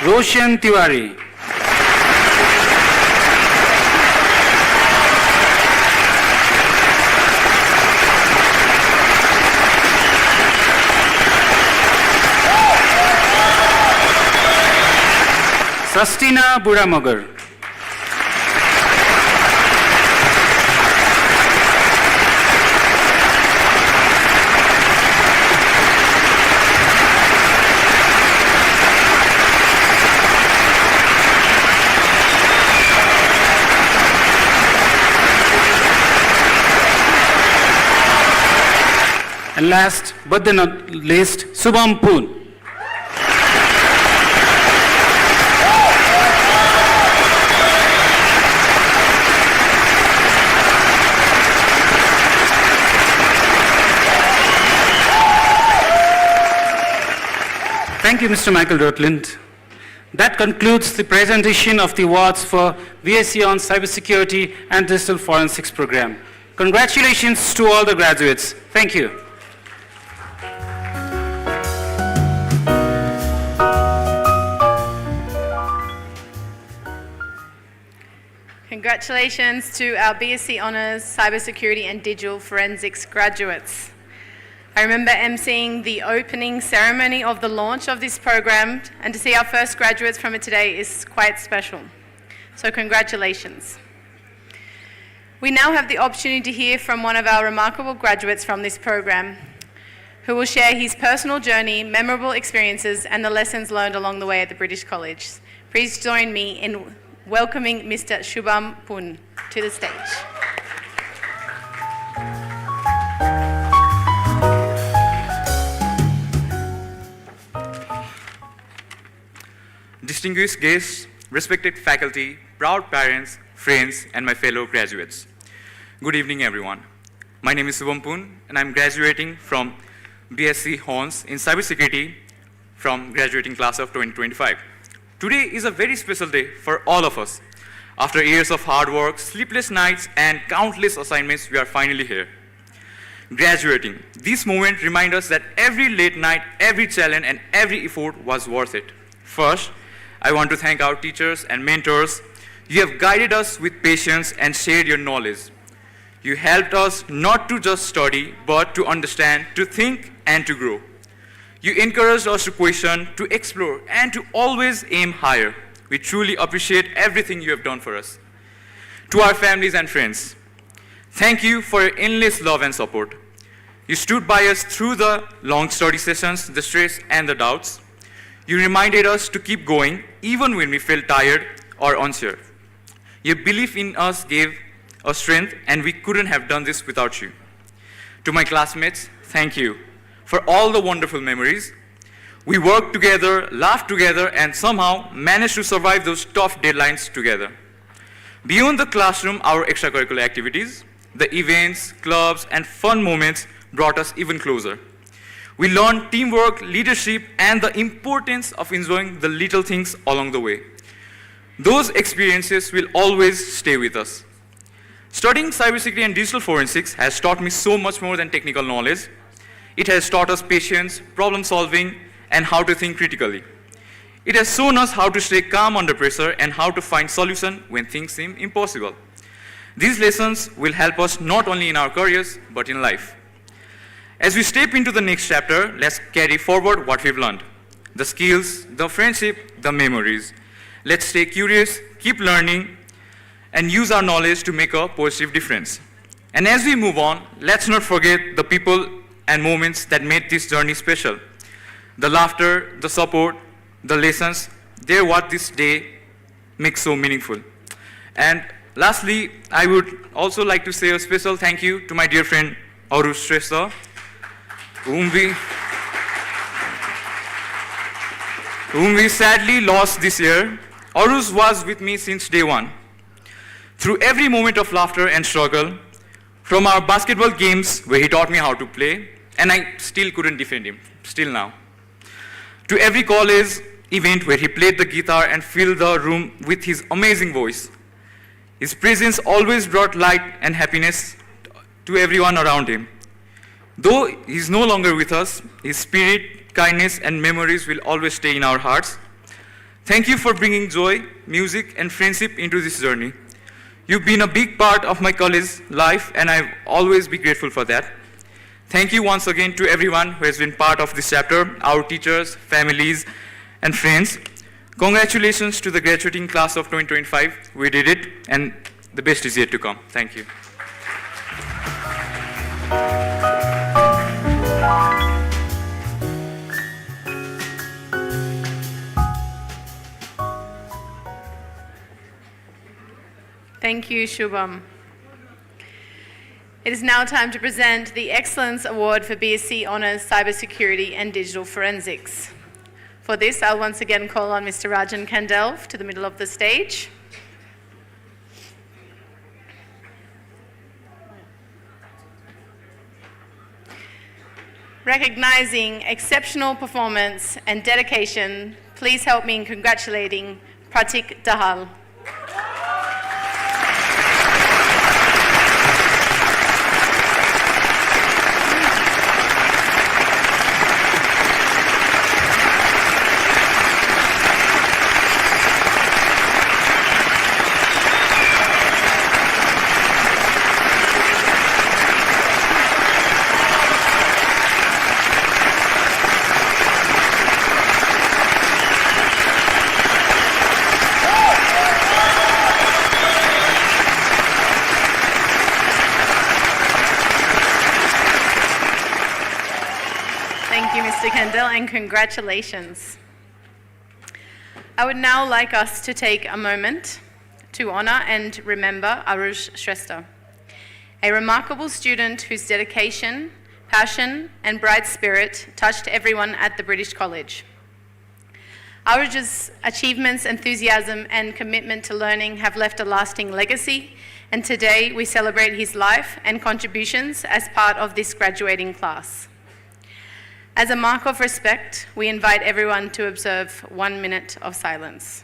Roshan Tiwari. Sastina Buramogar. And last but not least, Subham Poon. Thank you, Mr. Michael Rutland. That concludes the presentation of the awards for VSc on Cybersecurity and Digital Forensics program. Congratulations to all the graduates. Thank you. Congratulations to our BSc Honours Cybersecurity and Digital Forensics graduates. I remember emceeing the opening ceremony of the launch of this program, and to see our first graduates from it today is quite special. So congratulations. We now have the opportunity to hear from one of our remarkable graduates from this program, who will share his personal journey, memorable experiences, and the lessons learned along the way at the British College. Please join me in welcoming Mr. Shubham Poon to the stage. Distinguished guests, respected faculty, proud parents, friends, and my fellow graduates. Good evening, everyone. My name is Shubham Poon, and I'm graduating from BSc Hons in Cybersecurity from graduating class of 2025. Today is a very special day for all of us. After years of hard work, sleepless nights, and countless assignments, we are finally here. Graduating. This moment reminds us that every late night, every challenge, and every effort was worth it. First, I want to thank our teachers and mentors. You have guided us with patience and shared your knowledge. You helped us not to just study, but to understand, to think, and to grow. You encouraged us to question, to explore, and to always aim higher. We truly appreciate everything you have done for us. To our families and friends, thank you for your endless love and support. You stood by us through the long study sessions, the stress, and the doubts. You reminded us to keep going, even when we felt tired or unsure. Your belief in us gave us strength, and we couldn't have done this without you. To my classmates, thank you for all the wonderful memories. We worked together, laughed together, and somehow managed to survive those tough deadlines together. Beyond the classroom, our extracurricular activities, the events, clubs, and fun moments brought us even closer. We learned teamwork, leadership, and the importance of enjoying the little things along the way. Those experiences will always stay with us. Studying cybersecurity and digital forensics has taught me so much more than technical knowledge. It has taught us patience, problem solving, and how to think critically. It has shown us how to stay calm under pressure and how to find solutions when things seem impossible. These lessons will help us not only in our careers, but in life. As we step into the next chapter, let's carry forward what we've learned. The skills, the friendship, the memories. Let's stay curious, keep learning, and use our knowledge to make a positive difference. And as we move on, let's not forget the people and moments that made this journey special. The laughter, the support, the lessons, they're what this day makes so meaningful. And lastly, I would also like to say a special thank you to my dear friend Arush Shrestha, whom we sadly lost this year. Arush was with me since day one. Through every moment of laughter and struggle, from our basketball games where he taught me how to play, and I still couldn't defend him, still now, to every college event where he played the guitar and filled the room with his amazing voice. His presence always brought light and happiness to everyone around him. Though he's no longer with us, his spirit, kindness, and memories will always stay in our hearts. Thank you for bringing joy, music, and friendship into this journey. You've been a big part of my college life, and I'll always be grateful for that. Thank you once again to everyone who has been part of this chapter, our teachers, families, and friends. Congratulations to the graduating class of 2025. We did it, and the best is yet to come. Thank you. Thank you, Shubham. It is now time to present the Excellence Award for BSc Honours Cybersecurity and Digital Forensics. For this, I'll once again call on Mr. Rajan Kandel to the middle of the stage. Recognizing exceptional performance and dedication, please help me in congratulating Pratik Dahal. Mr. Kandel, and congratulations. I would now like us to take a moment to honor and remember Arush Shrestha, a remarkable student whose dedication, passion, and bright spirit touched everyone at the British College. Arush's achievements, enthusiasm, and commitment to learning have left a lasting legacy, and today we celebrate his life and contributions as part of this graduating class. As a mark of respect, we invite everyone to observe 1 minute of silence.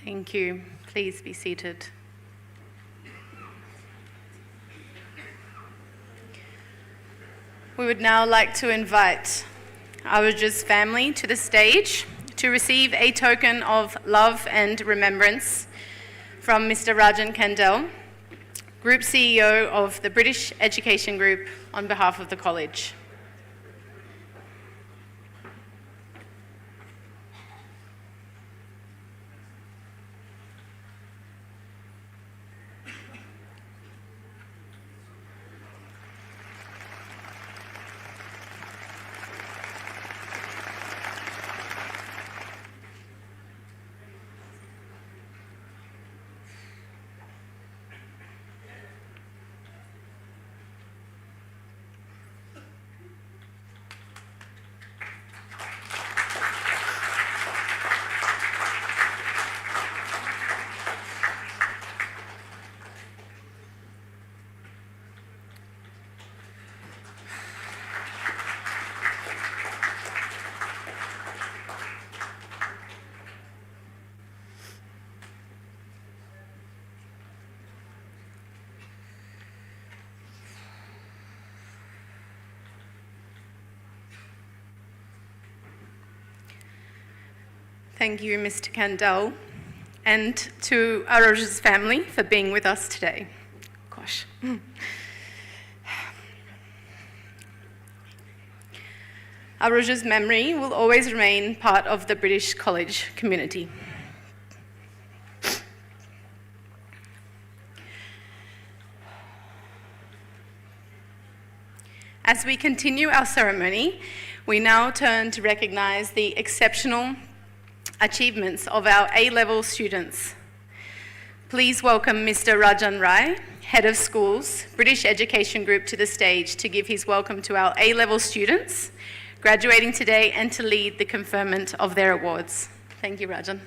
Thank you. Please be seated. We would now like to invite Arush's family to the stage to receive a token of love and remembrance from Mr. Rajan Kandel, Group CEO of the British Education Group, on behalf of the college. Thank you, Mr. Kandel, and to Aroj's family for being with us today. Gosh. Aroj's memory will always remain part of the British College community. As we continue our ceremony, we now turn to recognise the exceptional achievements of our A-level students. Please welcome Mr. Rajan Rai, Head of Schools, British Education Group, to the stage to give his welcome to our A-level students graduating today and to lead the conferment of their awards. Thank you, Rajan.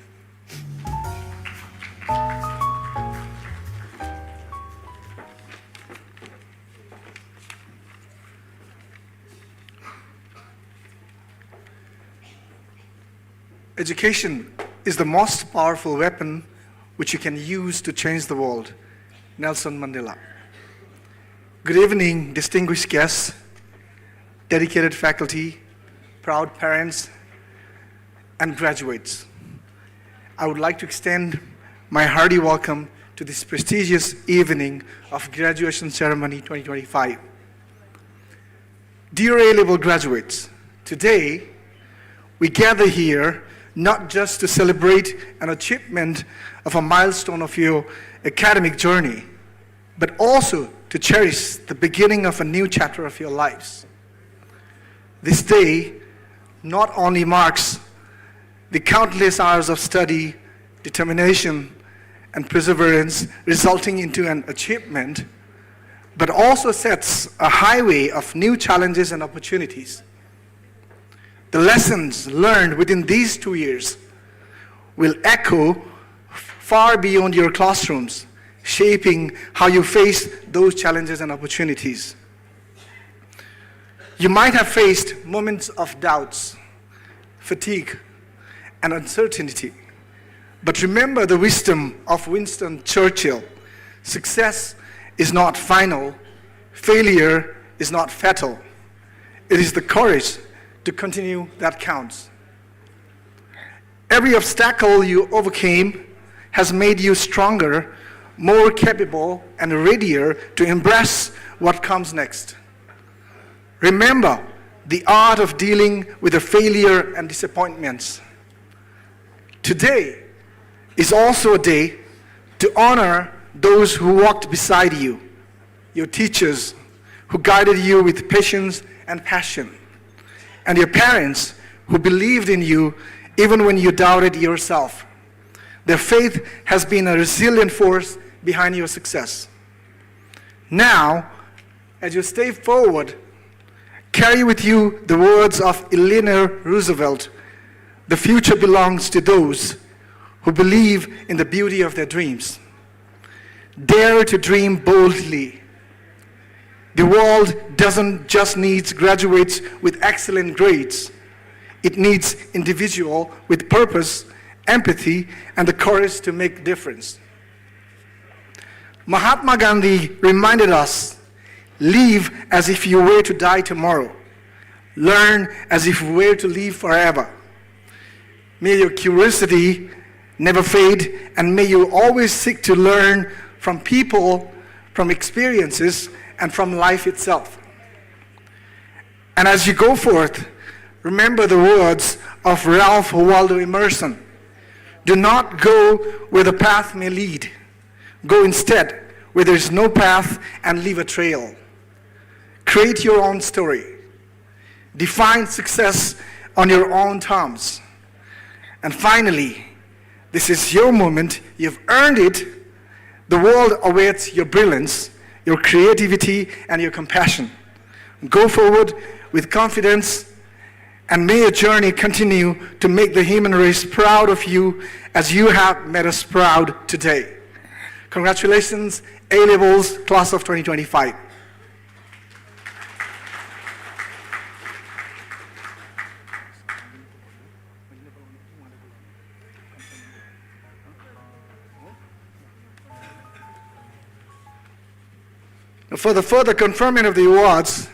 Education is the most powerful weapon which you can use to change the world. Nelson Mandela. Good evening, distinguished guests, dedicated faculty, proud parents, and graduates. I would like to extend my hearty welcome to this prestigious evening of Graduation Ceremony 2025. Dear A-level graduates, today we gather here not just to celebrate an achievement of a milestone of your academic journey, but also to cherish the beginning of a new chapter of your lives. This day not only marks the countless hours of study, determination, and perseverance resulting into an achievement, but also sets a highway of new challenges and opportunities. The lessons learned within these 2 years will echo far beyond your classrooms, shaping how you face those challenges and opportunities. You might have faced moments of doubts, fatigue, and uncertainty, but remember the wisdom of Winston Churchill. Success is not final, failure is not fatal. It is the courage to continue that counts. Every obstacle you overcame has made you stronger, more capable, and readier to embrace what comes next. Remember the art of dealing with the failure and disappointments. Today is also a day to honor those who walked beside you, your teachers who guided you with patience and passion, and your parents who believed in you even when you doubted yourself. Their faith has been a resilient force behind your success. Now, as you step forward, carry with you the words of Eleanor Roosevelt: "The future belongs to those who believe in the beauty of their dreams." Dare to dream boldly. The world doesn't just need graduates with excellent grades. It needs individuals with purpose, empathy, and the courage to make a difference. Mahatma Gandhi reminded us, live as if you were to die tomorrow. Learn as if you were to live forever. May your curiosity never fade, and may you always seek to learn from people, from experiences, and from life itself. And as you go forth, remember the words of Ralph Waldo Emerson. Do not go where the path may lead. Go instead where there is no path and leave a trail. Create your own story. Define success on your own terms. And finally, this is your moment. You've earned it. The world awaits your brilliance, your creativity, and your compassion. Go forward with confidence, and may your journey continue to make the human race proud of you as you have made us proud today. Congratulations, A-Levels, class of 2025. For the further conferment of the awards,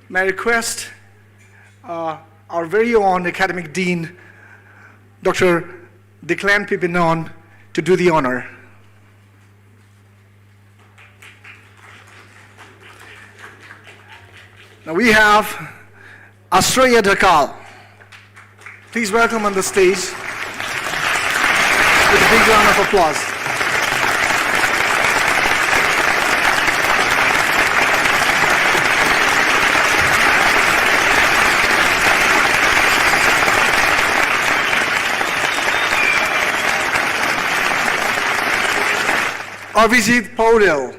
may I request our very own Academic Dean, Dr. Declan Pipinon, to do the honor. Now we have Astraya Dakal. Please welcome on the stage with a big round of applause. Avijit Paudel.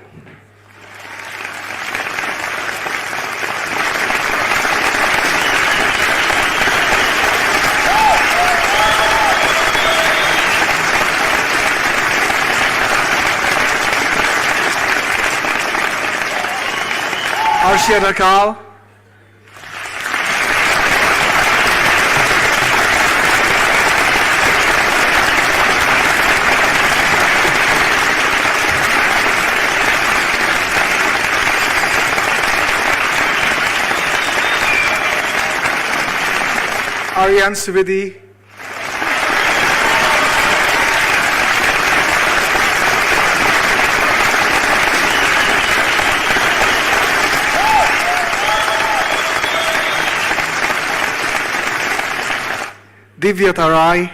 Arshia Dakal. Aryan Subedi. Divya Tarai.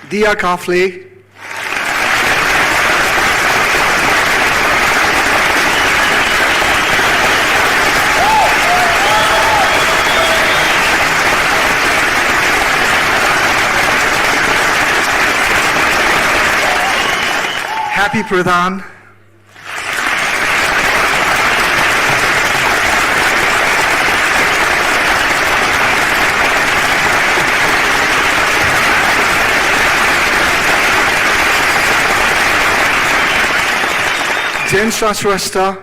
Dia Kafle. Happy Pradhan. Jen Shashrasta.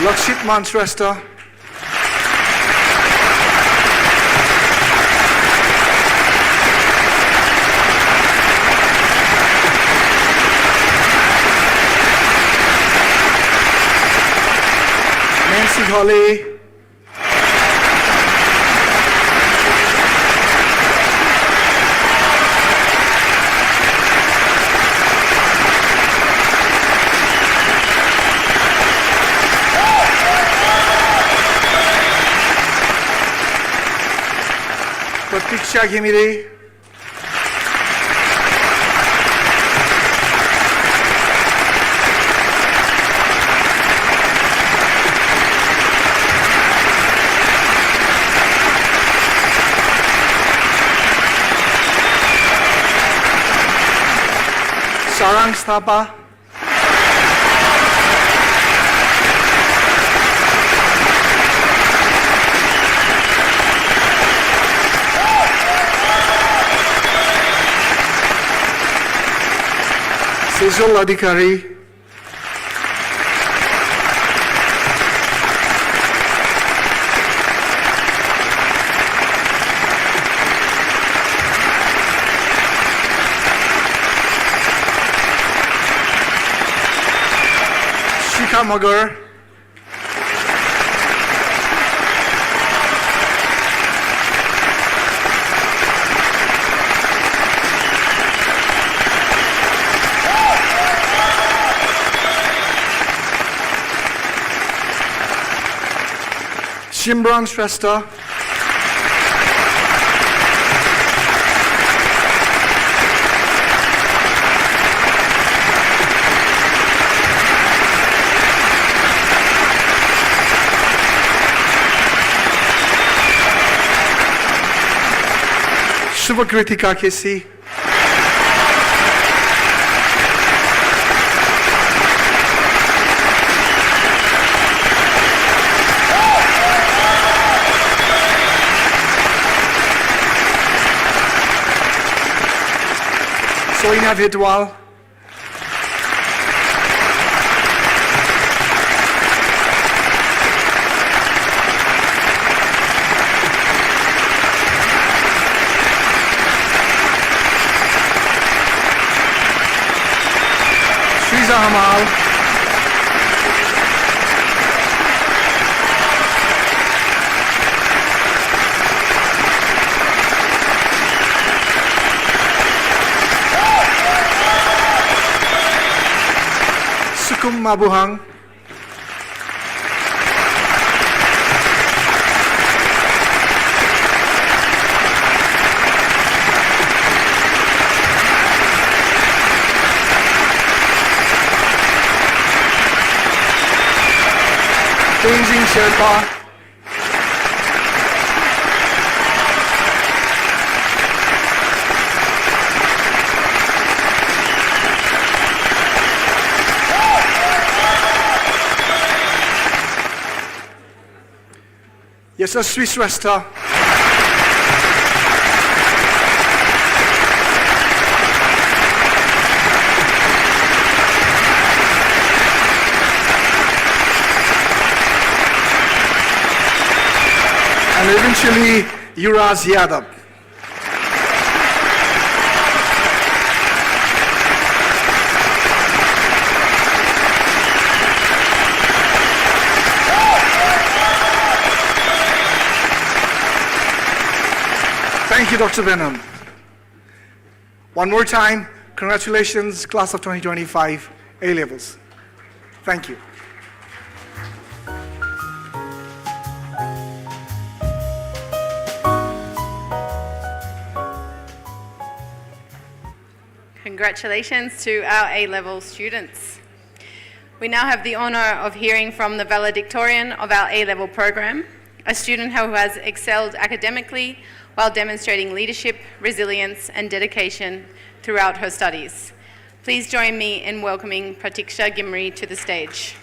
Lakshit Manshresta. Nancy Holly. Pratiksha Ghimire. Sarang Stapa. Sejal Adhikari, Shikha Magar, Shimran Shrestha, Shubhakritika Kesi, Soina Vidwal, Shriza Hamal, Sukum Mabuhang, Tenzin Sherpa, Yashasvi Shrestha, and eventually Yuraz Yadav. Thank you, Dr. Benham. One more time, congratulations, class of 2025 A-levels. Thank you. Congratulations to our A-level students. We now have the honour of hearing from the valedictorian of our A-level program, a student who has excelled academically while demonstrating leadership, resilience and dedication throughout her studies. Please join me in welcoming Pratiksha Gimri to the stage.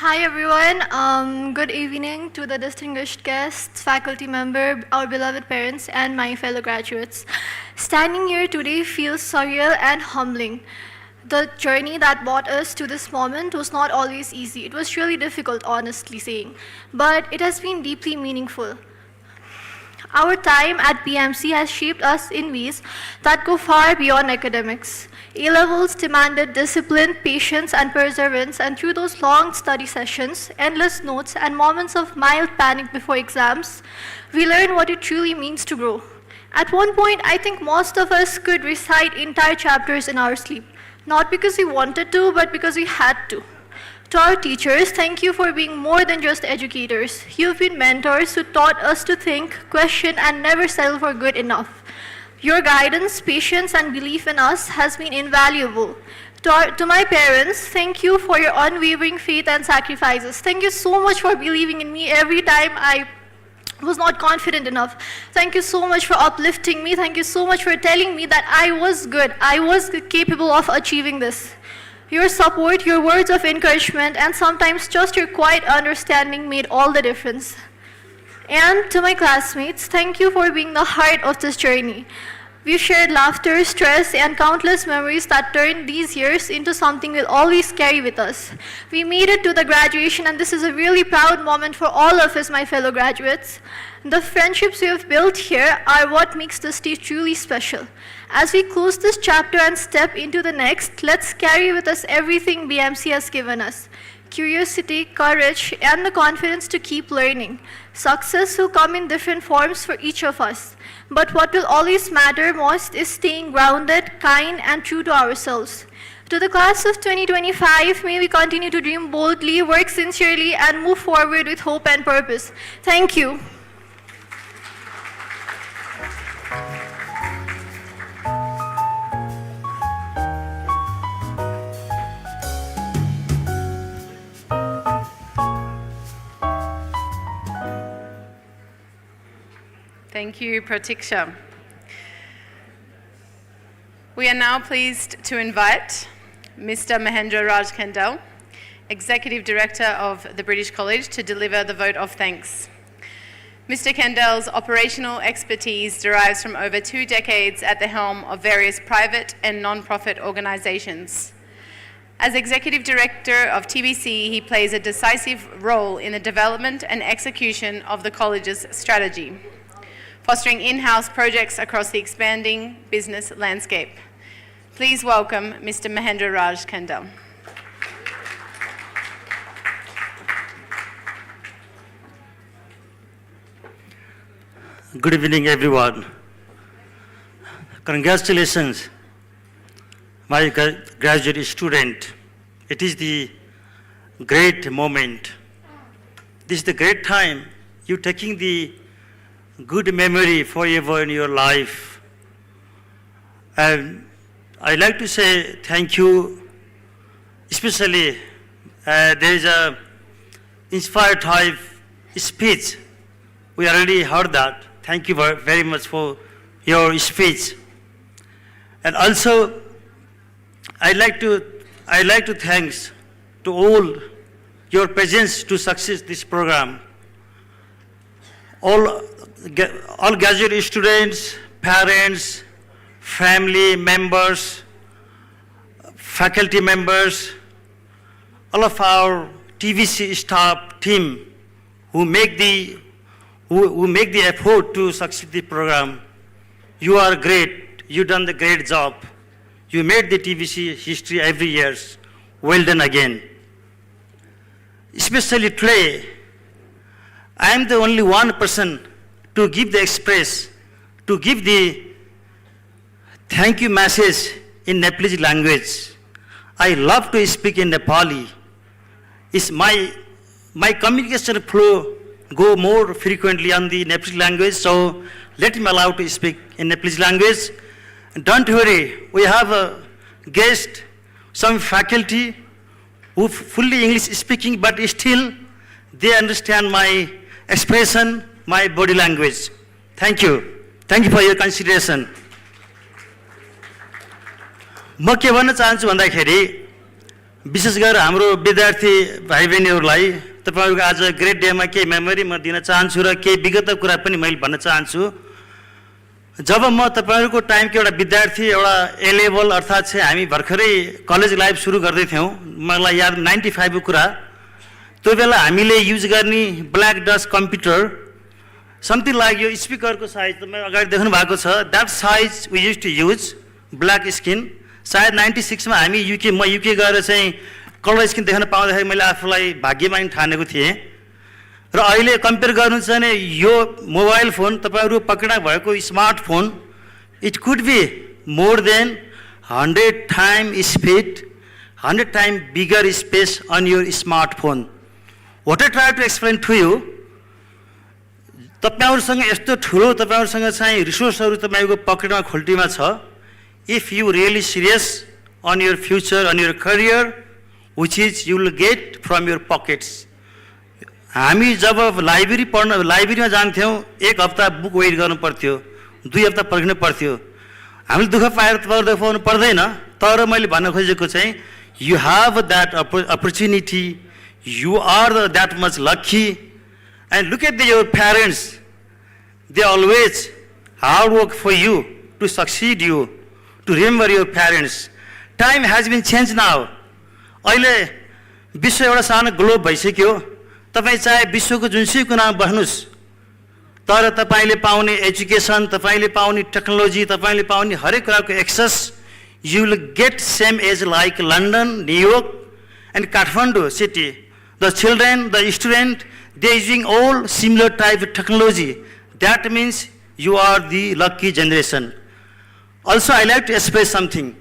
Hi everyone, good evening to the distinguished guests, faculty member, our beloved parents and my fellow graduates. Standing here today feels surreal and humbling. The journey that brought us to this moment was not always easy. It was really difficult, honestly saying, but it has been deeply meaningful. Our time at BMC has shaped us in ways that go far beyond academics. A-levels demanded discipline, patience, and perseverance, and through those long study sessions, endless notes, and moments of mild panic before exams, we learned what it truly means to grow. At one point, I think most of us could recite entire chapters in our sleep, not because we wanted to, but because we had to. To our teachers, thank you for being more than just educators. You've been mentors who taught us to think, question, and never settle for good enough. Your guidance, patience, and belief in us has been invaluable. To my parents, thank you for your unwavering faith and sacrifices. Thank you so much for believing in me every time I was not confident enough. Thank you so much for uplifting me. Thank you so much for telling me that I was good. I was capable of achieving this. Your support, your words of encouragement, and sometimes just your quiet understanding made all the difference. And to my classmates, thank you for being the heart of this journey. We've shared laughter, stress, and countless memories that turned these years into something we'll always carry with us. We made it to the graduation, and this is a really proud moment for all of us, my fellow graduates. The friendships we have built here are what makes this day truly special. As we close this chapter and step into the next, let's carry with us everything BMC has given us. Curiosity, courage, and the confidence to keep learning. Success will come in different forms for each of us. But what will always matter most is staying grounded, kind, and true to ourselves. To the class of 2025, may we continue to dream boldly, work sincerely, and move forward with hope and purpose. Thank you. Thank you, Pratiksha. We are now pleased to invite Mr. Mahendra Raj Kandel, Executive Director of the British College, to deliver the vote of thanks. Mr. Kandel's operational expertise derives from over 2 decades at the helm of various private and non-profit organisations. As Executive Director of TBC, he plays a decisive role in the development and execution of the college's strategy, fostering in-house projects across the expanding business landscape. Please welcome Mr. Mahendra Raj Kandel. Good evening, everyone. Congratulations, my graduate student. It is the great moment. This is the great time you taking the good memory forever in your life. And I'd like to say thank you, especially there is a inspired type speech. We already heard that. Thank you very much for your speech. And also, I'd like to thanks to all your presence to success this program. All graduate students, parents, family members, faculty members, all of our TVC staff team who make the effort to succeed the program. You are great. You done the great job. You made the TVC history every year. Well done again. Especially today, I am the only one person to give the express, to give the thank you message in Nepalese language. I love to speak in Nepali. It's my communication flow go more frequently on the Nepalese language, so let me allow to speak in Nepalese language. Don't worry, we have a guest, some faculty who fully English speaking, but still they understand my expression, my body language. Thank you. Thank you for your consideration. म के भन्न चाहन्छु भन्दाखेरि विशेष गरेर हाम्रो विद्यार्थी भाइ बहिनीहरूलाई तपाईहरुको आज ग्रेड डेमा केही मेमोरी म दिन चाहन्छु र केही विगतको कुरा पनि मैले भन्न चाहन्छु। जब म तपाईहरुको टाइमको एउटा विद्यार्थी एउटा ए लेभल अर्थात चाहिँ हामी भर्खरै कलेज लाइफ सुरु गर्दै थियौं, मलाई याद 95 को कुरा, त्यो बेला हामीले युज गर्ने black dust computer something like यो स्पिकरको साइज तपाईहरु अगाडि देख्नु भएको छ, that size we use to use black screen. सायद 96 मा हामी म युके गएर चाहिँ कलर स्क्रिन देख्न पाउँदाखेरि मैले आफूलाई भाग्यमानी ठानेको थिएँ। र अहिले कम्पेयर गर्नु छ भने यो मोबाइल फोन तपाईहरु पक्रिनु भएको smartphone, it could be more than 100 time speed, 100 time bigger space on your smartphone. What I try to explain to you, तपाईहरुसँग यस्तो ठुलो तपाईहरुसँग चाहिँ रिसोर्सहरु तपाईको पकेटमा खोल्टीमा छ if you really serious on your future on your career which is you will get from your pockets हामी जब लाइब्रेरीमा जान्थ्यौं एक हप्ता बुक वेट गर्नु पर्थ्यो 2 हप्ता पर्खिनु पर्थ्यो हामीले दुःख पाएर पाउनु पर्दैन तर मैले भन्न खोजेको चाहिँ you have that opportunity you are that much lucky and look at your parents they always hard work for you to succeed you to remember your parents time has been changed now अहिले विश्व एउटा सानो globe भइसक्यो तपाई चाहे विश्वको जुनसुकै कुनामा बस्नुस् तर तपाईले पाउने एजुकेसन तपाईले पाउने टेक्नोलोजी तपाईले पाउने हरेक कुराको access you will get same as like London, New York and Kathmandu city. The children, the student, they using all similar type of technology. That means you are the lucky generation. Also I like to express something.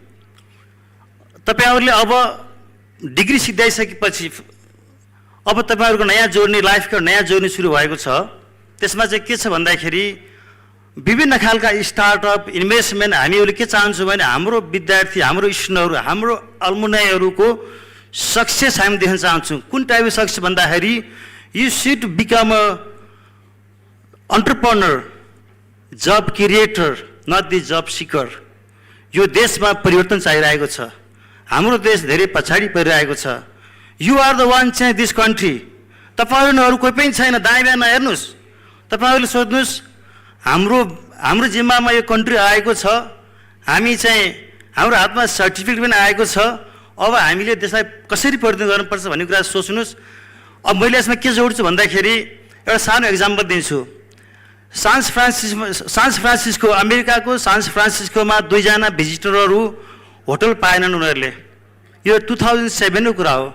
तपाईहरुले अब degree सिधाइसकेपछि अब तपाईहरुको नयाँ journey लाइफको नयाँ journey सुरु भएको छ त्यसमा चाहिँ के छ भन्दाखेरि विभिन्न खालका स्टार्टअप इन्भेस्टमेन्ट हामीहरुले के चाहन्छौं भने हाम्रो विद्यार्थी हाम्रो स्टुडेन्टहरु हाम्रो अलुमनाइहरुको सक्सेस हामी देख्न चाहन्छौं कुन टाइपको सक्सेस भन्दाखेरि यु शुड बिकम अ एन्टरप्रेन्योर जब क्रिएटर नट द जब सिकर यो देशमा परिवर्तन चाहिरहेको छ हाम्रो देश धेरै पछाडी परिरहेको छ you are the one change this country तपाईहरुहरु कोही पनि छैन दायाँ बायाँ नहेर्नुस् तपाईहरुले सोध्नुस् हाम्रो जिम्मामा यो कन्ट्री आएको छ हामी चाहिँ हाम्रो हातमा सर्टिफिकेट पनि आएको छ अब हामीले देशलाई कसरी परिवर्तन गर्नुपर्छ भन्ने कुरा सोच्नुस् अब मैले यसमा के जोड्छु भन्दाखेरि एउटा सानो एक्जाम्पल दिन्छु सान फ्रान्सिस्को अमेरिकाको सान फ्रान्सिस्कोमा 2 जना भिजिटरहरु होटल पाएनन् उनीहरुले यो 2007 को कुरा हो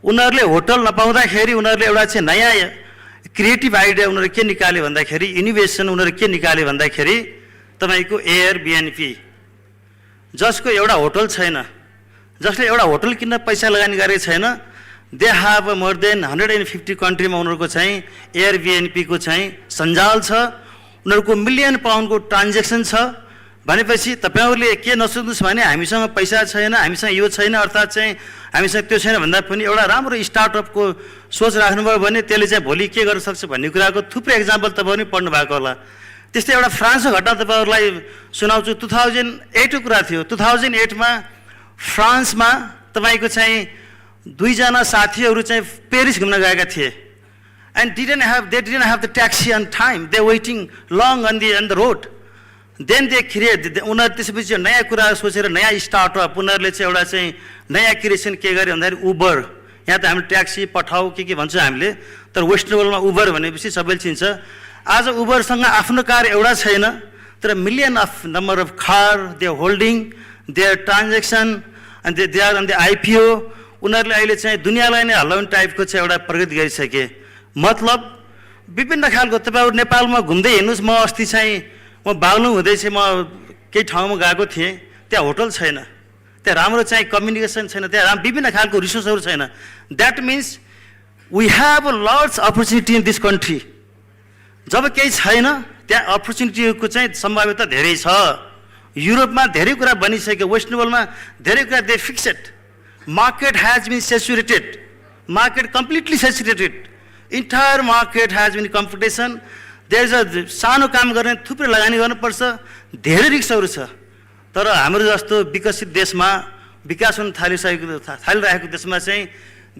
उनीहरुले होटल नपाउँदाखेरि उनीहरुले एउटा चाहिँ नयाँ क्रिएटिभ आइडिया उनीहरुले के निकाले भन्दाखेरि इनोभेसन उनीहरुले के निकाले भन्दाखेरि तपाईको एयरबीएनबी जसको एउटा होटल छैन जसले एउटा होटल किन्न पैसा लगानी गरेको छैन दे हैव मोर देन 150 कन्ट्रीमा उनीहरुको चाहिँ एयरबीएनबी को चाहिँ सञ्जाल छ उनीहरुको मिलियन पाउन्डको ट्रान्ज्याक्सन छ भनेपछि तपाईहरुले के नसोच्नुस् भने हामीसँग पैसा छैन हामीसँग यो छैन अर्थात चाहिँ हामीसँग त्यो छैन भन्दा पनि एउटा राम्रो स्टार्टअपको सोच राख्नुभयो भने त्यसले चाहिँ भोलि के गर्न सक्छ भन्ने कुराको थुप्रै एक्जाम्पल तपाईहरुले पढ्नु भएको होला त्यस्तै एउटा फ्रान्सको घटना तपाईहरुलाई सुनाउँछु 2008 को कुरा थियो 2008 मा फ्रान्समा तपाईको चाहिँ 2 जना साथीहरु चाहिँ पेरिस घुम्न गएका थिए and they didn't have the taxi on time they waiting long on the road then they create उनीहरु त्यसपछि नयाँ कुरा सोचेर नयाँ स्टार्टअप उनीहरुले चाहिँ एउटा चाहिँ नयाँ क्रिएसन के गरे भन्दाखेरि उबर यहाँ त हामी ट्याक्सी पठाऊ के भन्छौं हामीले तर वेस्ट बेंगलमा उबर भनेपछि सबैले चिन्छ आज उबरसँग आफ्नो कार एउटा छैन तर million of number of car they holding their transaction and they are on the IPO उनीहरुले अहिले चाहिँ दुनियाँलाई नै हल्लाउने टाइपको चाहिँ एउटा प्रगति गरिसके मतलब विभिन्न खालको तपाईहरु नेपालमा घुम्दै हिँड्नुस् म अस्ति चाहिँ म बागलुङ हुँदै चाहिँ म केही ठाउँमा गएको थिएँ त्यहाँ होटल छैन त्यहाँ राम्रो चाहिँ कम्युनिकेसन छैन त्यहाँ विभिन्न खालको रिसोर्सहरु छैन that means we have lots opportunity in this country जब केही छैन त्यहाँ अपर्च्युनिटीको चाहिँ सम्भाव्यता धेरै छ युरोपमा धेरै कुरा बनिसक्यो वेस्ट बेंगलमा धेरै कुरा they fixed market has been saturated market completely saturated entire market has been competition there is a सानो काम गर्ने थुप्रै लगानी गर्नुपर्छ धेरै रिस्कहरु छ तर हाम्रो जस्तो विकसित देशमा विकास हुन थालिरहेको देशमा चाहिँ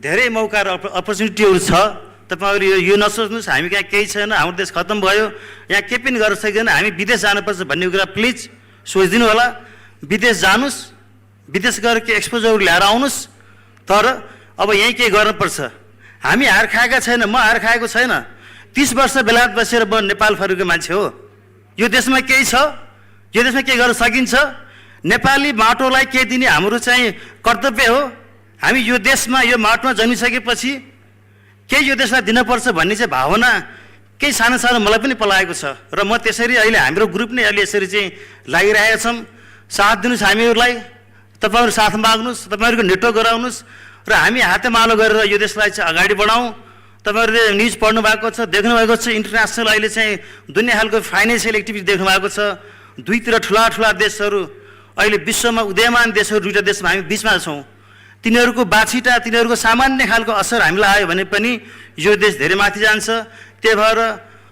धेरै मौका र अपर्च्युनिटीहरु छ तपाईहरु यो नसोच्नुस् हामी कहाँ केही छैन हाम्रो देश खत्तम भयो यहाँ केही पनि गर्न सकिदैन हामी विदेश जानुपर्छ भन्ने कुरा प्लिज सोचिदिनु होला विदेश जानुस् विदेश गएर के एक्सपोजर ल्याएर आउनुस् तर अब यही के गर्नुपर्छ हामी हार खाएका छैन म हार खाएको छैन 30 वर्ष बेलायत बसेर म नेपाल फर्केको मान्छे हो यो देशमा केही छ यो देशमा के गर्न सकिन्छ नेपाली माटोलाई के दिने हाम्रो चाहिँ कर्तव्य हो हामी यो देशमा यो माटोमा जन्मिसकेपछि के यो देशलाई दिनुपर्छ भन्ने चाहिँ भावना केही सानो सानो मलाई पनि पलाएको छ र म त्यसरी अहिले हाम्रो ग्रुप नै अहिले यसरी चाहिँ लागिरहेका छौं साथ दिनुस् हामीहरुलाई तपाईहरु साथ माग्नुस् तपाईहरुको नेटवर्क गराउनुस् र हामी हातेमालो गरेर यो देशलाई चाहिँ अगाडि बढाउँ तपाईहरुले न्यूज पढ्नु भएको छ, देख्नु भएको छ, इन्टरनेशनल अहिले चाहिँ दुनिया खालको फाइनान्शियल एक्टिभिटी देख्नु भएको छ। दुईतिर ठुला देशहरू अहिले विश्वमा उदयमान देशहरू दुईटा देशमा हामी बीचमा छौं। तिनीहरूको बाछिटा, तिनीहरूको सामान्य खालको असर हामीलाई आयो भने पनि यो देश धेरै माथि जान्छ। त्यही भएर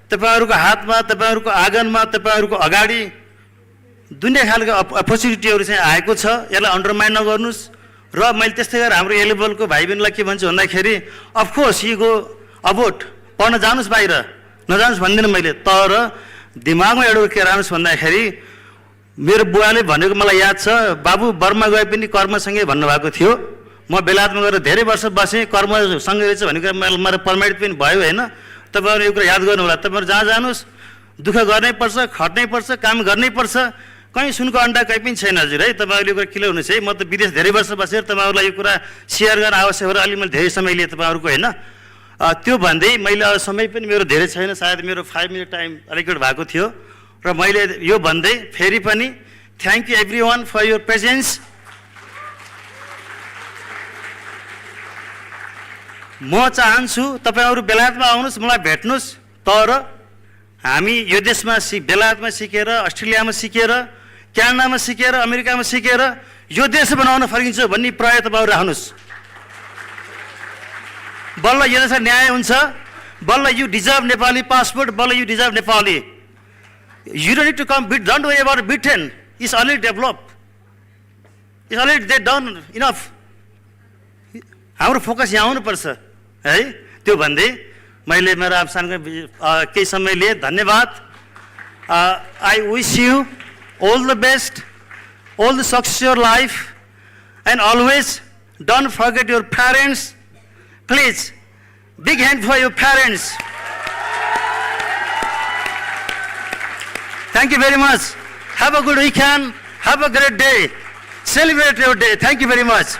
तपाईहरुको हातमा, तपाईहरुको आँगनमा, तपाईहरुको अगाडि दुनिया खालको अपर्च्युनिटीहरू चाहिँ आएको छ। यसलाई अन्डरमाइन नगर्नुस्। र मैले त्यस्तै गरेर हाम्रो ए लेभलको भाइ बहिनीलाई के भन्छु भन्दाखेरि अफकोर्स यु गो अबोट, पढ्न जानुस् बाहिर, नजानुस् भन्दिनँ मैले, तर दिमागमा एउटा के राख्नुस् भन्दाखेरि मेरो बुवाले भनेको मलाई याद छ, बाबु बर्मा गए पनि कर्मसँगै भन्नुभएको थियो। म बेलायतमा गएर धेरै वर्ष बसेँ, कर्मसँगै रहेछ भनेको मेरो पर्मानेन्ट पनि भयो होइन। तपाईँहरू यो कुरा याद गर्नु होला। तपाईँहरू जहाँ जानुहोस् दुःख गर्नै पर्छ, खट्नै पर्छ, काम गर्नै पर्छ। कहीँ सुनको अन्डा कहीँ पनि छैन हजुर है। तपाईँहरूले यो कुरा क्लियर हुनुहोस् है। म त विदेश धेरै वर्ष बसेर तपाईँहरूलाई यो कुरा सेयर गर्न आवश्यक हो र अलि मैले धेरै समय लिएँ तपाईँहरूको होइन। त्यो भन्दै मैले समय पनि मेरो धेरै छैन, सायद मेरो 5 मिनट टाइम अलिकति भएको थियो र मैले यो भन्दै फेरि पनि thank you everyone for your presence. म चाहन्छु तपाईँहरू बेलायतमा आउनुहोस्, मलाई भेट्नुहोस्, तर हामी यो देशमा बेलायतमा सिकेर, अस्ट्रेलियामा सिकेर, क्यानाडामा सिकेर, अमेरिकामा सिकेर यो देश बनाउन फर्किन्छ भन्ने प्रयास तपाईँहरू राख्नुहोस्। बल्ल यो देशमा न्याय हुन्छ, बल्ल यु डिजर्भ नेपाली पासपोर्ट, बल्ल you deserve Nepali. You don't need to come, don't worry about Britain. It's already developed. It's already they done enough. हाम्रो फोकस यहाँ आउनुपर्छ है। त्यो भन्दै मैले मेरो आपसँग केही समय लिए धन्यवाद। I wish you all the best, all the success in your life, and always don't forget your parents. Please, big hand for your parents. Thank you very much. Have a good weekend. Have a great day. Celebrate your day. Thank you very much.